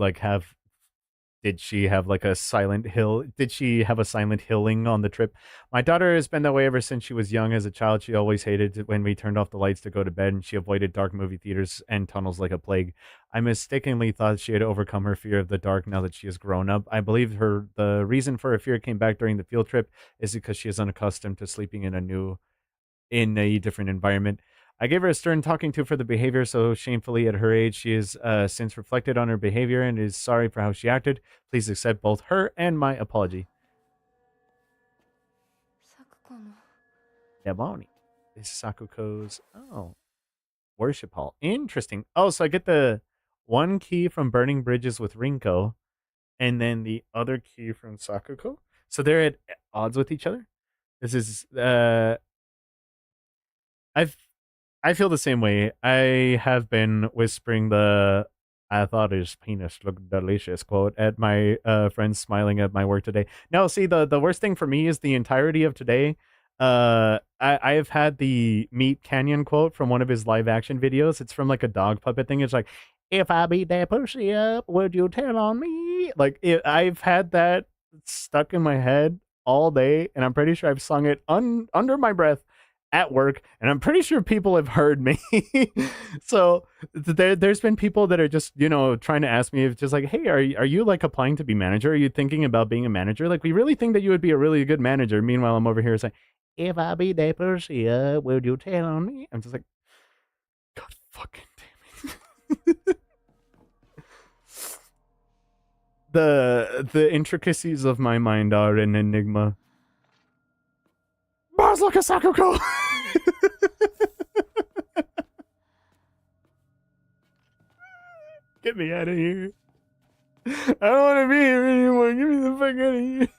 have like a silent hill? Did she have a silent hilling on the trip? My daughter has been that way ever since she was young. As a child, she always hated when we turned off the lights to go to bed, and she avoided dark movie theaters and tunnels like a plague. I mistakenly thought she had overcome her fear of the dark now that she has grown up. I believe the reason for her fear came back during the field trip is because she is unaccustomed to sleeping in a different environment. I gave her a stern talking to for the behavior, so shamefully at her age, she has since reflected on her behavior and is sorry for how she acted. Please accept both her and my apology. Yeah, Warny. This is Sakuko's... Oh. Worship Hall. Interesting. Oh, so I get the one key from Burning Bridges with Rinko, and then the other key from Sakuko. So they're at odds with each other. This is I've I feel the same way. I have been whispering the "I thought his penis looked delicious" quote at my friends smiling at my work today. No, see, the worst thing for me is the entirety of today. I have had the Meat Canyon quote from one of his live action videos. It's from like a dog puppet thing. It's like, "If I beat that pussy up, would you tell on me?" Like I've had that stuck in my head all day, and I'm pretty sure I've sung it under my breath at work, and I'm pretty sure people have heard me. So there's been people that are just, trying to ask me if just like, hey, are you like applying to be manager? Are you thinking about being a manager? Like, we really think that you would be a really good manager. Meanwhile, I'm over here saying, if I be that person, will you tell on me? I'm just like, God fucking damn it. The intricacies of my mind are an enigma. Bars like a Sakuko! Get me out of here. I don't want to be here anymore. Get me the fuck out of here.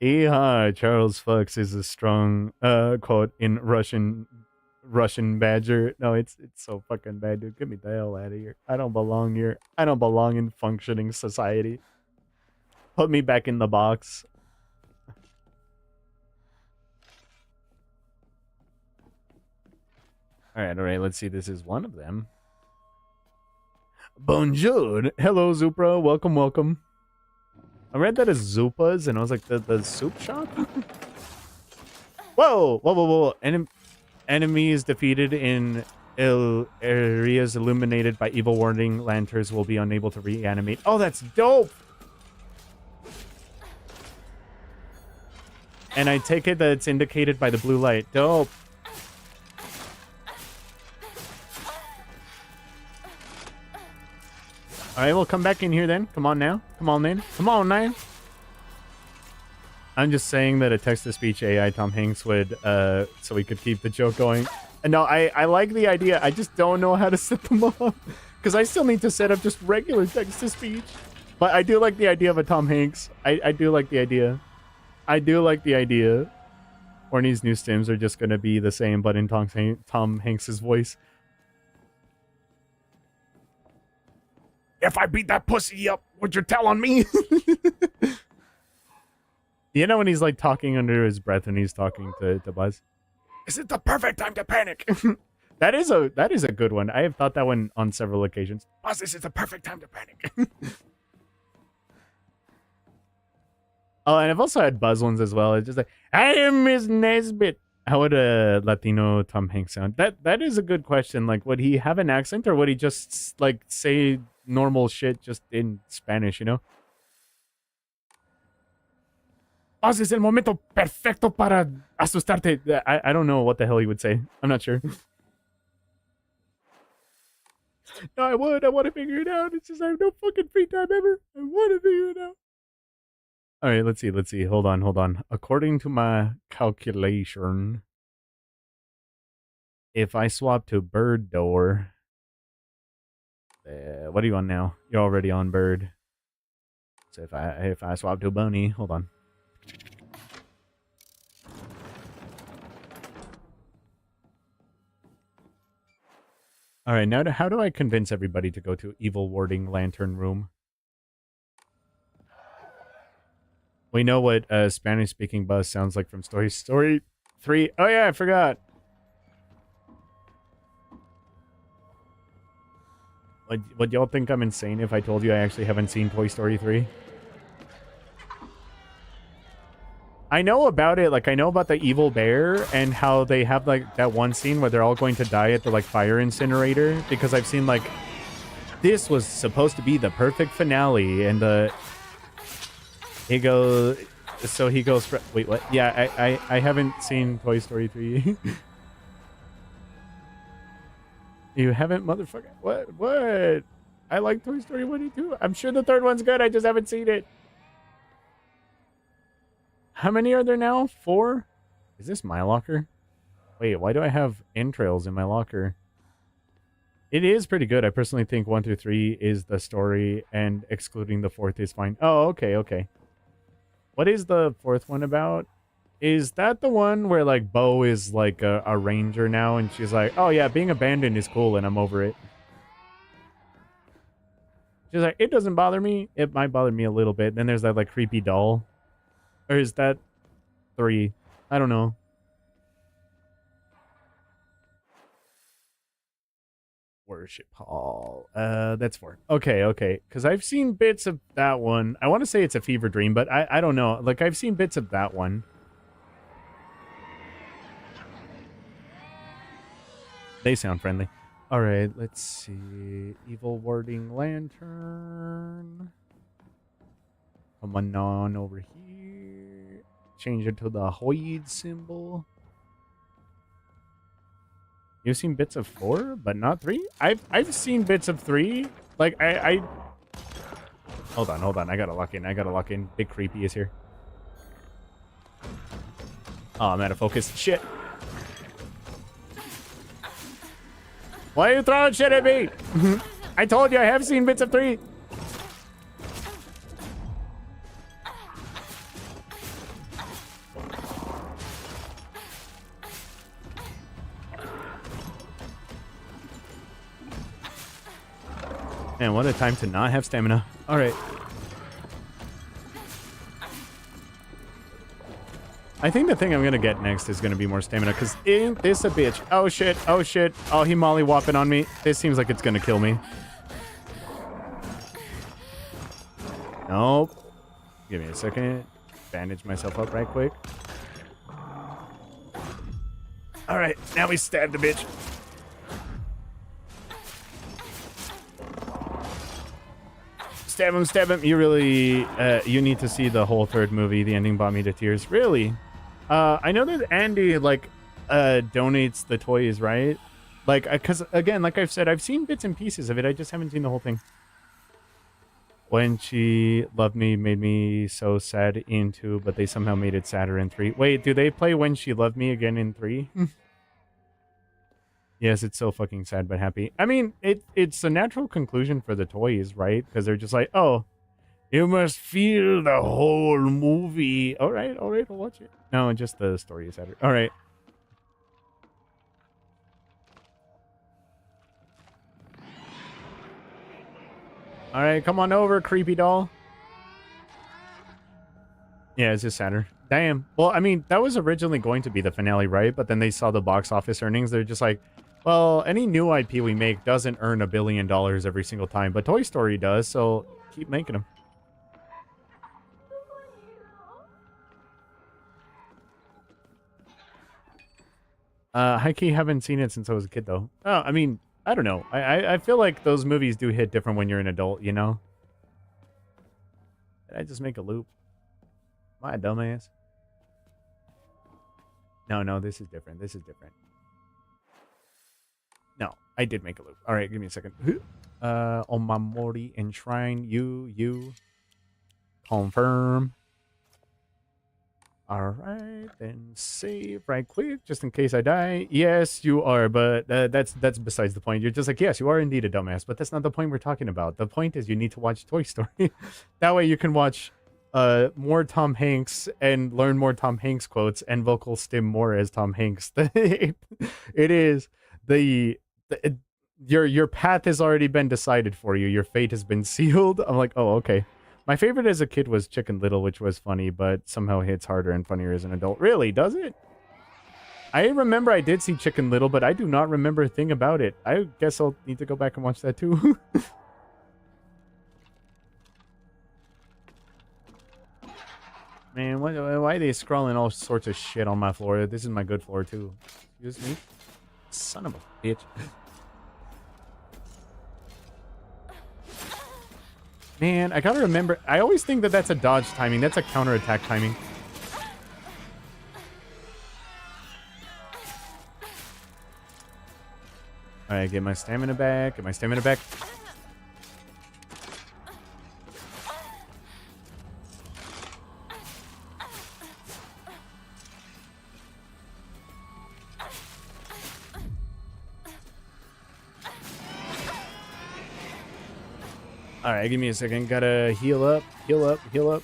Yeehaw, Charles Fuchs is a strong quote in Russian Badger. No, it's so fucking bad, dude. Get me the hell out of here. I don't belong here. I don't belong in functioning society. Put me back in the box. All right. Let's see. This is one of them. Bonjour. Hello, Zupra. Welcome. I read that as Zupas, and I was like, the soup shop? Whoa. Enemies defeated in areas illuminated by evil warning lanterns will be unable to reanimate. Oh, that's dope. And I take it that it's indicated by the blue light. Dope. All right, we'll come back in here then. Come on now. Come on now. I'm just saying that a text-to-speech AI Tom Hanks would, so we could keep the joke going. And no, I like the idea. I just don't know how to set them up. Because I still need to set up just regular text-to-speech. But I do like the idea of a Tom Hanks. I do like the idea. Warny's new stims are just going to be the same, but in Tom Hanks' voice. If I beat that pussy up, would you tell on me? You know when he's like talking under his breath when he's talking to Buzz? Is it the perfect time to panic? That is a good one. I have thought that one on several occasions. Buzz, this is the perfect time to panic. Oh, and I've also had Buzz ones as well. It's just like, I am Miss Nesbit. How would a Latino Tom Hanks sound? That is a good question. Like, would he have an accent, or would he just like say normal shit just in Spanish, you know? Buzz, es el momento perfecto para asustarte. I don't know what the hell he would say. I'm not sure. No, I want to figure it out. It's just I have no fucking free time ever. I want to figure it out. All right, let's see. Hold on. According to my calculation, if I swap to Bird Door, what are you on now? You're already on Bird. So if I swap to Bunny, hold on. All right, now how do I convince everybody to go to Evil Warding Lantern Room? We know what Spanish-speaking Buzz sounds like from Story 3. Oh yeah, I forgot. Would y'all think I'm insane if I told you I actually haven't seen Toy Story 3? I know about it. Like, I know about the evil bear and how they have, like, that one scene where they're all going to die at the, like, fire incinerator. Because I've seen, like, this was supposed to be the perfect finale. And he goes... Wait, what? Yeah, I haven't seen Toy Story 3. You haven't, motherfucker? What? I like Toy Story 1 and 2. I'm sure the third one's good. I just haven't seen it. How many are there now? 4? Is this my locker? Wait, why do I have entrails in my locker? It is pretty good. I personally think 1 through 3 is the story, and excluding the 4th is fine. Oh, okay, okay. What is the 4th one about? Is that the one where, like, Bo is, like, a ranger now, and she's like, oh, yeah, being abandoned is cool, and I'm over it. She's like, it doesn't bother me. It might bother me a little bit. Then there's that, like, creepy doll. Or is that 3? I don't know. Worship Hall. That's 4. Okay, okay. Because I've seen bits of that one. I want to say it's a fever dream, but I don't know. Like, I've seen bits of that one. They sound friendly. All right, let's see. Evil warding lantern. Come on over here. Change it to the Hoid symbol. You've seen bits of 4, but not 3? I've seen bits of 3. Like, I... Hold on. I gotta lock in. Big Creepy is here. Oh, I'm out of focus. Shit. Why are you throwing shit at me? I told you I have seen bits of 3. Man, what a time to not have stamina. All right. I think the thing I'm going to get next is going to be more stamina, because ain't this a bitch? Oh, shit. Oh, shit. Oh, he molly-whopping on me. This seems like it's going to kill me. Nope. Give me a second. Bandage myself up right quick. All right. Now we stab the bitch. Stab him. You really, you need to see the whole 3rd movie. The ending brought me to tears. Really? I know that Andy, like, donates the toys, right? Like, because, again, like I've said, I've seen bits and pieces of it. I just haven't seen the whole thing. When She Loved Me made me so sad in 2, but they somehow made it sadder in 3. Wait, do they play When She Loved Me again in 3? Yes, it's so fucking sad but happy. I mean, it's a natural conclusion for the toys, right? Because they're just like, oh, you must feel the whole movie. All right, I'll watch it. No, just the story is sadder. All right. All right, come on over, creepy doll. Yeah, it's just sadder. Damn. Well, I mean, that was originally going to be the finale, right? But then they saw the box office earnings. They're just like, well, any new IP we make doesn't earn $1 billion every single time, but Toy Story does, so keep making them. High-key haven't seen it since I was a kid, though. Oh, I mean, I don't know. I feel like those movies do hit different when you're an adult, you know? Did I just make a loop? Am I a dumbass? No, this is different. No, I did make a loop. All right, give me a second. Omamori enshrine you. Confirm. All right, then save right quick, just in case I die. Yes, you are, but that's besides the point. You're just like, yes, you are indeed a dumbass, but that's not the point we're talking about. The point is you need to watch Toy Story. That way you can watch more Tom Hanks and learn more Tom Hanks quotes and vocal stim more as Tom Hanks. It is your path has already been decided for you. Your fate has been sealed. I'm like, oh, okay. My favorite as a kid was Chicken Little, which was funny, but somehow hits harder and funnier as an adult. Really, does it? I remember I did see Chicken Little, but I do not remember a thing about it. I guess I'll need to go back and watch that too. Man, why are they scrawling all sorts of shit on my floor? This is my good floor too. Excuse me? Son of a bitch. Man, I gotta remember. I always think that that's a dodge timing. That's a counterattack timing. Alright, get my stamina back. All right, give me a second. Gotta heal up, heal up, heal up.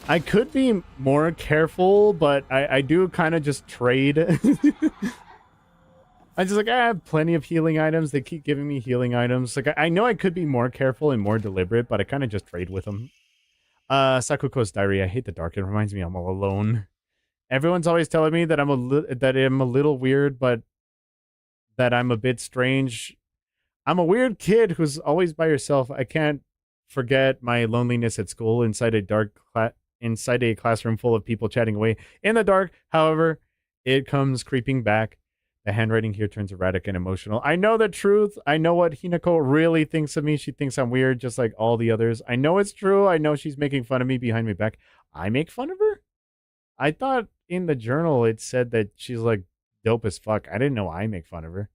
I could be more careful, but I do kind of just trade. I just like, I have plenty of healing items. They keep giving me healing items. Like, I know I could be more careful and more deliberate, but I kind of just trade with them. Sakuko's diary. I hate the dark. It reminds me I'm all alone. Everyone's always telling me that I'm a little weird, but that I'm a bit strange. I'm a weird kid who's always by herself. I can't forget my loneliness at school inside inside a classroom full of people chatting away in the dark. However, it comes creeping back. The handwriting here turns erratic and emotional. I know the truth. I know what Hinako really thinks of me. She thinks I'm weird, just like all the others. I know it's true. I know she's making fun of me behind my back. I make fun of her? I thought in the journal it said that she's like dope as fuck. I didn't know I make fun of her.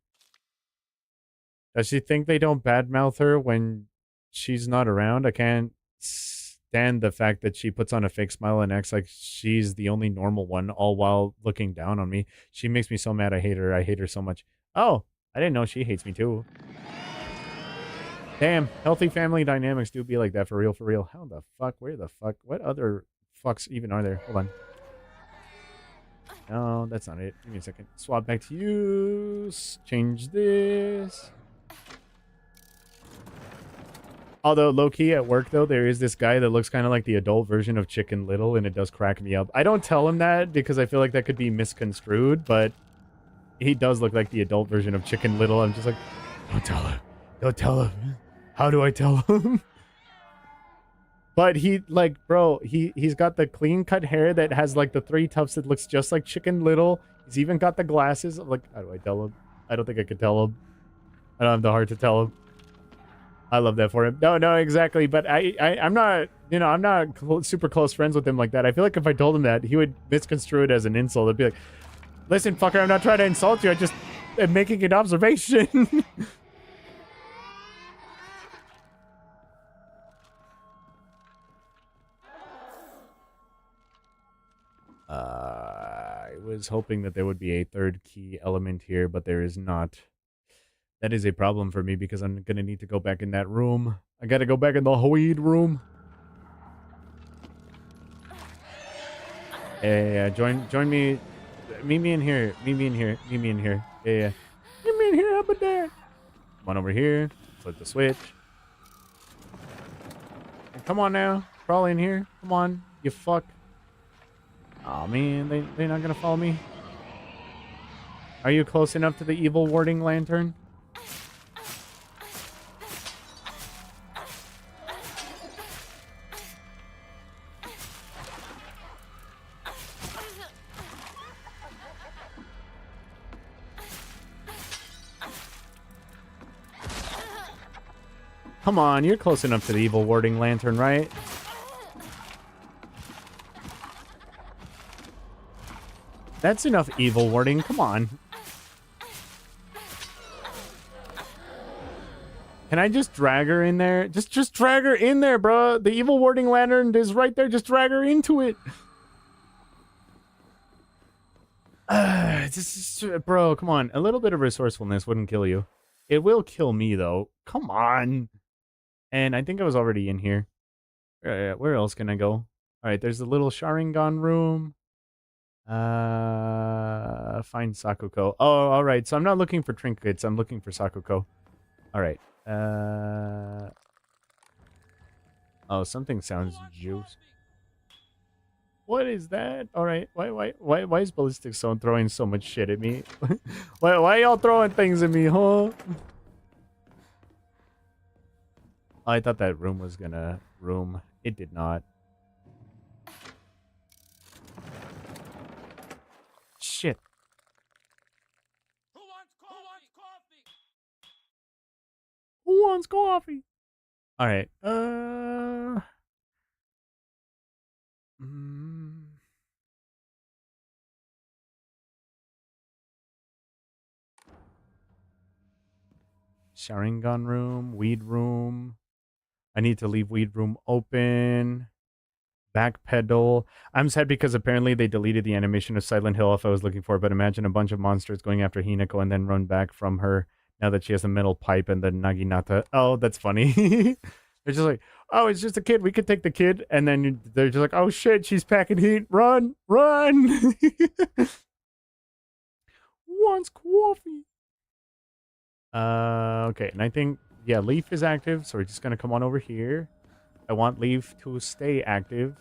Does she think they don't badmouth her when she's not around? I can't stand the fact that she puts on a fake smile and acts like she's the only normal one, all while looking down on me. She makes me so mad. I hate her. I hate her so much. Oh, I didn't know she hates me too. Damn, healthy family dynamics do be like that for real, for real. How the fuck? Where the fuck? What other fucks even are there? Hold on. No, that's not it. Give me a second. Swap back to use. Change this. Although, low-key at work, though, there is this guy that looks kind of like the adult version of Chicken Little, and it does crack me up. I don't tell him that because I feel like that could be misconstrued, but he does look like the adult version of Chicken Little. I'm just like, don't tell him. Don't tell him. How do I tell him? But he, like, bro, he's got the clean-cut hair that has, like, the 3 tufts that looks just like Chicken Little. He's even got the glasses. I'm like, how do I tell him? I don't think I could tell him. I don't have the heart to tell him. I love that for him. No, exactly. But I'm not, I'm not super close friends with him like that. I feel like if I told him that, he would misconstrue it as an insult. I'd be like, listen, fucker, I'm not trying to insult you. I just am making an observation. I was hoping that there would be a third key element here, but there is not. That is a problem for me because I'm going to need to go back in that room. I got to go back in the weed room. Yeah, join me. Meet me in here. Meet me in here. Meet me in here. Yeah. Meet me in here. How about that? Come on over here. Flip the switch. Come on now. Crawl in here. Come on. You fuck. Oh man, they're not going to follow me. Are you close enough to the evil warding lantern? Come on, you're close enough to the evil warding lantern, right? That's enough evil warding. Come on. Can I just drag her in there? Just drag her in there, bro. The evil warding lantern is right there. Just drag her into it. Bro, come on. A little bit of resourcefulness wouldn't kill you. It will kill me, though. Come on. And I think I was already in here. Where else can I go? All right, there's the little Sharingan room. Find Sakuko. Oh, all right. So I'm not looking for trinkets. I'm looking for Sakuko. All right. Oh, something sounds juice. What is that? All right. Why is Ballistic Zone throwing so much shit at me? why y'all throwing things at me, huh? I thought that room was gonna room. It did not. Shit. Who wants coffee? All right. Sharingan room, weed room. I need to leave weed room open. Backpedal. I'm sad because apparently they deleted the animation of Silent Hill if I was looking for it, but imagine a bunch of monsters going after Hinako and then run back from her now that she has a metal pipe and the Naginata. Oh, that's funny. They're just like, oh, it's just a kid. We could take the kid. And then they're just like, oh, shit, she's packing heat. Run, run. Wants coffee. Okay, and I think, yeah, Leaf is active, so we're just going to come on over here. I want Leaf to stay active.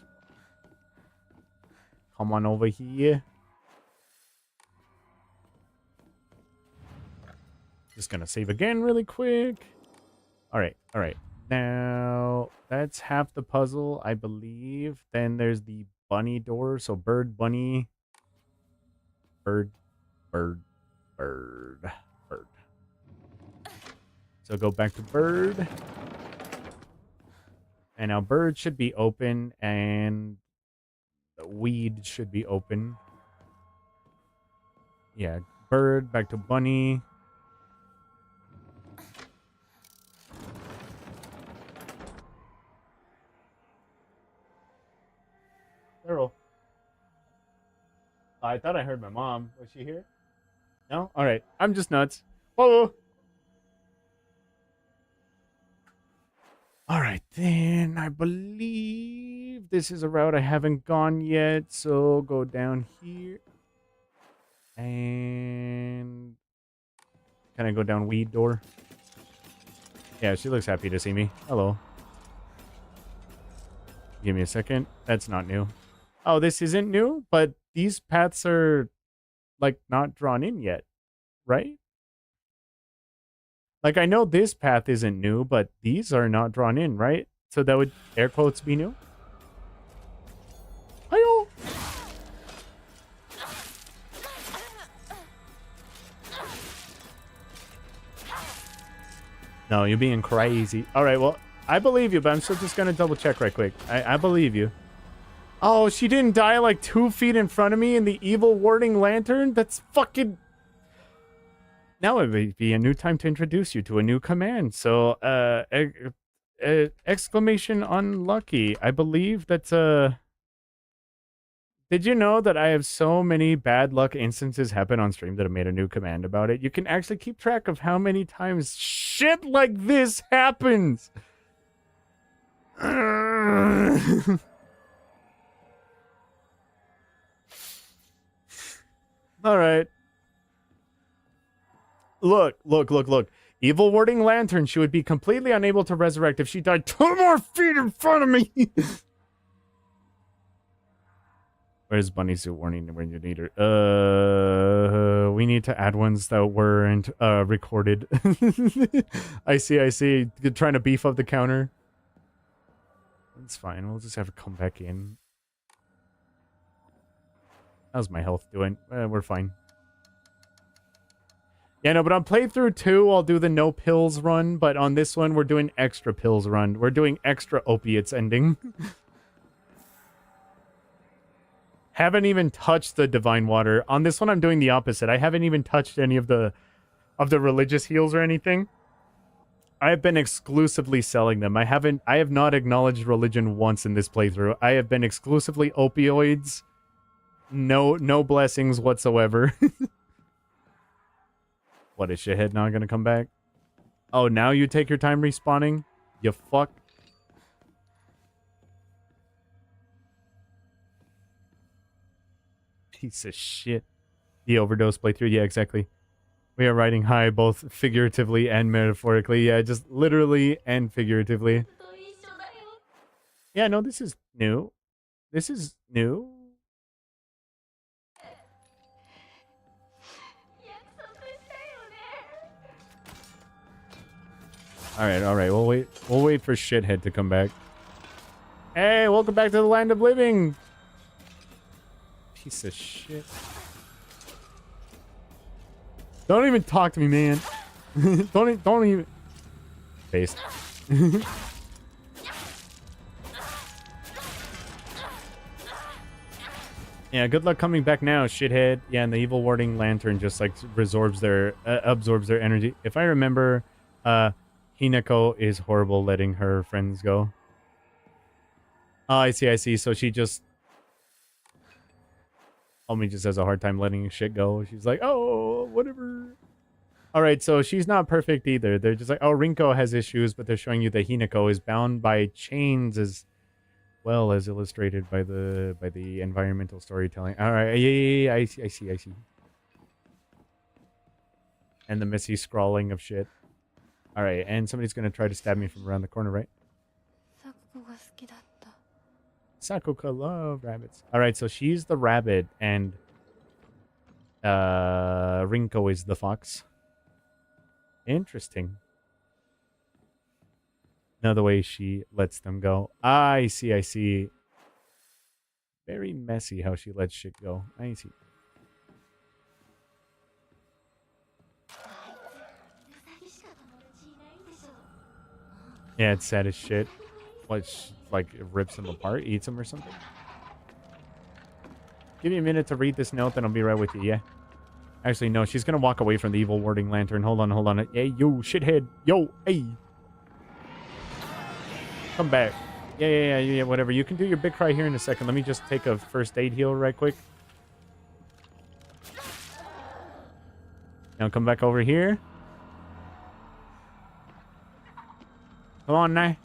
Come on over here. Just gonna save again really quick. All right, all right. Now, that's half the puzzle, I believe. Then there's the bunny door. So bird, bunny. Bird, bird, bird, bird. So go back to bird. And now bird should be open and the weed should be open. Yeah, bird, back to bunny. Earl. I thought I heard my mom. Was she here? No? Alright. I'm just nuts. Whoa! Alright, then I believe this is a route I haven't gone yet. So go down here. And can I go down weed door? Yeah, she looks happy to see me. Hello. Give me a second. That's not new. Oh, this isn't new, but these paths are like not drawn in yet, right? Like I know this path isn't new, but these are not drawn in, right? So that would air quotes be new. Hi-yo! No, you're being crazy. All right, well, I believe you, but I'm still just gonna double check right quick. I believe you. Oh, she didn't die like 2 feet in front of me in the evil warding lantern? That's fucking... Now it would be a new time to introduce you to a new command. So, exclamation unlucky. I believe that's Did you know that I have so many bad luck instances happen on stream that I made a new command about it? You can actually keep track of how many times shit like this happens. All right. Look. Evil warding lantern. She would be completely unable to resurrect if she died 2 more feet in front of me. Where's Bunny Suit warning when you need her? We need to add ones that weren't recorded. I see. You're trying to beef up the counter. That's fine. We'll just have to come back in. How's my health doing? We're fine. Yeah, no, but on playthrough 2, I'll do the no pills run, but on this one, we're doing extra pills run. We're doing extra opiates ending. Haven't even touched the divine water. On this one, I'm doing the opposite. I haven't even touched any of the religious heals or anything. I have been exclusively selling them. I have not acknowledged religion once in this playthrough. I have been exclusively opioids. No blessings whatsoever. What, is shithead not gonna come back? Oh, now you take your time respawning? You fuck. Piece of shit. The overdose playthrough. Yeah, exactly. We are riding high both figuratively and metaphorically. Yeah, just literally and figuratively. Yeah, no, this is new. This is new. Alright. We'll wait for shithead to come back. Hey, welcome back to the land of living. Piece of shit. Don't even talk to me, man. don't even. Face. Yeah, good luck coming back now, shithead. Yeah, and the evil warding lantern just like absorbs their energy. If I remember, Hinako is horrible letting her friends go. Oh, I see, I see. So she just... Homie just has a hard time letting shit go. She's like, oh, whatever. All right, so she's not perfect either. They're just like, oh, Rinko has issues, but they're showing you that Hinako is bound by chains as well as illustrated by the environmental storytelling. All right, yeah, I see. And the messy scrawling of shit. All right, and somebody's gonna try to stab me from around the corner, right? Sakuka love rabbits. All right, so she's the rabbit, and Rinko is the fox. Interesting. Now the way she lets them go. I see. Very messy how she lets shit go. I see. Yeah, it's sad as shit. What, like, rips them apart, eats them or something? Give me a minute to read this note, then I'll be right with you, yeah? Actually, no, she's gonna walk away from the evil warding lantern. Hold on. Hey, yo, shithead. Yo, hey. Come back. Yeah, whatever. You can do your big cry here in a second. Let me just take a first aid heal right quick. Now come back over here. Come on now.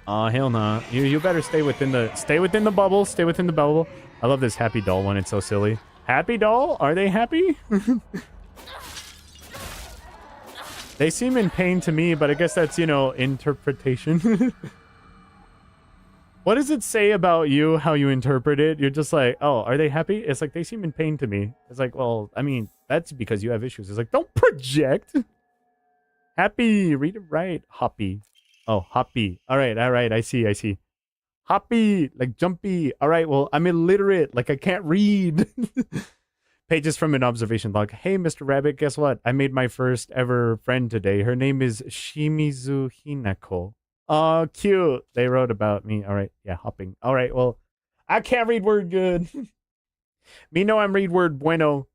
Oh, hell no. You better stay within the bubble. Stay within the bubble. I love this happy doll one. It's so silly. Happy doll? Are they happy? They seem in pain to me, but I guess that's, you know, interpretation. What does it say about you, how you interpret it? You're just like, oh, are they happy? It's like, they seem in pain to me. It's like, well, I mean, that's because you have issues. It's like, don't project. Happy. Read it right. Hoppy. Oh, hoppy. All right. I see. Hoppy. Like jumpy. All right. Well, I'm illiterate. Like, I can't read. Pages from an observation log. Hey, Mr. Rabbit, guess what? I made my first ever friend today. Her name is Shimizu Hinako. Oh, cute. They wrote about me. All right. Yeah, hopping. All right. Well, I can't read word good. Me know I'm read word bueno.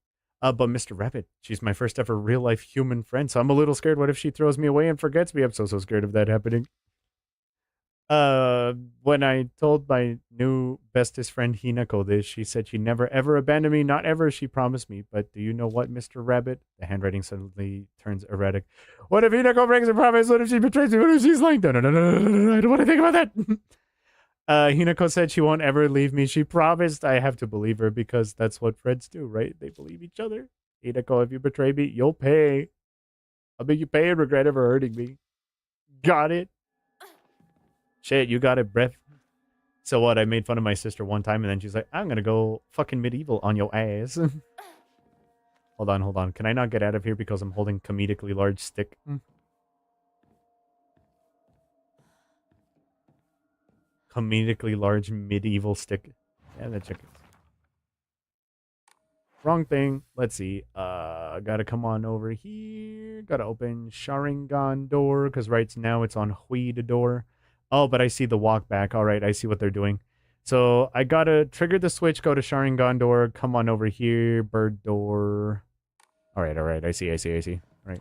But Mr. Rabbit, she's my first ever real life human friend, so I'm a little scared. What if she throws me away and forgets me? I'm so scared of that happening. When I told my new bestest friend Hinako this, she said she never ever abandoned me. Not ever, she promised me. But do you know what, Mr. Rabbit? The handwriting suddenly turns erratic. What if Hinako breaks her promise? What if she betrays me? What if she's lying? No, I don't want to think about that. Hinako said she won't ever leave me. She promised. I have to believe her because that's what friends do, right? They believe each other. Hinako, if you betray me, you'll pay. I'll make you pay and regret ever hurting me. Got it? Shit, you got it, breath. So what? I made fun of my sister one time and then she's like, I'm gonna go fucking medieval on your ass. Hold on. Can I not get out of here because I'm holding comedically large stick? Comedically large medieval stick. Yeah, that check it. Wrong thing. Let's see. Gotta come on over here. Gotta open Sharingan door because right now it's on Huida door. Oh, but I see the walk back. All right, I see what they're doing. So I gotta trigger the switch, go to Sharingan door, come on over here, bird door. All right. I see. All right.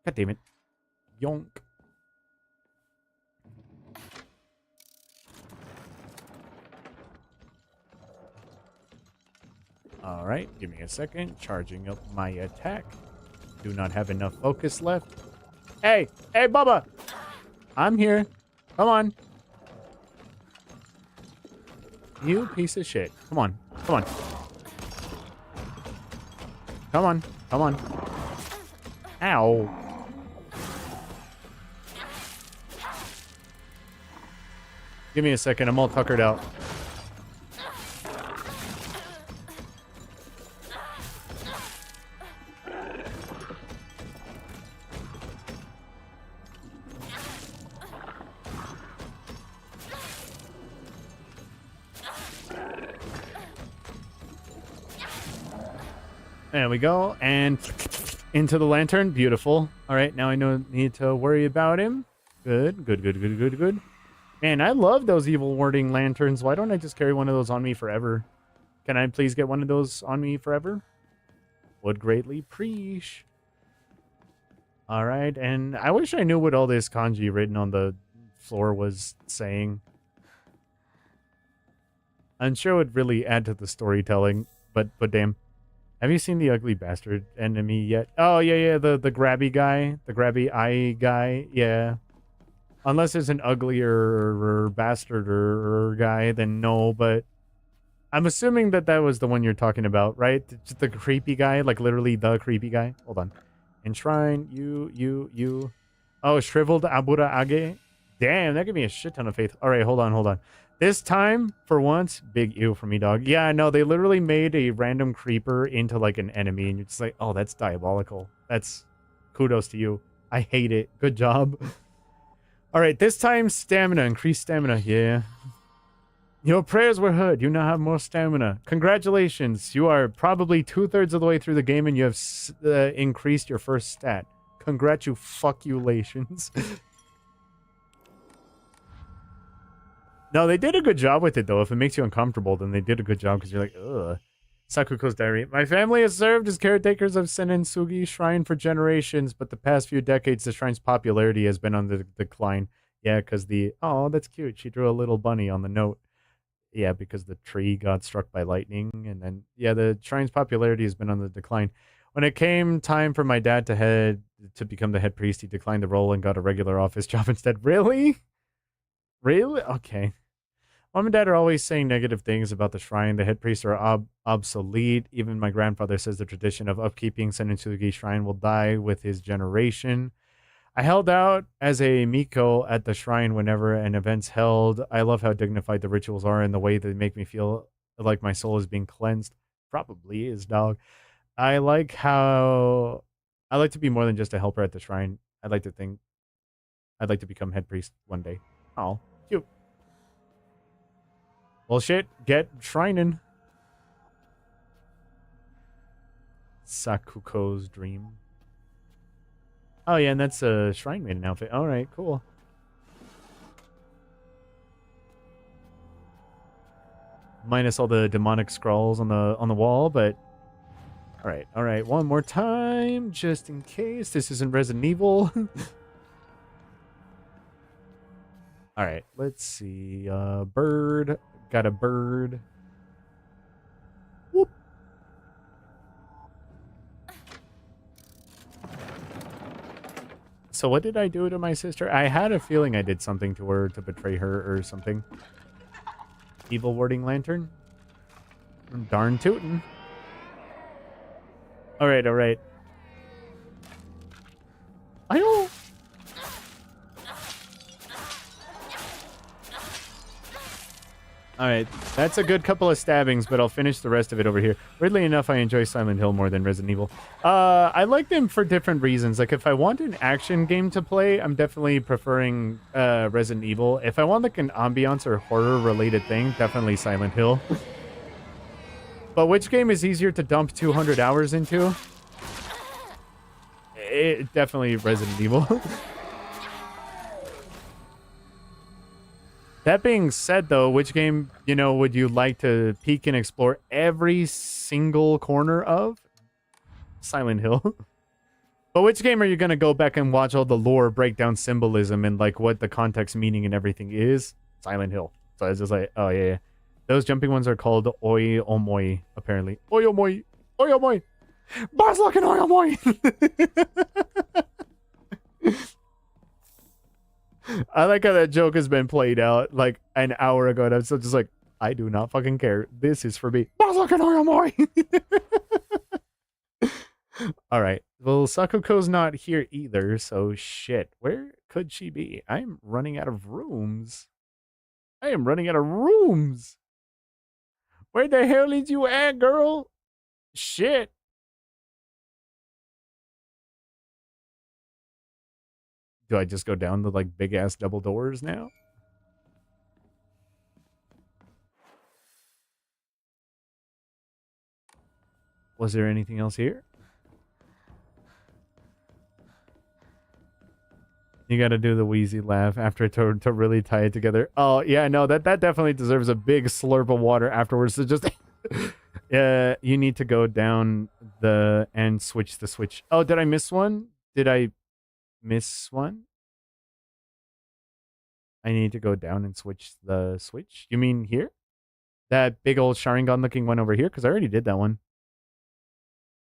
God damn it. Yonk. All right, give me a second. Charging up my attack. Do not have enough focus left. Hey, Bubba. I'm here. Come on. You piece of shit. Come on. Ow. Give me a second. I'm all tuckered out. There we go. And into the lantern. Beautiful. All right. Now I need to worry about him. Good. Man, I love those evil warding lanterns. Why don't I just carry one of those on me forever? Can I please get one of those on me forever? Would greatly appreciate. All right, and I wish I knew what all this kanji written on the floor was saying. I'm sure it would really add to the storytelling, but damn. Have you seen the ugly bastard enemy yet? Oh, yeah, the grabby guy. The grabby eye guy. Yeah. Unless there's an uglier bastard or guy, then no, but I'm assuming that was the one you're talking about, right? Just the creepy guy, like literally the creepy guy. Hold on. Enshrine, you. Oh, shriveled Abura Age. Damn, that gave me a shit ton of faith. All right, hold on. This time, for once, big ew for me, dog. Yeah, no, they literally made a random creeper into like an enemy, and you're just like, oh, that's diabolical. That's kudos to you. I hate it. Good job. All right, this time, stamina. Increased stamina. Yeah. Your prayers were heard. You now have more stamina. Congratulations. You are probably 2/3 of the way through the game, and you have increased your first stat. Congratulations. No, they did a good job with it, though. If it makes you uncomfortable, then they did a good job, because you're like, ugh. Sakuko's diary. My family has served as caretakers of Senensugi Shrine for generations, but the past few decades, the shrine's popularity has been on the decline. Yeah, because oh, that's cute. She drew a little bunny on the note. Yeah, because the tree got struck by lightning, and then, yeah, the shrine's popularity has been on the decline. When it came time for my dad to become the head priest, he declined the role and got a regular office job instead. Really? Really? Okay. Mom and Dad are always saying negative things about the shrine. The head priests are obsolete. Even my grandfather says the tradition of upkeeping Senensugi Shrine will die with his generation. I held out as a Miko at the shrine whenever an event's held. I love how dignified the rituals are and the way they make me feel like my soul is being cleansed. Probably is, dog. I like to be more than just a helper at the shrine. I'd like to become head priest one day. Oh, cute. Well, shit, get shrining. Sakuko's dream. Oh, yeah, and that's a shrine maiden outfit. All right, cool. Minus all the demonic scrawls on the wall, but all right. One more time, just in case this isn't Resident Evil. All right, let's see. Bird. Got a bird. Whoop. So what did I do to my sister? I had a feeling I did something to her to betray her or something. Evil warding lantern. Darn tootin'. All right. I don't... All right, that's a good couple of stabbings, but I'll finish the rest of it over here. Weirdly enough, I enjoy Silent Hill more than Resident Evil. I like them for different reasons. Like, if I want an action game to play, I'm definitely preferring Resident Evil. If I want, like, an ambiance or horror-related thing, definitely Silent Hill. But which game is easier to dump 200 hours into? Definitely Resident Evil. That being said, though, which game, would you like to peek and explore every single corner of? Silent Hill. But which game are you going to go back and watch all the lore, breakdown, symbolism, and, like, what the context, meaning, and everything is? Silent Hill. So I was just like, oh, yeah. Those jumping ones are called Oi Omoi, apparently. Oi Omoi! Oi Omoi! Bars looking Oi Omoi! I like how that joke has been played out like an hour ago, and I'm still just like, I do not fucking care. This is for me. All right. Well, Sakuko's not here either, so shit. Where could she be? I'm running out of rooms. Where the hell is you at, girl? Shit. Do I just go down the, like, big-ass double doors now? Was there anything else here? You gotta do the wheezy laugh after to really tie it together. Oh, yeah, no, that definitely deserves a big slurp of water afterwards to just You need to go down and switch the switch. Oh, did I miss one? Did I miss one? I need to go down and switch the switch. You mean here? That big old Sharingan looking one over here? Because I already did that one.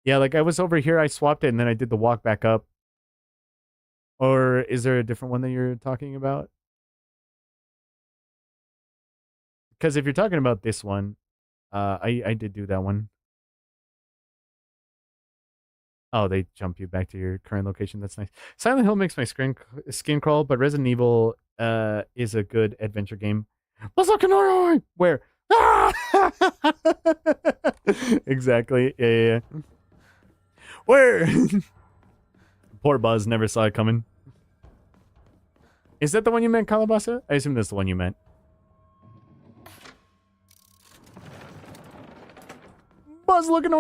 Yeah, like I was over here, I swapped it, and then I did the walk back up. Or is there a different one that you're talking about? Because if you're talking about this one, I did do that one. Oh, they jump you back to your current location. That's nice. Silent Hill makes my skin crawl, but Resident Evil is a good adventure game. Where? Ah! Exactly. Yeah. Where? Poor Buzz never saw it coming. Is that the one you meant, Calabasa? I assume that's the one you meant. Buzz looking.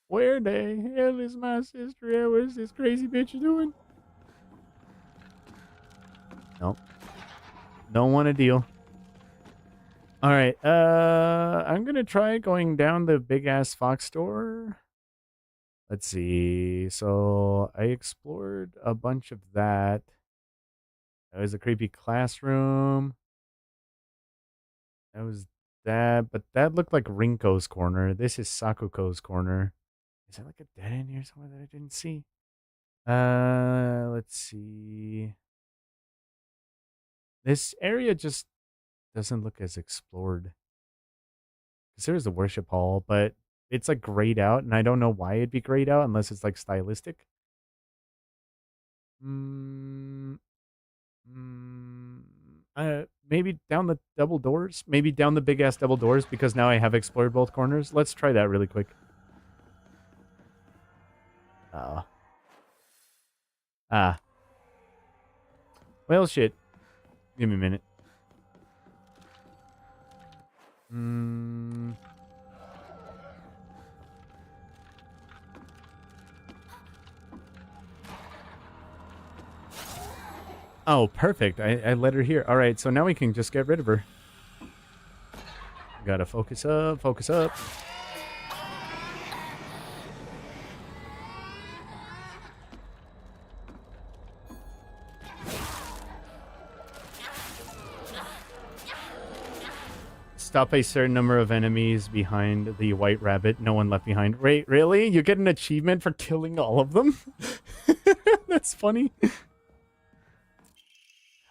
Where the hell is my sister? What is this crazy bitch doing? Nope. Don't want to deal. All right. I'm gonna try going down the big ass Fox store. Let's see. So I explored a bunch of that. That was a creepy classroom. That was that, but that looked like Rinko's corner. This is Sakuko's corner. Is there like a dead end here somewhere that I didn't see? Let's see. This area just doesn't look as explored. Because there's the worship hall, but it's like grayed out, and I don't know why it'd be grayed out unless it's like stylistic. Maybe down the double doors? Maybe down the big ass double doors because now I have explored both corners. Let's try that really quick. Well, shit. Give me a minute. Oh, perfect. I let her here. All right, so now we can just get rid of her. Gotta focus up, focus up. Stop a certain number of enemies behind the white rabbit. No one left behind. Wait, really? You get an achievement for killing all of them? That's funny.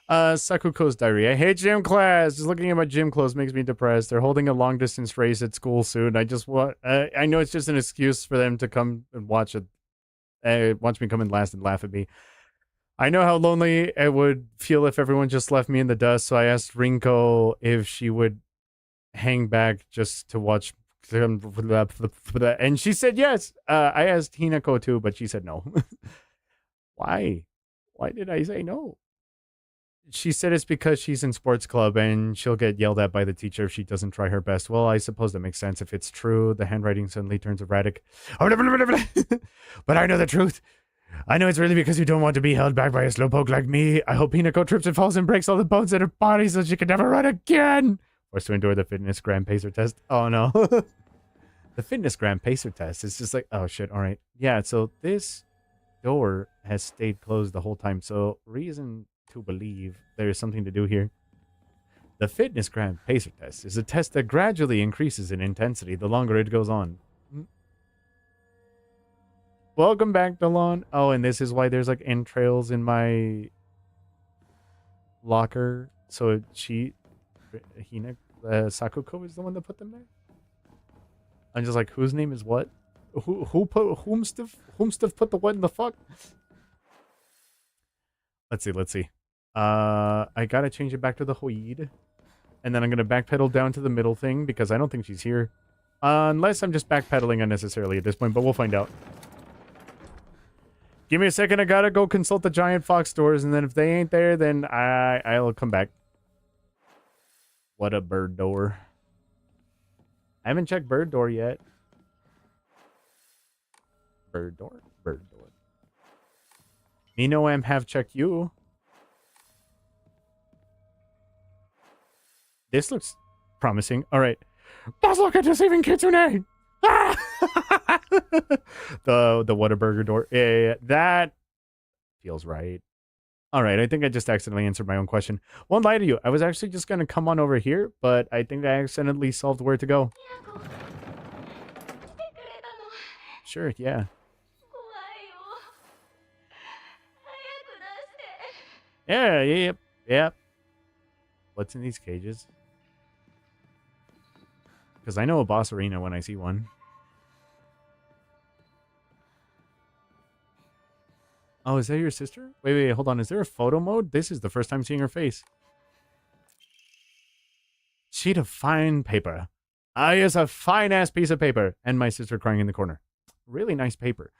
Sakuko's diary. I hate gym class. Just looking at my gym clothes makes me depressed. They're holding a long distance race at school soon. I just want. I know it's just an excuse for them to come and watch it. Watch me come in last and laugh at me. I know how lonely it would feel if everyone just left me in the dust. So I asked Rinko if she would hang back just to watch them, and she said yes. I asked Hinako too, but she said no. Why did I say no? She said it's because she's in sports club and she'll get yelled at by the teacher if she doesn't try her best. Well, I suppose that makes sense if it's true. The handwriting suddenly turns erratic. But I know the truth. I know it's really because you don't want to be held back by a slowpoke like me. I hope Hinako trips and falls and breaks all the bones in her body so she can never run again. Forced to endure the fitness gram pacer test. Oh no. The fitness gram pacer test is just like, oh shit, alright. Yeah, so this door has stayed closed the whole time. So reason to believe there is something to do here. The fitness gram pacer test is a test that gradually increases in intensity the longer it goes on. Welcome back, Delon. Oh, and this is why there's like entrails in my locker. So Sakuko is the one that put them there. I'm just like, whose name is what? Who put whomstuff put the what in the fuck? Let's see. I gotta change it back to the Hoid. And then I'm gonna backpedal down to the middle thing because I don't think she's here. Unless I'm just backpedaling unnecessarily at this point, but we'll find out. Give me a second, I gotta go consult the giant fox doors, and then if they ain't there, then I'll come back. What a bird door. I haven't checked bird door yet. Bird door. Me know I'm have checked you. This looks promising. All right. Boss, look at deceiving Kitsune! Ah! the Whataburger door. Yeah, that feels right. All right, I think I just accidentally answered my own question. Won't lie to you, I was actually just going to come on over here, but I think I accidentally solved where to go. Sure, yeah. Yeah, yep, yep. What's in these cages? Because I know a boss arena when I see one. Oh, is that your sister? Wait, hold on. Is there a photo mode? This is the first time seeing her face. Sheet of fine paper. Ah, yes, a fine-ass piece of paper. And my sister crying in the corner. Really nice paper.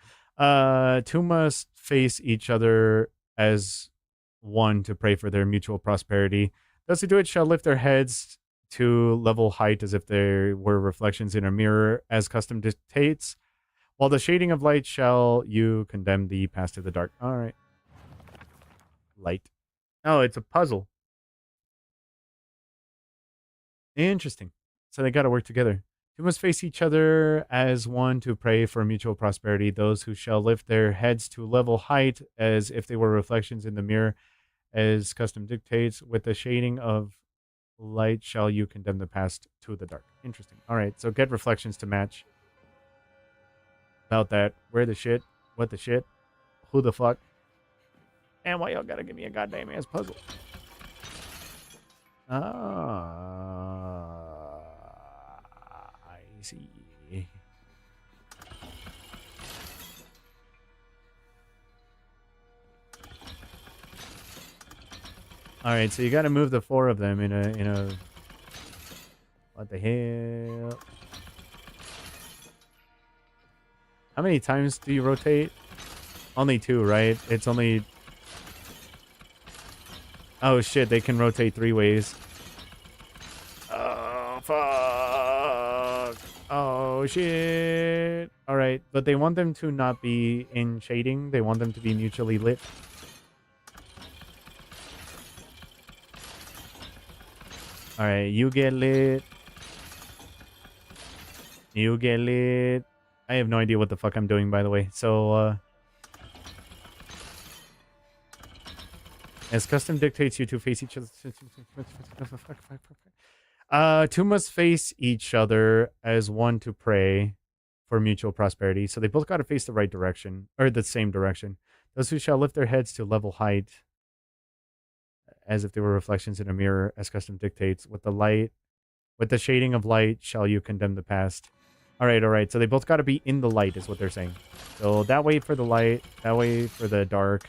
Two must face each other as one to pray for their mutual prosperity. Those who do it shall lift their heads to level height as if they were reflections in a mirror, as custom dictates. While the shading of light shall you condemn the past to the dark. All right. Light. Oh, it's a puzzle. Interesting. So they got to work together. Two must face each other as one to pray for mutual prosperity. Those who shall lift their heads to level height as if they were reflections in the mirror, as custom dictates. With the shading of light shall you condemn the past to the dark. Interesting. All right. So get reflections to match. About that. Where the shit? What the shit? Who the fuck? And why y'all gotta give me a goddamn ass puzzle? I see. All right, so you got to move the four of them in a. What the hell? How many times do you rotate? Only two, right? It's only. Oh shit! They can rotate 3 ways. Oh fuck! Oh shit! All right, but they want them to not be in shading. They want them to be mutually lit. All right, you get lit. You get lit. I have no idea what the fuck I'm doing, by the way. So, as custom dictates, you two face each other. Two must face each other as one to pray for mutual prosperity. So they both got to face the right direction, or the same direction. Those who shall lift their heads to level height, as if they were reflections in a mirror, as custom dictates. With the shading of light, shall you condemn the past. All right. So they both got to be in the light, is what they're saying. So that way for the light, that way for the dark.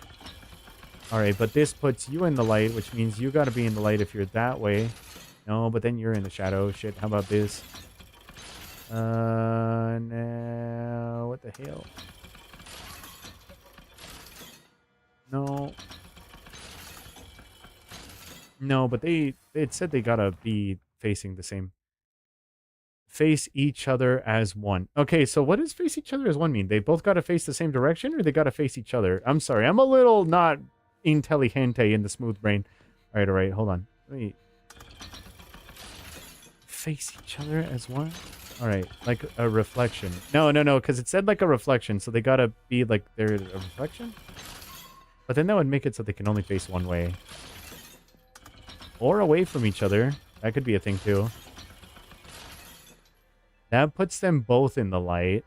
All right, but this puts you in the light, which means you got to be in the light if you're that way. No, but then you're in the shadow. Shit, how about this? Now, what the hell? No. No, but it said they got to be facing the same. Face each other as one. Okay, so what does face each other as one mean? They both got to face the same direction, or they got to face each other? I'm sorry, I'm a little not intelligente in the smooth brain. All right, hold on. Let me face each other as one. All right, like a reflection. No, because it said like a reflection, so they got to be like they're a reflection. But then that would make it so they can only face one way. Or away from each other. That could be a thing too. That puts them both in the light.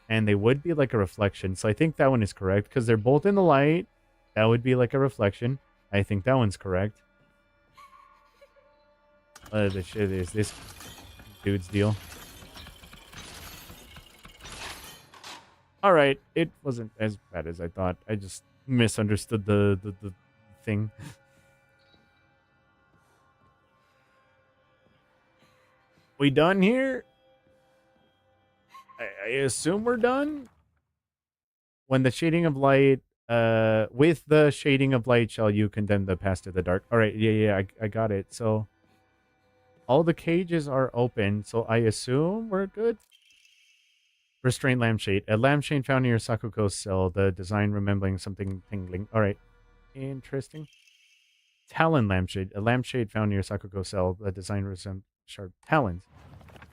And they would be like a reflection. So I think that one is correct. Because they're both in the light. That would be like a reflection. I think that one's correct. What the shit is this dude's deal? Alright. It wasn't as bad as I thought. I just misunderstood the thing. We done here? I assume we're done? When the shading of light, with the shading of light shall you condemn the past to the dark. All right, yeah, I got it. So all the cages are open, so I assume we're good. Restrained lampshade. A lampshade found near Sakuko's cell. The design resembling something tingling. All right, interesting. Talon lampshade. A lampshade found near Sakugo cell. A design resembles sharp talons.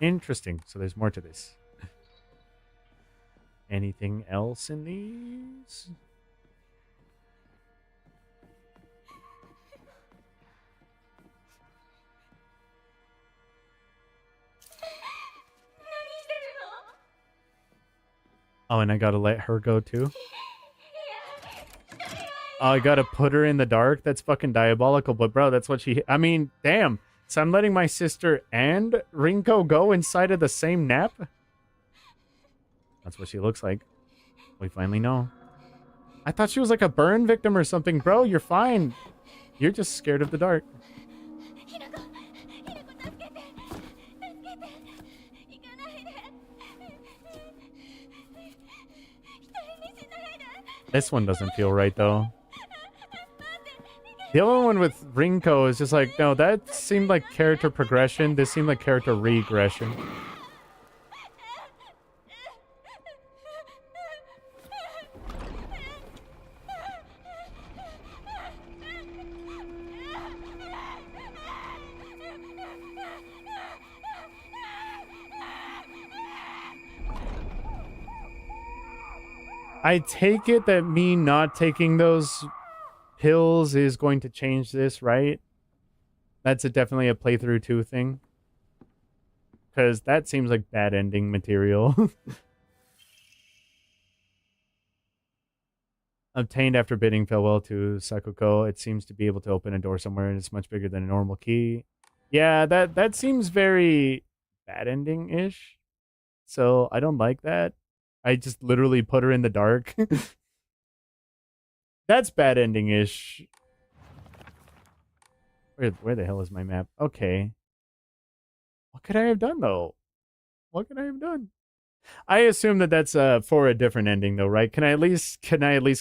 Interesting. So there's more to this. Anything else in these? Oh, and I gotta let her go too? Oh, I gotta put her in the dark? That's fucking diabolical, but bro, that's what she... I mean, damn. So I'm letting my sister and Rinko go inside of the same nap? That's what she looks like. We finally know. I thought she was like a burn victim or something. Bro, you're fine. You're just scared of the dark. This one doesn't feel right, though. The other one with Rinko is just like, no, that seemed like character progression. This seemed like character regression. I take it that me not taking those pills is going to change this, right? That's definitely a playthrough 2 thing. Because that seems like bad ending material. Obtained after bidding farewell to Sakuko. It seems to be able to open a door somewhere and it's much bigger than a normal key. Yeah, that seems very bad ending-ish. So I don't like that. I just literally put her in the dark. That's bad ending-ish. Where the hell is my map? Okay. What could I have done, though? What could I have done? I assume that that's for a different ending, though, right? Can I at least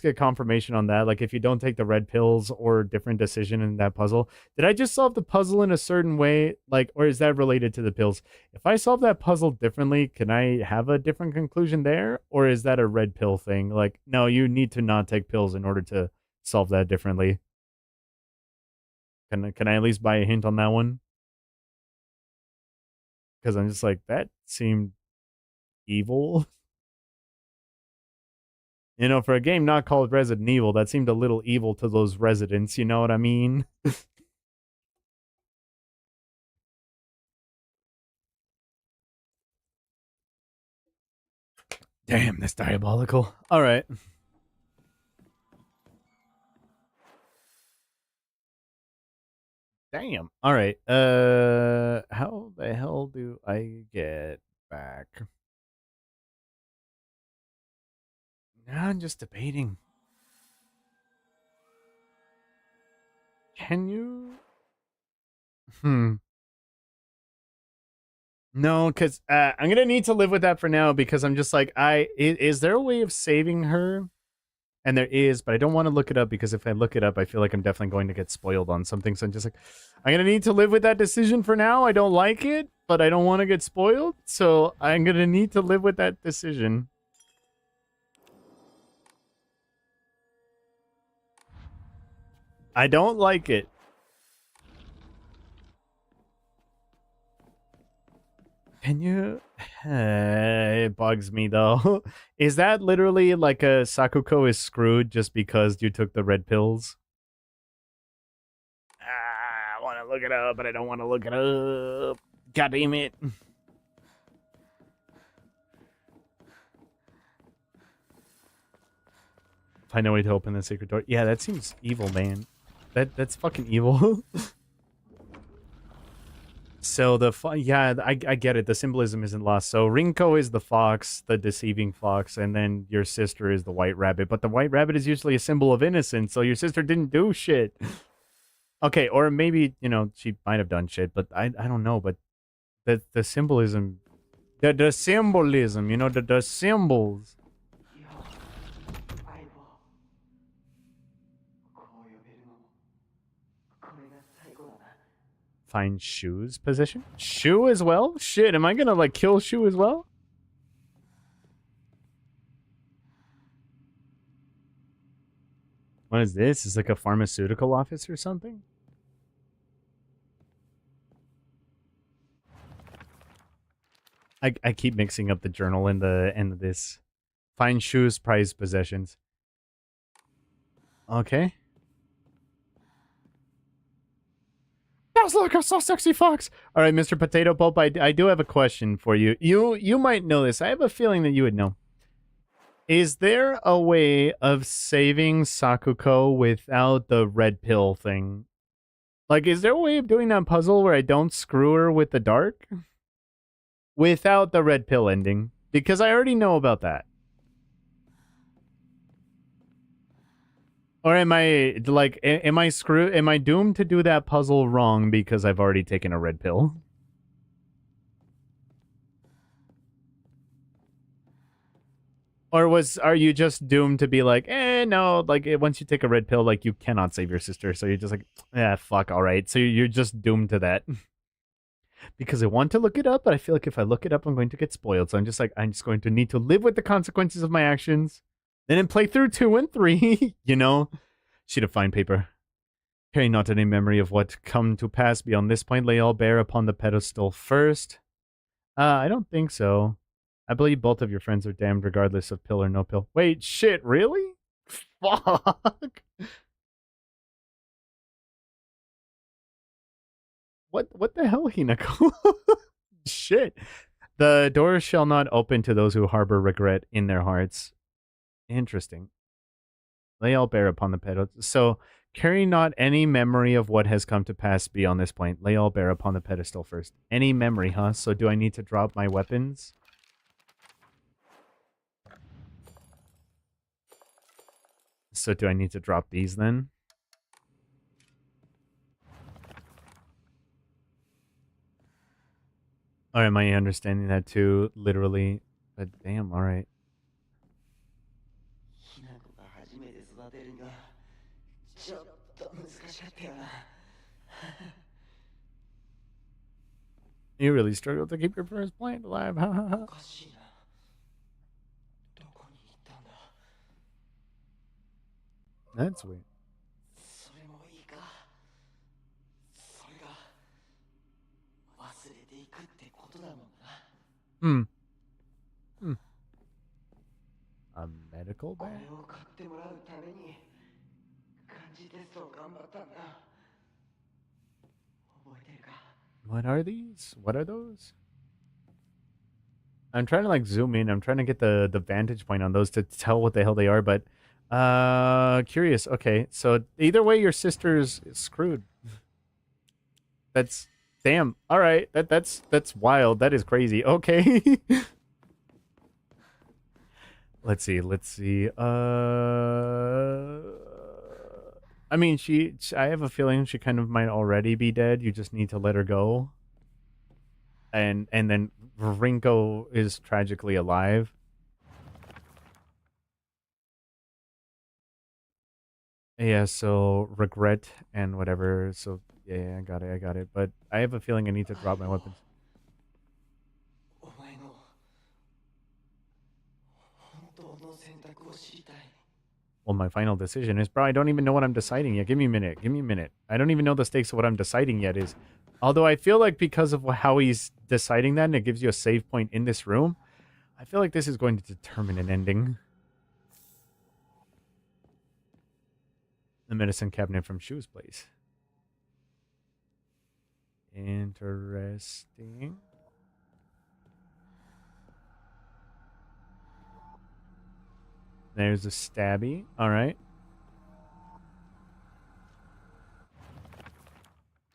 get confirmation on that? Like, if you don't take the red pills or different decision in that puzzle, did I just solve the puzzle in a certain way? Like, or is that related to the pills? If I solve that puzzle differently, can I have a different conclusion there? Or is that a red pill thing? Like, no, you need to not take pills in order to solve that differently. Can I at least buy a hint on that one? Because I'm just like, that seemed evil. You know, for a game not called Resident Evil, that seemed a little evil to those residents, you know what I mean? Damn, that's diabolical. Alright. Damn. Alright. How the hell do I get back? Now I'm just debating. Can you? No, because I'm gonna need to live with that for now because I'm just like, is there a way of saving her? And there is, but I don't want to look it up because if I look it up, I feel like I'm definitely going to get spoiled on something. So I'm just like, I'm gonna need to live with that decision for now. I don't like it, but I don't want to get spoiled. So I'm gonna need to live with that decision. I don't like it. Can you? It bugs me though. Is that literally like a Sakuko is screwed just because you took the red pills? I want to look it up, but I don't want to look it up. God damn it. Find a way to open the secret door. Yeah, that seems evil, man. That's fucking evil. So yeah, I get it. The symbolism isn't lost. So Rinko is the fox, the deceiving fox, and then your sister is the white rabbit. But the white rabbit is usually a symbol of innocence, so your sister didn't do shit. Okay, or maybe, you know, she might have done shit, but I don't know. But the symbolism, the symbolism, you know, the symbols. Find Shu's position? Shu as well? Shit, am I gonna, like, kill Shu as well? What is this? Is like a pharmaceutical office or something? I keep mixing up the journal and the end of this. Find shoes, prized possessions. Okay. That's like a so sexy fox. All right, Mr. Potato Pulp, I do have a question for you. You might know this. I have a feeling that you would know. Is there a way of saving Sakuko without the red pill thing? Like, is there a way of doing that puzzle where I don't screw her with the dark? Without the red pill ending? Because I already know about that. Or am I, like, am I doomed to do that puzzle wrong because I've already taken a red pill? Or are you just doomed to be like, no, like, once you take a red pill, like, you cannot save your sister, so you're just like, fuck, alright. So you're just doomed to that. Because I want to look it up, but I feel like if I look it up, I'm going to get spoiled. So I'm just going to need to live with the consequences of my actions. Then in playthrough 2 and 3, you know? Sheet of fine paper. Carry not any memory of what come to pass beyond this point. Lay all bare upon the pedestal first. I don't think so. I believe both of your friends are damned regardless of pill or no pill. Wait, shit, really? Fuck. What the hell, Hinako? Shit. The doors shall not open to those who harbor regret in their hearts. Interesting. Lay all bare upon the pedestal. So, carry not any memory of what has come to pass beyond this point. Lay all bare upon the pedestal first. Any memory, huh? So do I need to drop my weapons? So do I need to drop these then? Or am I understanding that too, literally? But damn, alright. You really struggled to keep your first plant alive, ha ha ha. That's weird. Hmm. A medical bag? What are these? What are those? I'm trying to like zoom in. I'm trying to get the vantage point on those to tell what the hell they are, but curious. Okay, so either way your sister's screwed. That's damn. All right. That's wild. That is crazy. Okay. Let's see. I mean, I have a feeling she kind of might already be dead. You just need to let her go. And then Rinko is tragically alive. Yeah, so regret and whatever. So yeah, I got it. But I have a feeling I need to drop my weapons. Well, my final decision is, bro, I don't even know what I'm deciding yet. Give me a minute. I don't even know the stakes of what I'm deciding yet is. Although I feel like because of how he's deciding that and it gives you a save point in this room, I feel like this is going to determine an ending. The medicine cabinet from Shu's place. Interesting. There's a stabby. All right.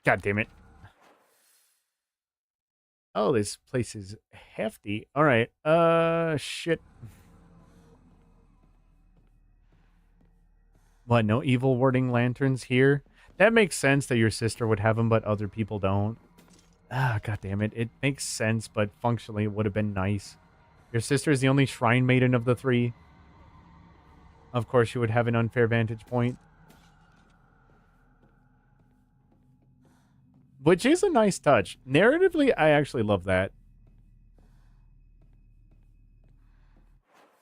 God damn it. Oh, this place is hefty. All right. Shit. What, no evil warding lanterns here? That makes sense that your sister would have them, but other people don't. Ah, god damn it. It makes sense, but functionally it would have been nice. Your sister is the only shrine maiden of the three. Of course, you would have an unfair vantage point. Which is a nice touch. Narratively, I actually love that.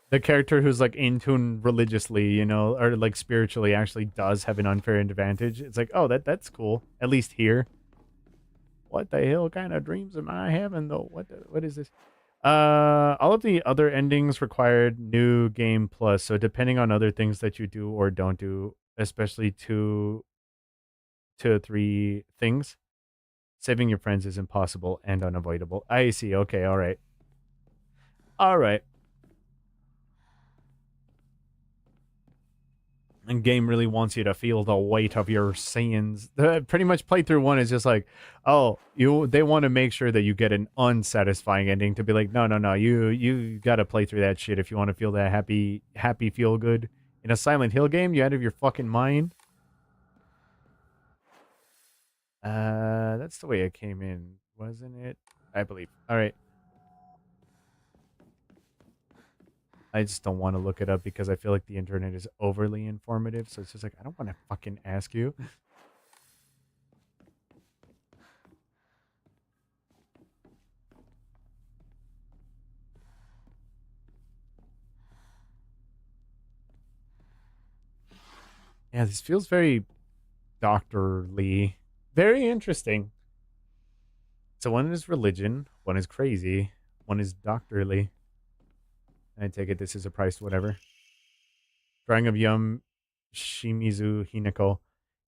The character who's like in tune religiously, you know, or like spiritually actually does have an unfair advantage. It's like, oh, that's cool. At least here. What the hell kind of dreams am I having though? What is this? All of the other endings required new game plus. So depending on other things that you do or don't do, especially two or three things, saving your friends is impossible and unavoidable. I see. Okay. All right. All right. And game really wants you to feel the weight of your sins. Pretty much playthrough 1 is just like, oh, they want to make sure that you get an unsatisfying ending to be like, no, you gotta play through that shit if you want to feel that happy feel good. In a Silent Hill game, you out of your fucking mind. That's the way it came in, wasn't it? I believe. All right. I just don't want to look it up because I feel like the internet is overly informative. So it's just like, I don't want to fucking ask you. Yeah, this feels very doctorly. Very interesting. So one is religion, one is crazy, one is doctorly. I take it this is a price whatever. Drawing of Yum Shimizu Hinako.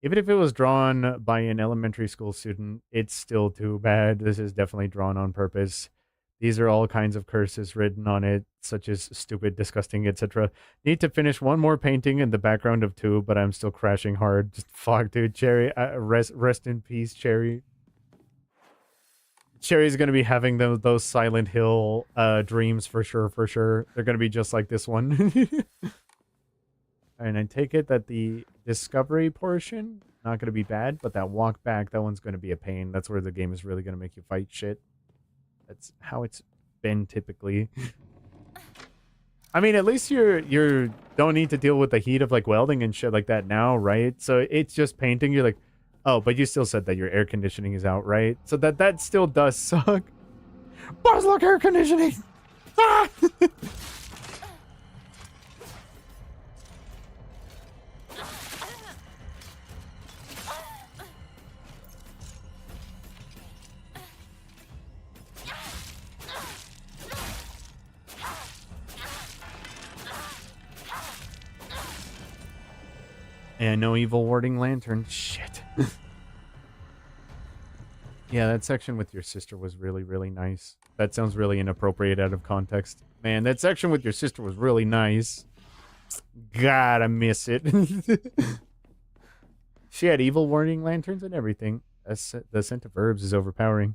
Even if it was drawn by an elementary school student, it's still too bad. This is definitely drawn on purpose. These are all kinds of curses written on it, such as stupid, disgusting, etc. Need to finish one more painting in the background of 2, but I'm still crashing hard. Just fuck, dude. Cherry, rest in peace, Cherry. Cherry's gonna be having those Silent Hill dreams for sure. They're gonna be just like this one. And I take it that the discovery portion, not gonna be bad, but that walk back, that one's gonna be a pain. That's where the game is really gonna make you fight shit. That's how it's been typically. I mean, at least you're don't need to deal with the heat of like welding and shit like that now, right? So it's just painting. You're like, oh, but you still said that your air conditioning is out, right? So that still does suck. Buzz, look, air conditioning. Ah! And no evil warding lantern. Shit. Yeah, that section with your sister was really, really nice. That sounds really inappropriate out of context. Man, that section with your sister was really nice. God, I miss it. She had evil warding lanterns and everything. The scent of herbs is overpowering.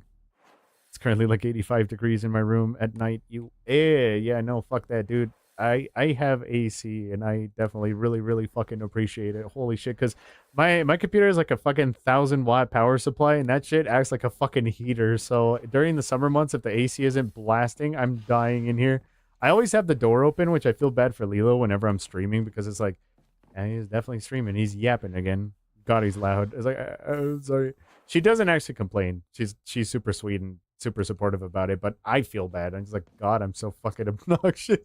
It's currently like 85 degrees in my room at night. Yeah, no, fuck that, dude. I have AC and I definitely really fucking appreciate it. Holy shit, because my computer is like a fucking 1,000-watt power supply and that shit acts like a fucking heater. So during the summer months, if the AC isn't blasting, I'm dying in here. I always have the door open, which I feel bad for Lilo whenever I'm streaming because it's like, yeah, he's definitely streaming. He's yapping again. God, he's loud. It's like, I'm sorry. She doesn't actually complain. She's super sweet and super supportive about it, but I feel bad. I'm just like, God, I'm so fucking obnoxious.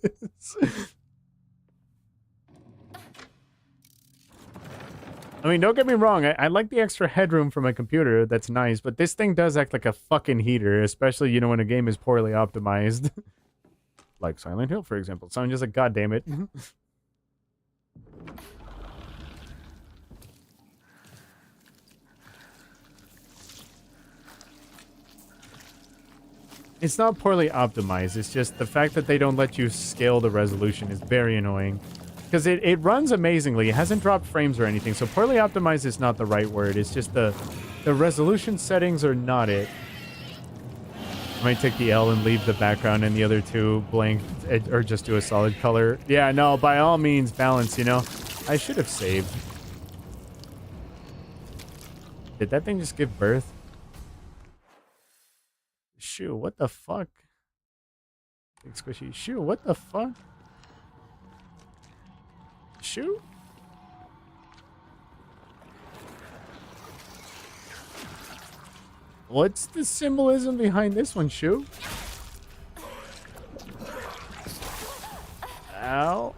I mean, don't get me wrong. I like the extra headroom for my computer. That's nice, but this thing does act like a fucking heater, especially, you know, when a game is poorly optimized. Like Silent Hill, for example. So I'm just like, God damn it. It's not poorly optimized. It's just the fact that they don't let you scale the resolution is very annoying. Because it runs amazingly. It hasn't dropped frames or anything. So poorly optimized is not the right word. It's just the resolution settings are not it. I might take the L and leave the background and the other two blank or just do a solid color. Yeah, no, by all means, balance, you know. I should have saved. Did that thing just give birth? Shoo, what the fuck? Big squishy. Shoo, what the fuck? Shoo? What's the symbolism behind this one, Shoo? Ow.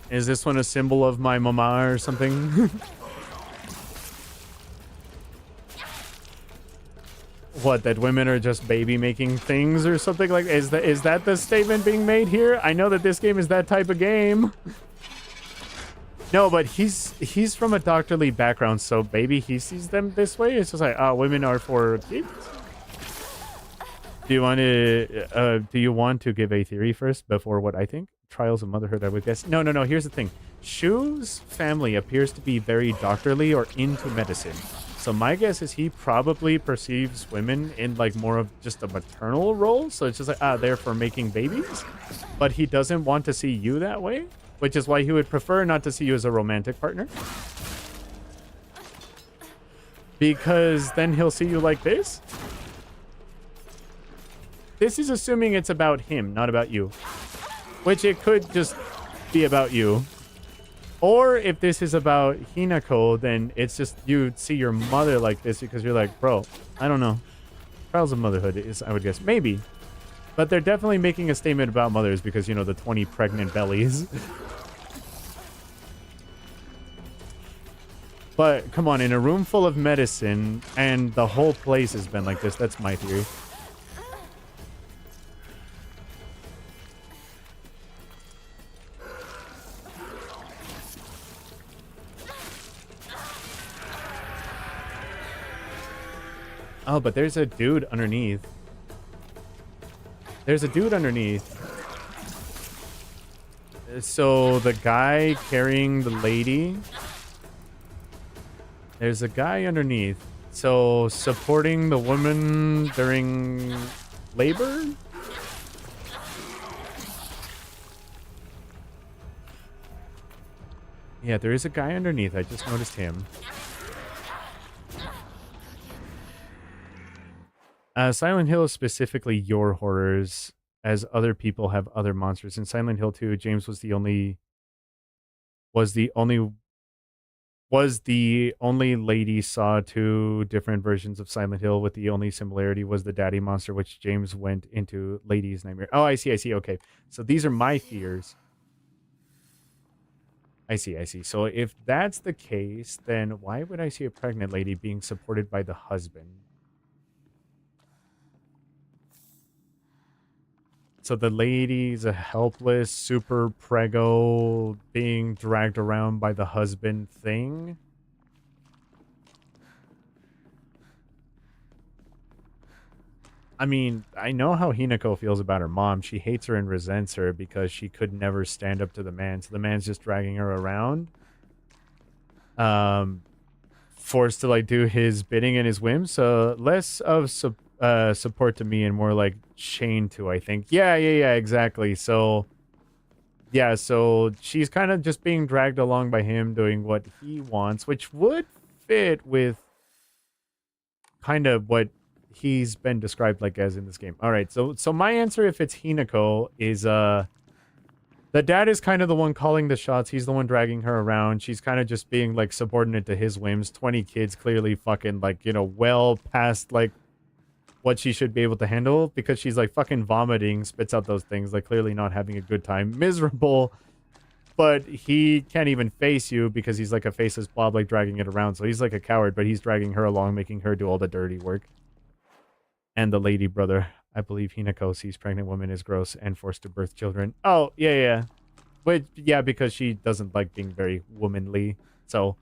Is this one a symbol of my mama or something? What, that women are just baby making things or something like is that the statement being made here? I know that this game is that type of game. No, but he's from a doctorly background, so maybe he sees them this way. It's just like, women are for kids. Do you want to give a theory first before what I think? Trials of motherhood, I would guess. No. Here's the thing. Shu's family appears to be very doctorly or into medicine. So my guess is he probably perceives women in like more of just a maternal role. So it's just like, they're for making babies. But he doesn't want to see you that way, which is why he would prefer not to see you as a romantic partner. Because then he'll see you like this. This is assuming it's about him, not about you. Which it could just be about you. Or if this is about Hinako, then it's just you see your mother like this because you're like, bro, I don't know. Trials of motherhood is, I would guess, maybe. But they're definitely making a statement about mothers because, you know, the 20 pregnant bellies. But come on, in a room full of medicine and the whole place has been like this, that's my theory. Oh, but there's a dude underneath. There's a dude underneath. So the guy carrying the lady. There's a guy underneath. So supporting the woman during labor? Yeah, there is a guy underneath. I just noticed him. Silent Hill is specifically your horrors, as other people have other monsters. In Silent Hill 2, James was the only lady saw two different versions of Silent Hill, with the only similarity was the daddy monster, which James went into Lady's Nightmare. Oh, I see. Okay. So these are my fears. I see. So if that's the case, then why would I see a pregnant lady being supported by the husband? So the lady's a helpless, super prego being dragged around by the husband thing. I mean, I know how Hinako feels about her mom. She hates her and resents her because she could never stand up to the man. So the man's just dragging her around. Forced to like do his bidding and his whims. So less of support to me and more like chained to, I think. Yeah, exactly. So yeah, so she's kind of just being dragged along by him doing what he wants, which would fit with kind of what he's been described like as in this game. All right, so my answer, if it's Hinako, is the dad is kind of the one calling the shots. He's the one dragging her around. She's kind of just being like subordinate to his whims. 20 kids, clearly fucking like, you know, well past like what she should be able to handle, because she's like fucking vomiting, spits out those things, like clearly not having a good time, miserable. But he can't even face you because he's like a faceless blob, like dragging it around. So he's like a coward, but he's dragging her along, making her do all the dirty work. And the lady brother, I believe Hinako sees pregnant women as gross and forced to birth children. Oh, yeah. But yeah, because she doesn't like being very womanly. So,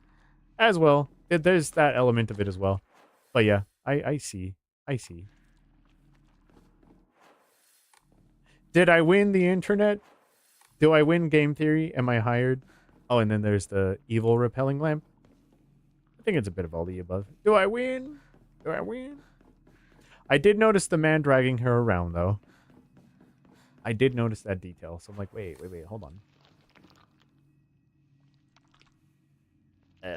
as well, there's that element of it as well. But yeah, I see. Did I win the internet? Do I win game theory? Am I hired? Oh, and then there's the evil repelling lamp. I think it's a bit of all the above. Do I win? I did notice the man dragging her around, though. I did notice that detail. So I'm like, wait, hold on.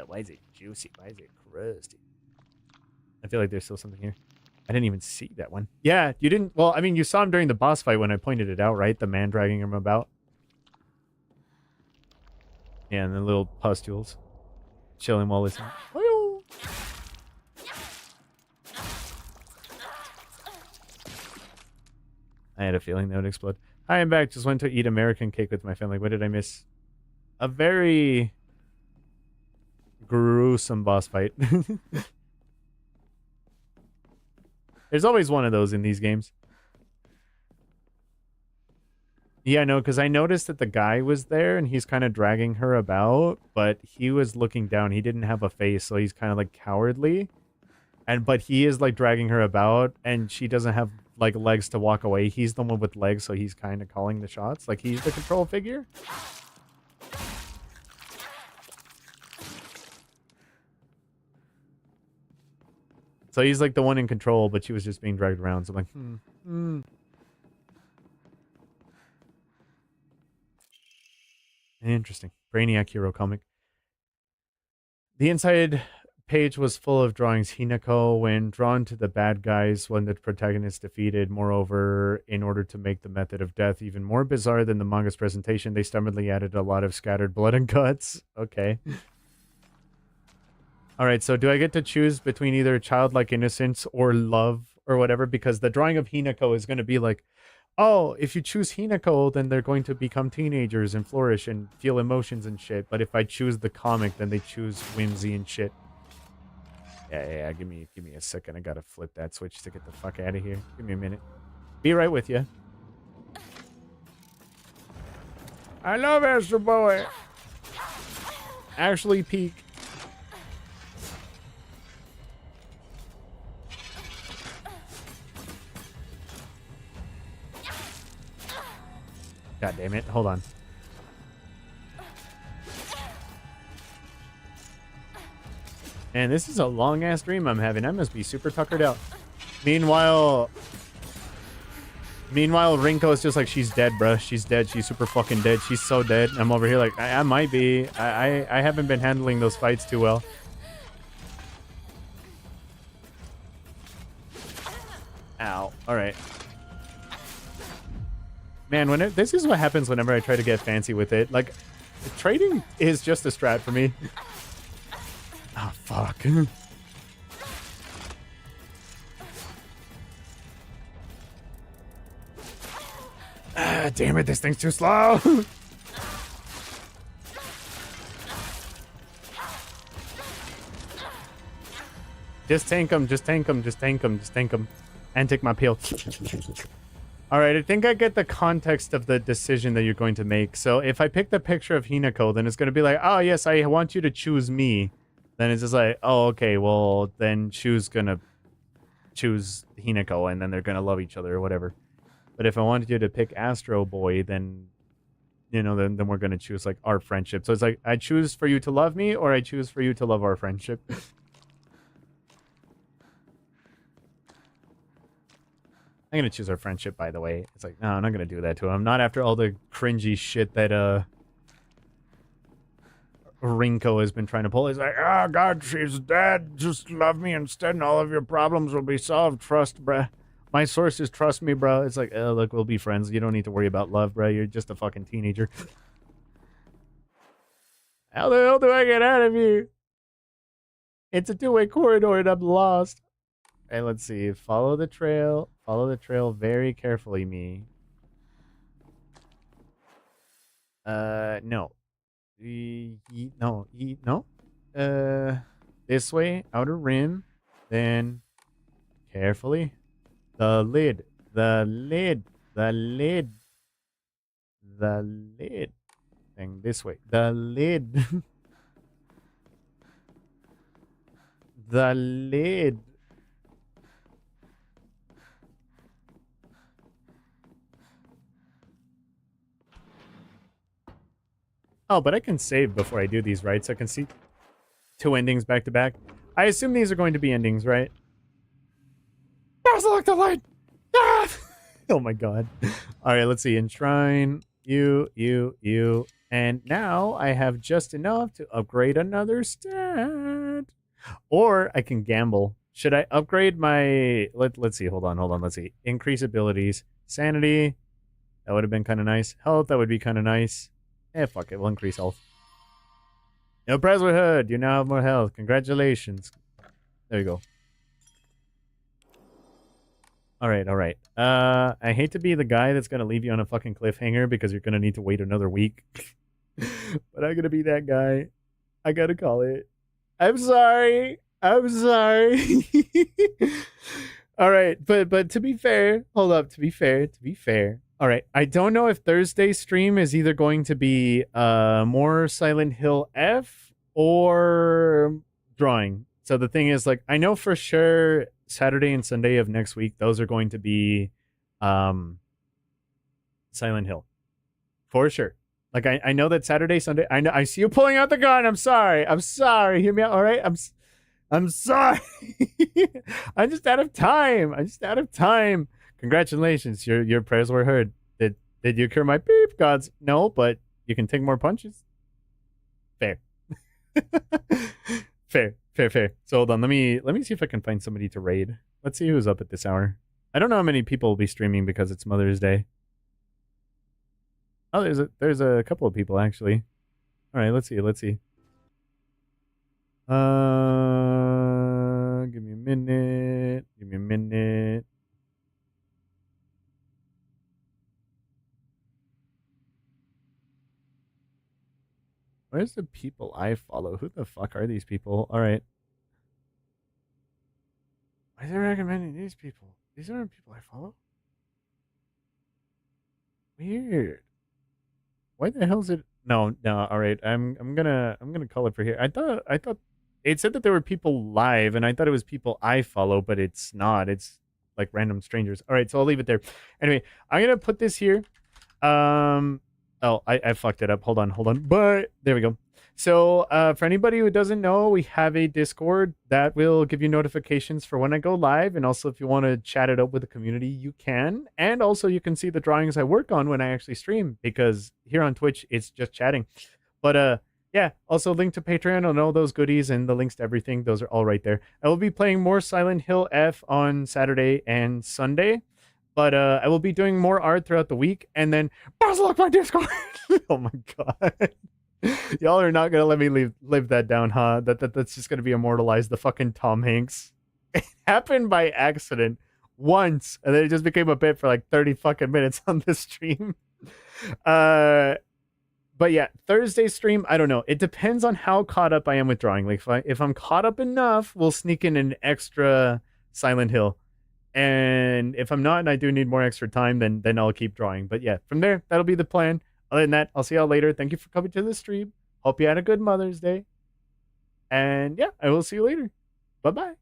Why is it juicy? Why is it crusty? I feel like there's still something here. I didn't even see that one. Yeah, you didn't... Well, I mean, you saw him during the boss fight when I pointed it out, right? The man dragging him about. Yeah, and the little pustules. Chilling while listening. I had a feeling that would explode. Hi, I'm back. Just went to eat American cake with my family. What did I miss? a very gruesome boss fight. There's always one of those in these games. Yeah, no, because I noticed that the guy was there and he's kind of dragging her about, but he was looking down. He didn't have a face, so he's kind of like cowardly. But he is like dragging her about, and she doesn't have like legs to walk away. He's the one with legs, so he's kind of calling the shots. Like he's the control figure. So he's like the one in control, but she was just being dragged around. So I'm like, Interesting. Brainiac hero comic. The inside page was full of drawings. Hinako, when drawn to the bad guys when the protagonist defeated. Moreover, in order to make the method of death even more bizarre than the manga's presentation, they stubbornly added a lot of scattered blood and guts. Okay. Alright, so do I get to choose between either childlike innocence or love or whatever? Because the drawing of Hinako is going to be like, oh, if you choose Hinako, then they're going to become teenagers and flourish and feel emotions and shit. But if I choose the comic, then they choose whimsy and shit. Yeah, give me a second. I gotta flip that switch to get the fuck out of here. Give me a minute. Be right with you. I love Astro Boy. Actually peak. God damn it. Hold on. And this is a long-ass dream I'm having. I must be super tuckered out. Meanwhile, Rinko is just like, she's dead, bruh. She's dead. She's super fucking dead. She's so dead. I'm over here like, I might be. I haven't been handling those fights too well. Ow. All right. Man, this is what happens whenever I try to get fancy with it. Like, trading is just a strat for me. Oh, fuck. Damn it, this thing's too slow. Just tank him, just tank him, just tank him, just tank him. And take my peel. Alright, I think I get the context of the decision that you're going to make. So if I pick the picture of Hinako, then it's going to be like, oh, yes, I want you to choose me. Then it's just like, oh, okay, well, then Chu's going to choose Hinako, and then they're going to love each other or whatever. But if I wanted you to pick Astro Boy, then, you know, then we're going to choose, like, our friendship. So it's like, I choose for you to love me, or I choose for you to love our friendship. I'm going to choose our friendship, by the way. It's like, no, I'm not going to do that to him. Not after all the cringy shit that Rinko has been trying to pull. He's like, oh, God, she's dead. Just love me instead and all of your problems will be solved. Trust, bruh. My sources trust me, bro. It's like, oh, look, we'll be friends. You don't need to worry about love, bro. You're just a fucking teenager. How the hell do I get out of here? It's a two-way corridor and I'm lost. Hey, let's see. Follow the trail. Follow the trail very carefully, me. No. No. This way, outer rim. Then, carefully. The lid. The lid. The lid. The lid. Thing this way. The lid. The lid. Oh, but I can save before I do these, right? So I can see two endings back to back. I assume these are going to be endings, right? Select the light! Ah! Oh my god. Alright, let's see. Enshrine. You. And now I have just enough to upgrade another stat. Or I can gamble. Should I upgrade my... Let's see. Hold on. Let's see. Increase abilities. Sanity. That would have been kind of nice. Health. That would be kind of nice. Fuck it. We'll increase health. No Brotherhood. You now have more health. Congratulations. There you go. Alright. I hate to be the guy that's gonna leave you on a fucking cliffhanger because you're gonna need to wait another week. But I'm gonna be that guy. I gotta call it. I'm sorry. I'm sorry. All right, but to be fair, hold up. To be fair. All right, I don't know if Thursday's stream is either going to be more Silent Hill F or drawing. So the thing is, like, I know for sure Saturday and Sunday of next week, those are going to be Silent Hill for sure. Like I know that Saturday, Sunday. I know I see you pulling out the gun. I'm sorry. I'm sorry. Hear me out. All right. I'm sorry. I'm just out of time. I'm just out of time. Congratulations. Your prayers were heard. Did you cure my beep gods? No, but you can take more punches. Fair. Fair. So hold on. Let me see if I can find somebody to raid. Let's see who's up at this hour. I don't know how many people will be streaming because it's Mother's Day. Oh, there's a couple of people actually. All right, let's see. Give me a minute. Where's the people I follow? Who the fuck are these people? All right. Why are they recommending these people? These aren't people I follow. Weird. Why the hell is it? No. All right. I'm gonna call it for here. I thought it said that there were people live, and I thought it was people I follow, but it's not. It's like random strangers. All right, so I'll leave it there. Anyway, I'm gonna put this here. Oh, I fucked it up. Hold on. But there we go. So for anybody who doesn't know, we have a Discord that will give you notifications for when I go live. And also if you want to chat it up with the community, you can. And also you can see the drawings I work on when I actually stream, because here on Twitch, it's just chatting. But yeah, also link to Patreon and all those goodies and the links to everything. Those are all right there. I will be playing more Silent Hill F on Saturday and Sunday. But I will be doing more art throughout the week. And then, lock my Discord. Oh my god. Y'all are not going to let me live that down, huh? That's just going to be immortalized. The fucking Tom Hanks. It happened by accident once. And then it just became a bit for like 30 fucking minutes on this stream. But yeah, Thursday stream, I don't know. It depends on how caught up I am with drawing. Like if I'm caught up enough, we'll sneak in an extra Silent Hill. And if I'm not and I do need more extra time, then I'll keep drawing. But yeah, from there, that'll be the plan. Other than that, I'll see y'all later. Thank you for coming to the stream. Hope you had a good Mother's Day. And yeah, I will see you later. Bye-bye.